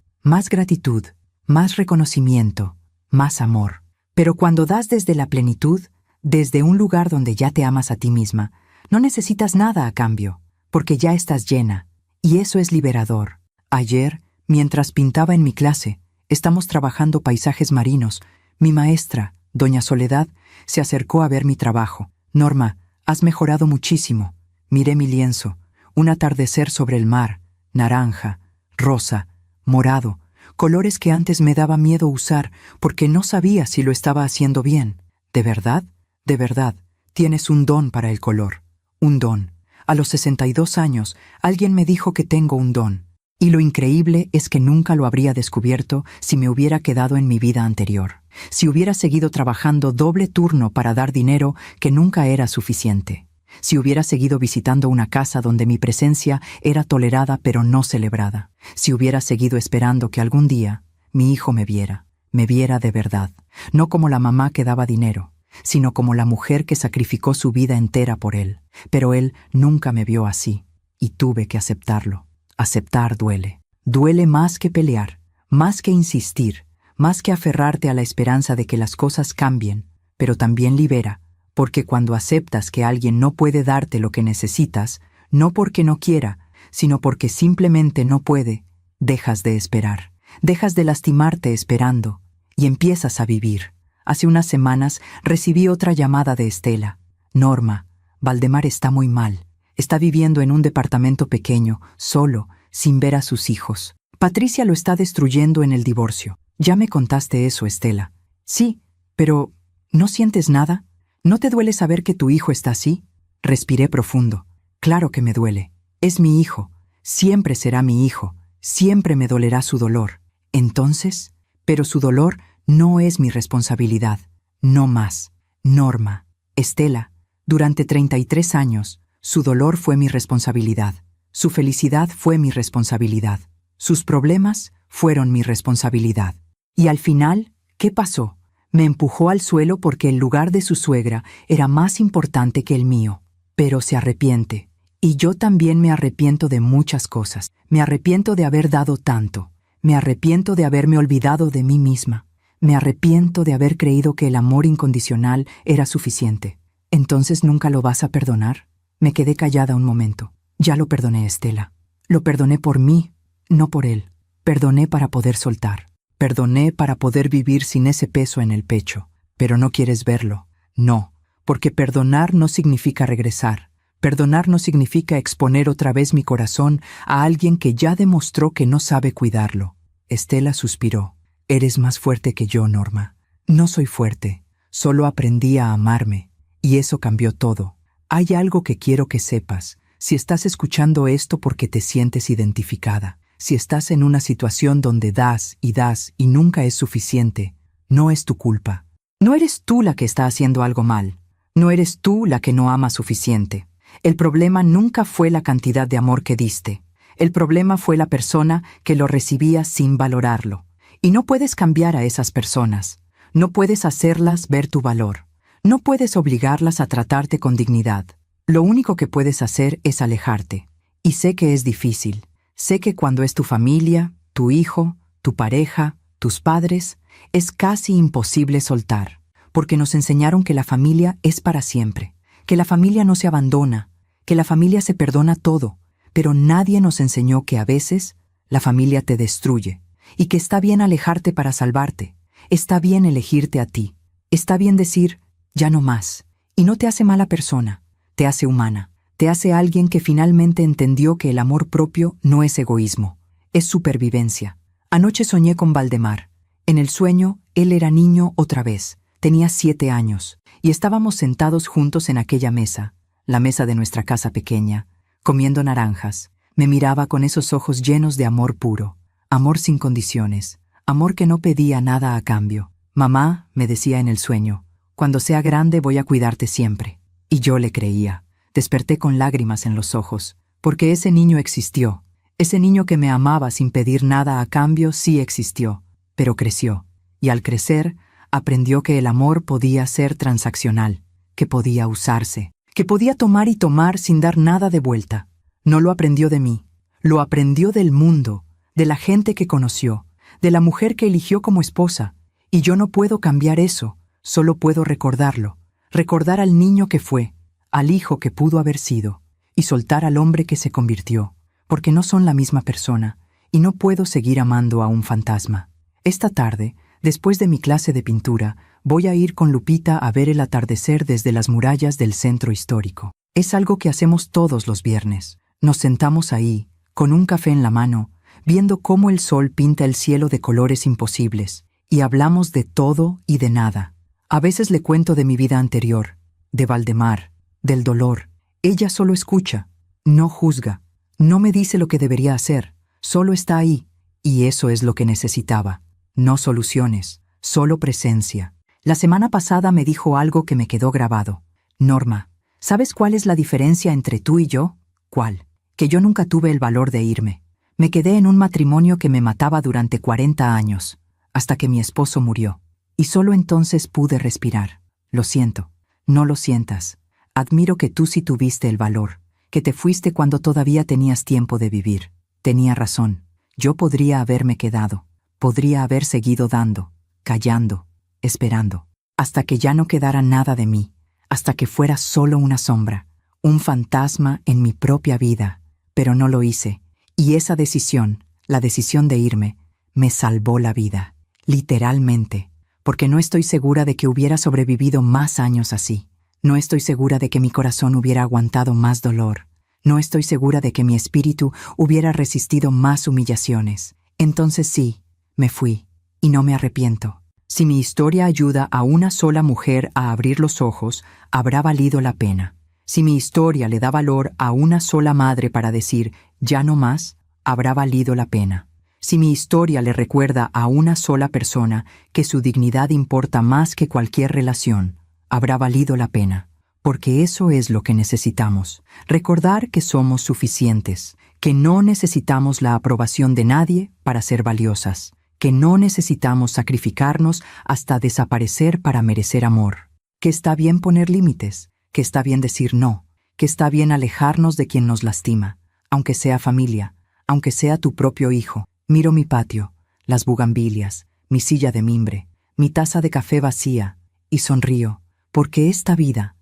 gratitud, más reconocimiento, más amor. Pero cuando das desde la plenitud, desde un lugar donde ya te amas a ti misma, no necesitas nada a cambio, porque ya estás llena, y eso es liberador. Ayer, mientras pintaba en mi clase, estamos trabajando paisajes marinos. Mi maestra, doña Soledad, se acercó a ver mi trabajo. Norma, has mejorado muchísimo. Miré mi lienzo, un atardecer sobre el mar, naranja, rosa, morado, colores que antes me daba miedo usar porque no sabía si lo estaba haciendo bien. ¿De verdad? De verdad, tienes un don para el color. Un don. A los 62 años, alguien me dijo que tengo un don. Y lo increíble es que nunca lo habría descubierto si me hubiera quedado en mi vida anterior. Si hubiera seguido trabajando doble turno para dar dinero que nunca era suficiente. Si hubiera seguido visitando una casa donde mi presencia era tolerada pero no celebrada. Si hubiera seguido esperando que algún día mi hijo me viera. me viera de verdad, no como la mamá que daba dinero, sino como la mujer que sacrificó su vida entera por él. Pero él nunca me vio así, y tuve que aceptarlo. Aceptar duele. Duele más que pelear, más que insistir, más que aferrarte a la esperanza de que las cosas cambien, pero también libera, porque cuando aceptas que alguien no puede darte lo que necesitas, no porque no quiera, sino porque simplemente no puede, dejas de esperar, dejas de lastimarte esperando, y empiezas a vivir. Hace unas semanas recibí otra llamada de Estela. Norma, Valdemar está muy mal. Está viviendo en un departamento pequeño, solo, sin ver a sus hijos. Patricia lo está destruyendo en el divorcio. Ya me contaste eso, Estela. Sí, pero ¿no sientes nada? ¿No te duele saber que tu hijo está así? Respiré profundo. Claro que me duele. Es mi hijo. Siempre será mi hijo. Siempre me dolerá su dolor. Entonces, pero su dolor no es mi responsabilidad. No más. Norma, Estela, durante 33 años, su dolor fue mi responsabilidad. Su felicidad fue mi responsabilidad. Sus problemas fueron mi responsabilidad. Y al final, ¿qué pasó? Me empujó al suelo porque el lugar de su suegra era más importante que el mío. Pero se arrepiente. Y yo también me arrepiento de muchas cosas. Me arrepiento de haber dado tanto. Me arrepiento de haberme olvidado de mí misma. Me arrepiento de haber creído que el amor incondicional era suficiente. ¿Entonces nunca lo vas a perdonar? Me quedé callada un momento. Ya lo perdoné, Estela. Lo perdoné por mí, no por él. Perdoné para poder soltar. Perdoné para poder vivir sin ese peso en el pecho. Pero no quieres verlo. No, porque perdonar no significa regresar. Perdonar no significa exponer otra vez mi corazón a alguien que ya demostró que no sabe cuidarlo. Estela suspiró. Eres más fuerte que yo, Norma. No soy fuerte. Solo aprendí a amarme. Y eso cambió todo. Hay algo que quiero que sepas. Si estás escuchando esto porque te sientes identificada, si estás en una situación donde das y nunca es suficiente, no es tu culpa. No eres tú la que está haciendo algo mal. No eres tú la que no ama suficiente. El problema nunca fue la cantidad de amor que diste. El problema fue la persona que lo recibía sin valorarlo. Y no puedes cambiar a esas personas. No puedes hacerlas ver tu valor. No puedes obligarlas a tratarte con dignidad. Lo único que puedes hacer es alejarte. Y sé que es difícil. Sé que cuando es tu familia, tu hijo, tu pareja, tus padres, es casi imposible soltar. Porque nos enseñaron que la familia es para siempre. Que la familia no se abandona. Que la familia se perdona todo. Pero nadie nos enseñó que a veces la familia te destruye. Y que está bien alejarte para salvarte. Está bien elegirte a ti. Está bien decir, ya no más. Y no te hace mala persona. Te hace humana. Te hace alguien que finalmente entendió que el amor propio no es egoísmo. Es supervivencia. Anoche soñé con Valdemar. En el sueño, él era niño otra vez. Tenía 7 años. Y estábamos sentados juntos en aquella mesa, la mesa de nuestra casa pequeña, comiendo naranjas. Me miraba con esos ojos llenos de amor puro. Amor sin condiciones, amor que no pedía nada a cambio. Mamá, me decía en el sueño, cuando sea grande voy a cuidarte siempre. Y yo le creía. Desperté con lágrimas en los ojos, porque ese niño existió. Ese niño que me amaba sin pedir nada a cambio sí existió, pero creció. Y al crecer, aprendió que el amor podía ser transaccional, que podía usarse, que podía tomar y tomar sin dar nada de vuelta. No lo aprendió de mí, lo aprendió del mundo, de la gente que conoció, de la mujer que eligió como esposa, y yo no puedo cambiar eso, solo puedo recordarlo, recordar al niño que fue, al hijo que pudo haber sido, y soltar al hombre que se convirtió, porque no son la misma persona, y no puedo seguir amando a un fantasma. Esta tarde, después de mi clase de pintura, voy a ir con Lupita a ver el atardecer desde las murallas del centro histórico. Es algo que hacemos todos los viernes. Nos sentamos ahí, con un café en la mano, viendo cómo el sol pinta el cielo de colores imposibles, y hablamos de todo y de nada. A veces le cuento de mi vida anterior, de Valdemar, del dolor. Ella solo escucha, no juzga, no me dice lo que debería hacer, solo está ahí, y eso es lo que necesitaba. No soluciones, solo presencia. La semana pasada me dijo algo que me quedó grabado. Norma, ¿sabes cuál es la diferencia entre tú y yo? ¿Cuál? Que yo nunca tuve el valor de irme. Me quedé en un matrimonio que me mataba durante 40 años. hasta que mi esposo murió. Y solo entonces pude respirar. Lo siento. No lo sientas. Admiro que tú sí tuviste el valor, que te fuiste cuando todavía tenías tiempo de vivir. Tenía razón. Yo podría haberme quedado. Podría haber seguido dando, callando, esperando, hasta que ya no quedara nada de mí, hasta que fuera solo una sombra, un fantasma en mi propia vida. Pero no lo hice. Y esa decisión, la decisión de irme, me salvó la vida. Literalmente. Porque no estoy segura de que hubiera sobrevivido más años así. No estoy segura de que mi corazón hubiera aguantado más dolor. No estoy segura de que mi espíritu hubiera resistido más humillaciones. Entonces sí, me fui, y no me arrepiento. Si mi historia ayuda a una sola mujer a abrir los ojos, habrá valido la pena. Si mi historia le da valor a una sola madre para decir, ya no más, habrá valido la pena. Si mi historia le recuerda a una sola persona que su dignidad importa más que cualquier relación, habrá valido la pena. Porque eso es lo que necesitamos, recordar que somos suficientes, que no necesitamos la aprobación de nadie para ser valiosas, que no necesitamos sacrificarnos hasta desaparecer para merecer amor, que está bien poner límites, que está bien decir no, que está bien alejarnos de quien nos lastima, aunque sea familia, aunque sea tu propio hijo. Miro mi patio, las bugambilias, mi silla de mimbre, mi taza de café vacía, y sonrío, porque esta vida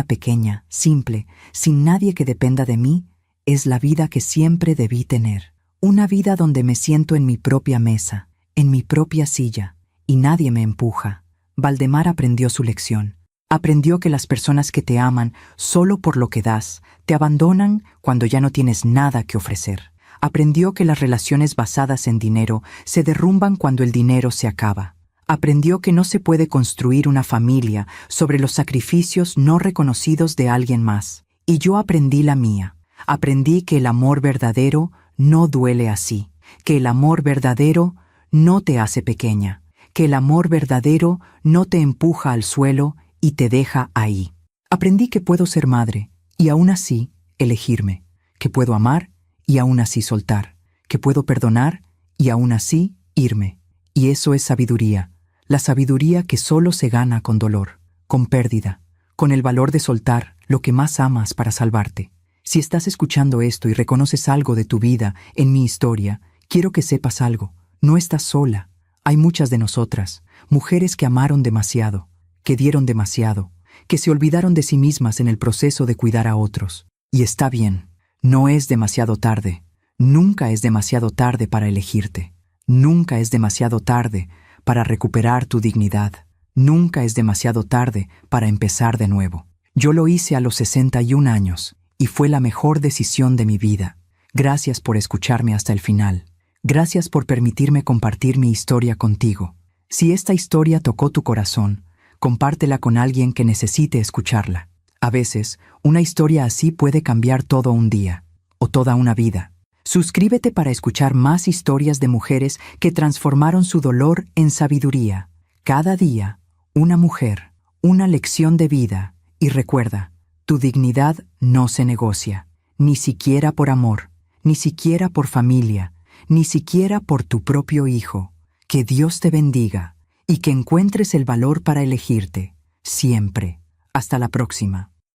pequeña, simple, sin nadie que dependa de mí, es la vida que siempre debí tener. Una vida donde me siento en mi propia mesa, en mi propia silla, y nadie me empuja. Valdemar aprendió su lección. Aprendió que las personas que te aman solo por lo que das, te abandonan cuando ya no tienes nada que ofrecer. Aprendió que las relaciones basadas en dinero se derrumban cuando el dinero se acaba. Aprendió que no se puede construir una familia sobre los sacrificios no reconocidos de alguien más. Y yo aprendí la mía. Aprendí que el amor verdadero no duele así, que el amor verdadero no te hace pequeña, que el amor verdadero no te empuja al suelo y te deja ahí. Aprendí que puedo ser madre y aún así elegirme, que puedo amar y aún así soltar, que puedo perdonar y aún así irme. Y eso es sabiduría, la sabiduría que solo se gana con dolor, con pérdida, con el valor de soltar lo que más amas para salvarte. Si estás escuchando esto y reconoces algo de tu vida en mi historia, quiero que sepas algo. No estás sola. Hay muchas de nosotras, mujeres que amaron demasiado, que dieron demasiado, que se olvidaron de sí mismas en el proceso de cuidar a otros. Y está bien. No es demasiado tarde. Nunca es demasiado tarde para elegirte. Nunca es demasiado tarde para recuperar tu dignidad. Nunca es demasiado tarde para empezar de nuevo. Yo lo hice a los 61 años y fue la mejor decisión de mi vida. Gracias por escucharme hasta el final. Gracias por permitirme compartir mi historia contigo. Si esta historia tocó tu corazón, compártela con alguien que necesite escucharla. A veces, una historia así puede cambiar todo un día, o toda una vida. Suscríbete para escuchar más historias de mujeres que transformaron su dolor en sabiduría. Cada día, una mujer, una lección de vida. Y recuerda, tu dignidad no se negocia, ni siquiera por amor, ni siquiera por familia, ni siquiera por tu propio hijo. Que Dios te bendiga y que encuentres el valor para elegirte, siempre. Hasta la próxima.